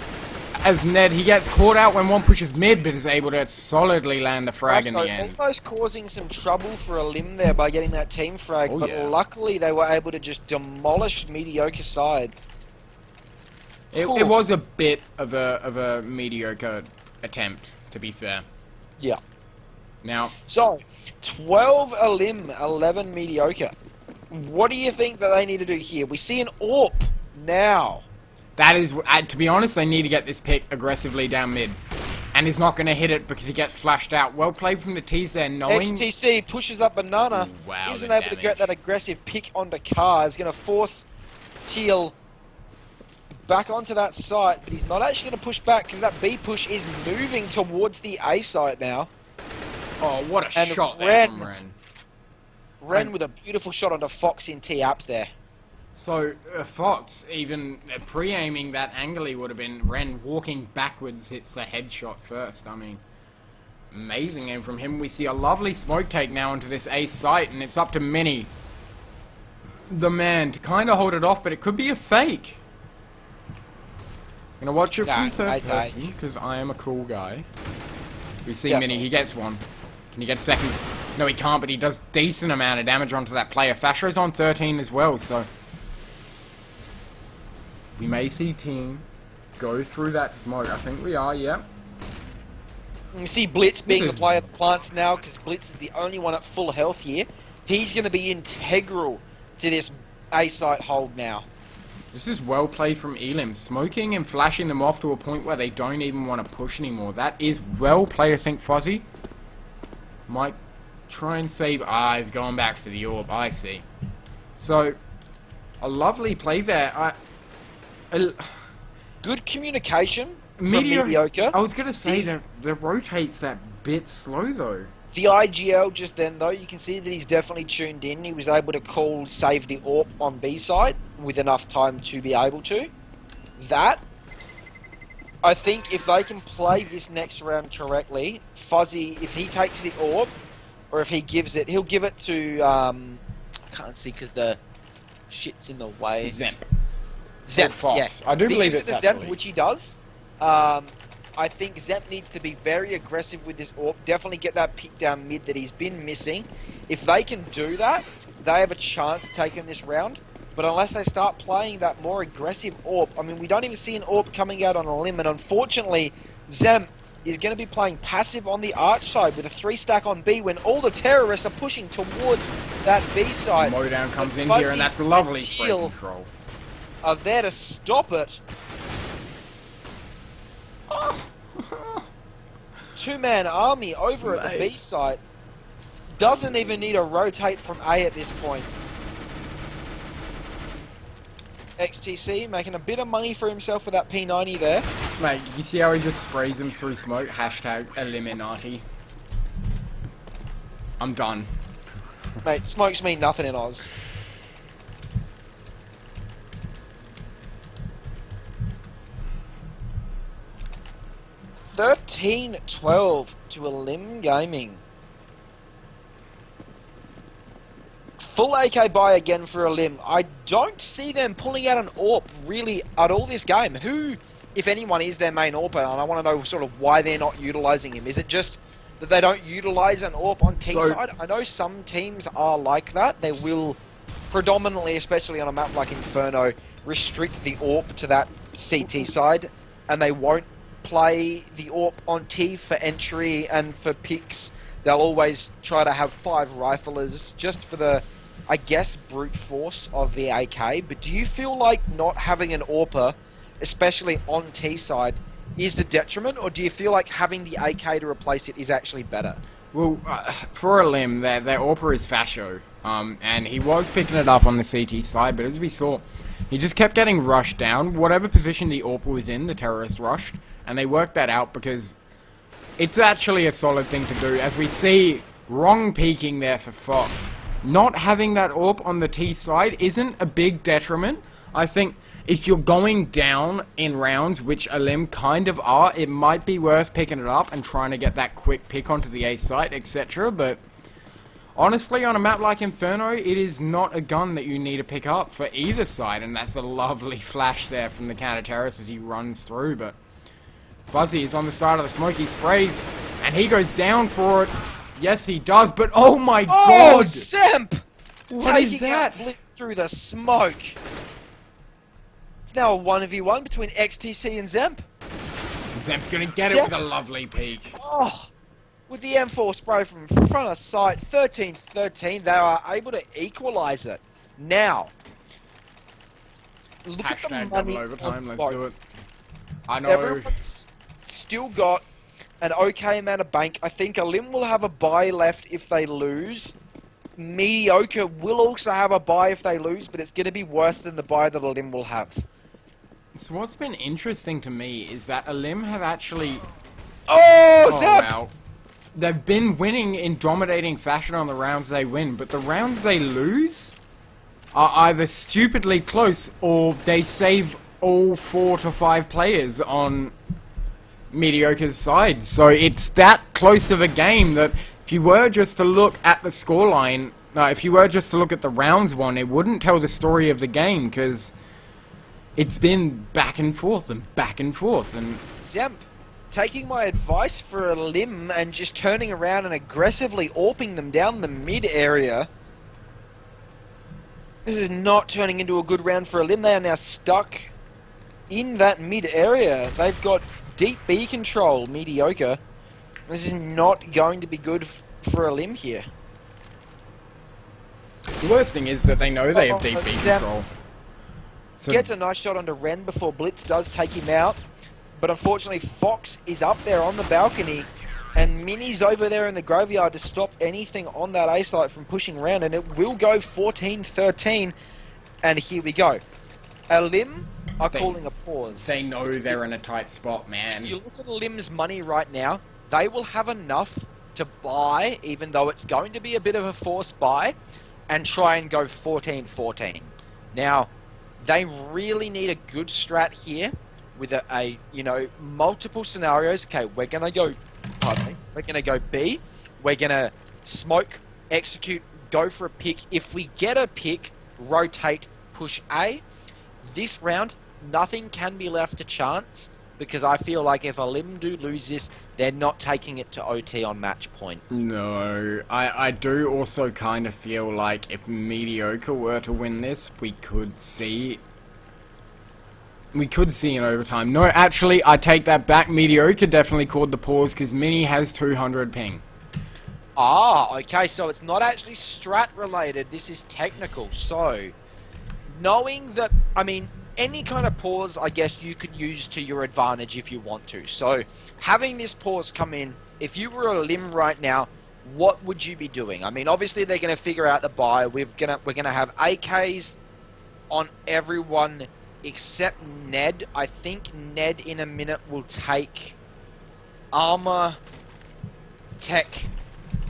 As Ned, he gets caught out when one pushes mid, but is able to solidly land the frag in the end. Almost causing some trouble for a limb there by getting that team frag, Oh, but yeah. luckily they were able to just demolish mediocre side. It was a bit of a mediocre attempt, to be fair. Yeah. Now, So, 12 a limb, 11 mediocre. What do you think that they need to do here? We see an AWP now. that is, to be honest, they need to get this pick aggressively down mid. And he's not going to hit it because he gets flashed out. Well played from the T's there, knowing... XTC pushes up Banana. Ooh, wow, Isn't the able to get damage. that aggressive pick onto Car. Is going to force Teal back onto that site, but he's not actually going to push back because that B push is moving towards the A site now. Oh, what a And shot there Ren. from Ren. Ren with a beautiful shot onto Fox in T-Apps there. So, Fox, even pre-aiming that angle, he would have been Ren walking backwards, hits the headshot first. I mean, amazing aim from him. We see a lovely smoke take now into this A site, and it's up to Mini, the man, to kind of hold it off, but it could be a fake. Gonna watch it from Nah, third I'd say. person, because I am a cool guy. We see Definitely. Mini, he gets one. Can he get a second? No, he can't, but he does decent amount of damage onto that player. Fasho's on 13 as well, so... we may see team go through that smoke. I think we are, yeah. You see Blitz being This the is- player that plants now because Blitz is the only one at full health here. He's going to be integral to this A site hold now. This is well played from Elim. Smoking and flashing them off to a point where they don't even want to push anymore. That is well played, I think. Fuzzy might try and save... ah, he's going back for the orb. I see. So, a lovely play there. Good communication from Mediocre. mediocre. I was going to say that rotates that bit slow, though. The IGL just then, though, you can see that he's definitely tuned in. He was able to call save the AWP on B side with enough time to be able to. That, I think if they can play this next round correctly, Fuzzy, if he takes the AWP, or if he gives it, he'll give it to, I can't see because the shit's in the way. Zemp. Zemp, Fox. yes. I do If he believe gives it's it to Zemp, actually- which he does. I think Zemp needs to be very aggressive with this AWP. Definitely get that pick down mid that he's been missing. If they can do that, they have a chance taking this round. But unless they start playing that more aggressive AWP, I mean, we don't even see an AWP coming out on a limb. And unfortunately, Zemp is going to be playing passive on the arch side with a 3-stack on B when all the terrorists are pushing towards that B side. Modown comes in Fuzzy here, and that's lovely and spread Teal control. are there to stop it. Two-man army over at the B Mate. site. Doesn't even need to rotate from A at this point. XTC making a bit of money for himself with that P90 there. Mate, you see how he just sprays him through smoke? Hashtag Illuminati. I'm done. Mate, smokes mean nothing in Oz. $13-12 to Elim Gaming. Full AK buy again for Elim. I don't see them pulling out an AWP really at all this game. Who, if anyone, is their main AWP? And I want to know sort of why they're not utilising him. Is it just that they don't utilise an AWP on T So- side? I know some teams are like that. They will predominantly, especially on a map like Inferno, restrict the AWP to that CT side, and they won't play the AWP on T for entry and for picks. They'll always try to have 5 riflers just for the, I guess, brute force of the AK. But do you feel like not having an AWPer, especially on T side, is the detriment, or do you feel like having the AK to replace it is actually better? Well, for a limb, their AWPer is Fasho, and he was picking it up on the CT side, but as we saw, he just kept getting rushed down. Whatever position the AWPer was in, the terrorist rushed, and they worked that out because it's actually a solid thing to do. As we see, wrong peeking there for Fox. Not having that AWP on the T side isn't a big detriment. I think if you're going down in rounds, which Alim kind of are, it might be worth picking it up and trying to get that quick pick onto the A site, etc. But honestly, on a map like Inferno, it is not a gun that you need to pick up for either side, and that's a lovely flash there from the counter-terrorist as he runs through, but Fuzzy is on the side of the smoke, he sprays, and he goes down for it. Yes, he does, but oh my Oh, god! Zemp! What is Taking that? out Blitz through the smoke. It's now a 1v1 between XTC and Zemp. Zemp's gonna get it with a lovely peek. Oh, with the M4 spray from front of sight, 13-13, they are able to equalise it. Now, look at the Hashtag money double overtime, on let's do it. both. I know. Everyone's still got an okay amount of bank. I think Alim will have a buy left if they lose. Mediocre will also have a buy if they lose, but it's going to be worse than the buy that Alim will have. So what's been interesting to me is that Alim have actually... Oh, Oh, Zep! wow. They've been winning in dominating fashion on the rounds they win, but the rounds they lose are either stupidly close or they save all 4 to 5 players on Mediocre's side. So it's that close of a game that if you were just to look at the scoreline, if you were just to look at the rounds won, it wouldn't tell the story of the game because it's been back and forth and back and forth. And Zemp, taking my advice for a limb and just turning around and aggressively AWPing them down the mid area. This is not turning into a good round for a limb. They are now stuck in that mid area. They've got deep B control, Mediocre. This is not going to be good for a limb here. the worst thing is that they know they have deep B Zep control. So Gets a nice shot onto Ren before Blitz does take him out. But unfortunately, Fox is up there on the balcony. And Mini's over there in the graveyard to stop anything on that A site from pushing around. And it will go 14-13. And here we go. Alim are calling a pause. they know they're in a tight spot, If man. you look at Alim's money right now, they will have enough to buy, even though it's going to be a bit of a forced buy, and try and go 14-14. Now, they really need a good strat here with a multiple scenarios. Okay, we're going to go, pardon me, we're going to go B, we're going to smoke, execute, go for a pick. If we get a pick, rotate, push A. This round, nothing can be left to chance, because I feel like if Alim do lose this, they're not taking it to OT on match point. No, I do also kind of feel like if Mediocre were to win this, we could see an overtime. No, actually, I take that back. Mediocre definitely called the pause because Mini has 200 ping. Ah, okay, so it's not actually strat related, this is technical. So, knowing that, I mean, any kind of pause, I guess you could use to your advantage if you want to. So, having this pause come in, if you were a limb right now, what would you be doing? I mean, obviously they're going to figure out the buy. We're gonna have AKs on everyone except Ned. I think Ned in a minute will take armor, tech,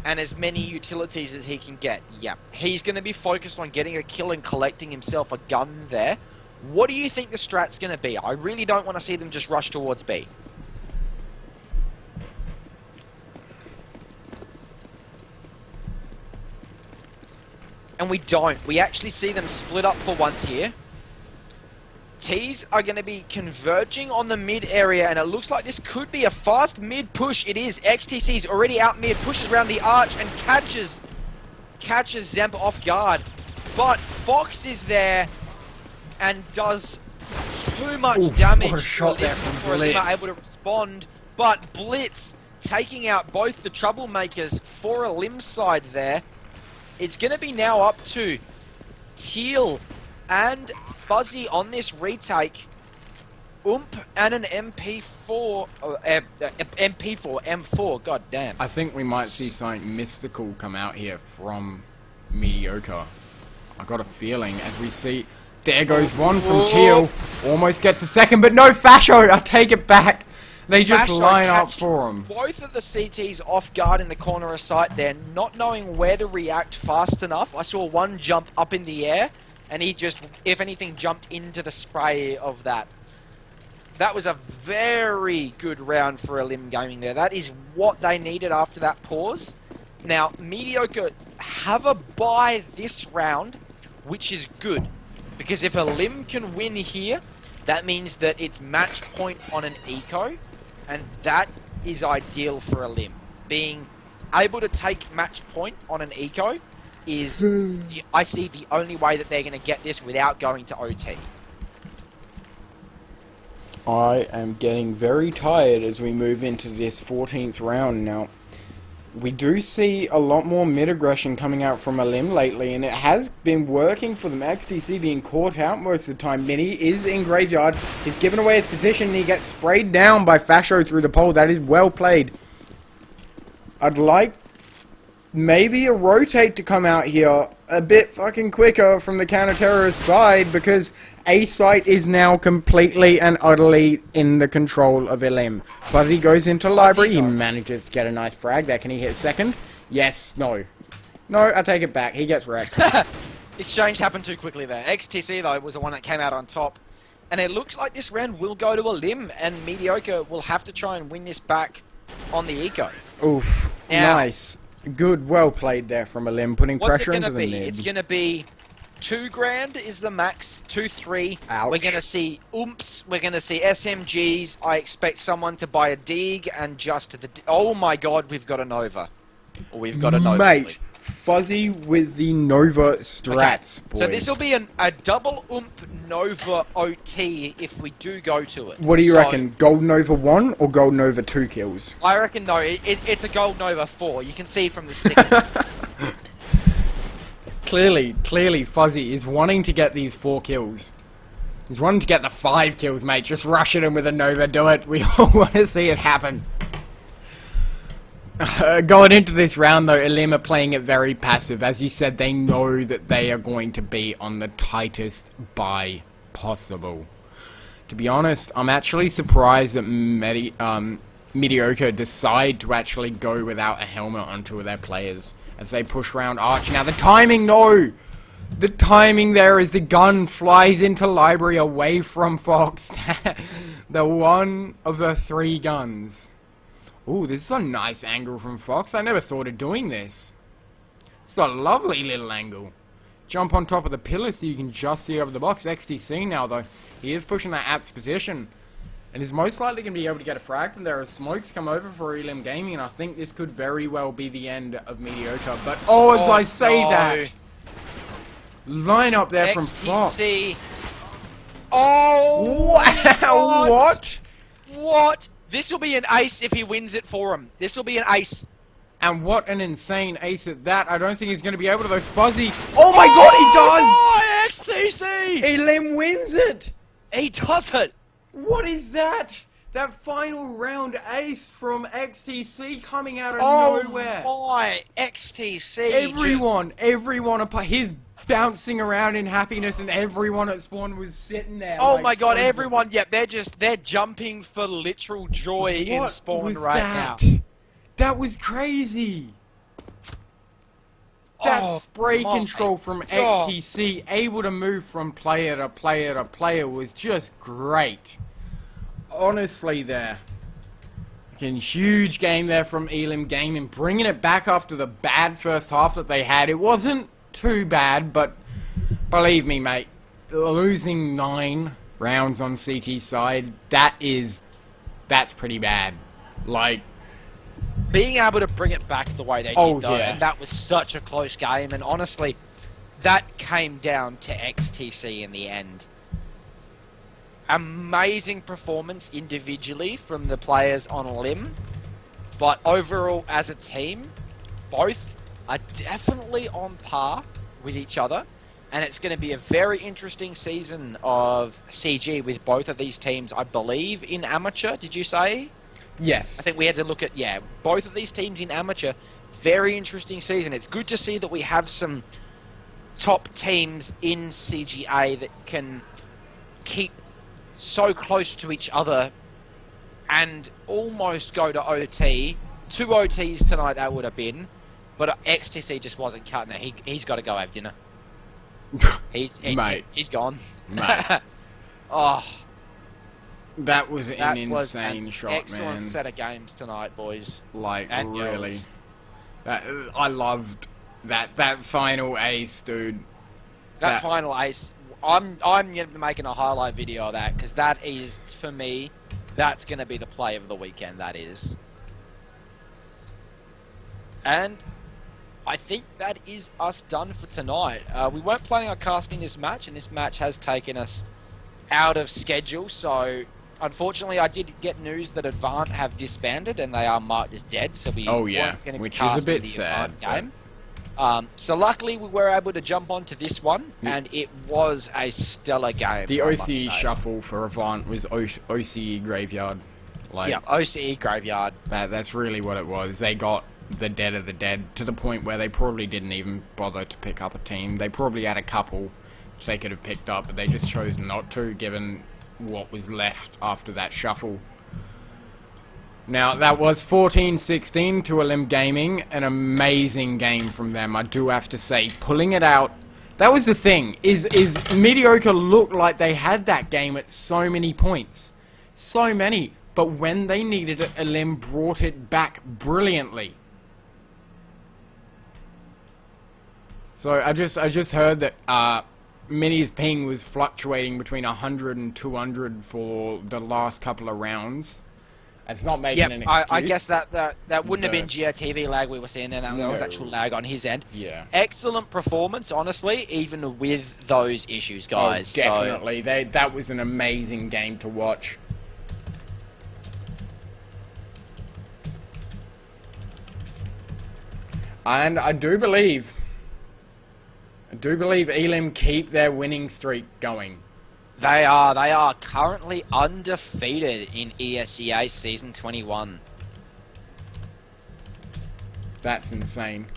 and as many utilities as he can get. Yeah, he's going to be focused on getting a kill and collecting himself a gun there. What do you think the strat's going to be? I really don't want to see them just rush towards B. And we don't. We actually see them split up for once here. T's are going to be converging on the mid area, and it looks like this could be a fast mid push. It is. XTC's already out mid, pushes around the arch and catches Zemp off guard. But Fox is there and does too much damage. What a shot there from before Lima Blitz. able to respond. But Blitz taking out both the troublemakers for a limb side there. It's going to be now up to Teal and Fuzzy on this retake. And an MP4, M4, god damn. I think we might see something mystical come out here from Mediocre. I got a feeling as we see... There goes one from Teal. Almost gets a second, but no, Fasho! I take it back. They just Fasho line up catches for him. Both of the CTs off guard in the corner of sight there, not knowing where to react fast enough. I saw one jump up in the air, and he just, if anything, jumped into the spray of that. That was a very good round for Elim Gaming there. That is what they needed after that pause. Now, Mediocre have a bye this round, which is good. Because if Elim can win here, that means that it's match point on an eco, and that is ideal for Elim. Being able to take match point on an eco is, I see the only way that they're going to get this without going to OT. I am getting very tired as we move into this 14th round now. We do see a lot more mid-aggression coming out from Elim lately, and it has been working for them. XTC being caught out most of the time. Mini is in Graveyard. He's given away his position, and he gets sprayed down by Fasho through the pole. That is well played. I'd like maybe a rotate to come out here a bit fucking quicker from the counter-terrorist side, because A-Site is now completely and utterly in the control of Elim. Fuzzy goes into library, he manages to get a nice frag there. Can he hit second? Yes, no. No, I take it back, he gets wrecked. Exchange happened too quickly there. XTC, though, was the one that came out on top. And it looks like this round will go to Elim, and Mediocre will have to try and win this back on the eco. Oof, Now, nice. Good, well played there from Elim, putting pressure into the mid. It's going to be 2 grand is the max, 2-3. Ouch. We're going to see Oomps, we're going to see SMGs. I expect someone to buy a Dig and just the... Oh my god, we've got a Nova. We've got a Nova. Mate, Fuzzy with the Nova strats, boy. So this will be a double Oomp Nova OT if we do go to it. What do you reckon? Gold Nova 1 or Gold Nova 2 kills? I reckon, no, it's a Gold Nova 4. You can see from the stickers. Clearly, Fuzzy is wanting to get these 4 kills. He's wanting to get the 5 kills, mate. Just rush at him with a Nova. Do it. We all want to see it happen. Going into this round, though, Elim are playing it very passive. As you said, they know that they are going to be on the tightest buy possible. To be honest, I'm actually surprised that Mediocre decide to actually go without a helmet on 2 of their players as they push round Arch. Now, the timing, no! The timing there as the gun flies into library away from Fox. The one of the 3 guns. Ooh, this is a nice angle from Fox. I never thought of doing this. It's a lovely little angle. Jump on top of the pillar so you can just see over the box. XTC now, though. He is pushing that Apps position. And is most likely going to be able to get a frag from there as smokes come over for Elim Gaming. And I think this could very well be the end of Mediocre. But, as I say that... Line up there from Fox. Oh! Wow, what? What? This will be an ace if he wins it for him. This will be an ace. And what an insane ace at that. I don't think he's going to be able to, though. Fuzzy. Oh my god, he does! Oh, XTC! Elim wins it! He does it! What is that? That final round ace from XTC coming out of nowhere. Oh my, XTC. Everyone, he's bouncing around in happiness, and everyone at spawn was sitting there. Oh like my god, frozen. everyone, yep, they're jumping for literal joy in spawn right now. That was crazy. That spray control from XTC, able to move from player to player to player, was just great. Honestly, there. Again, huge game there from Elim Gaming, bringing it back after the bad first half that they had. It wasn't too bad, but believe me, mate, losing 9 rounds on CT side, that's pretty bad. Like, being able to bring it back the way they did, though, and that was such a close game, and honestly, that came down to XTC in the end. Amazing performance individually from the players on Elim, but overall as a team, both are definitely on par with each other, and it's going to be a very interesting season of CG with both of these teams, I believe, in amateur, did you say? yes. I think we had to look at, both of these teams in amateur. Very interesting season. It's good to see that we have some top teams in CGA that can keep so close to each other and almost go to OT. 2 OTs tonight that would have been, but XTC just wasn't cutting it. He's got to go have dinner. Mate. He's gone. Mate. Oh, That was that an was insane an shot, excellent man. set of games tonight, boys. Like, and really. girls. I loved that final ace, dude. That final ace. I'm going to be making a highlight video of that because that is, for me, that's going to be the play of the weekend. That is. And I think that is us done for tonight. We weren't planning on casting this match, and this match has taken us out of schedule. So, unfortunately, I did get news that Advant have disbanded, and they are marked as dead. So we Oh, yeah, weren't going to which is a cast bit the sad, Advant game. So luckily, we were able to jump onto this one, and it was a stellar game. The I must OCE say. shuffle for Avant was OCE Graveyard. Like, Yeah, OCE Graveyard. that's really what it was. They got the dead of the dead to the point where they probably didn't even bother to pick up a team. They probably had a couple which they could have picked up, but they just chose not to, given what was left after that shuffle. Now, that was 14-16 to Elim Gaming. An amazing game from them, I do have to say. Pulling it out. That was the thing, is Mediocre looked like they had that game at so many points. So many. But when they needed it, Elim brought it back brilliantly. So I just heard that Mini's ping was fluctuating between 100 and 200 for the last couple of rounds. It's not making an excuse. I guess that wouldn't have been GeoTV lag we were seeing there. That was No. actual lag on his end. Yeah. Excellent performance, honestly, even with those issues, guys. Oh, definitely. That was an amazing game to watch. And I do believe Elim keep their winning streak going. They are currently undefeated in ESEA Season 21. That's insane.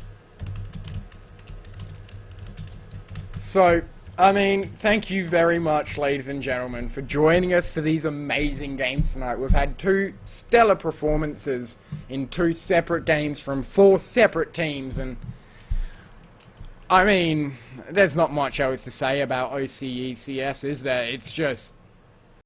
So, I mean, thank you very much, ladies and gentlemen, for joining us for these amazing games tonight. We've had 2 stellar performances in 2 separate games from 4 separate teams, and I mean, there's not much else to say about OCECS, is there? It's just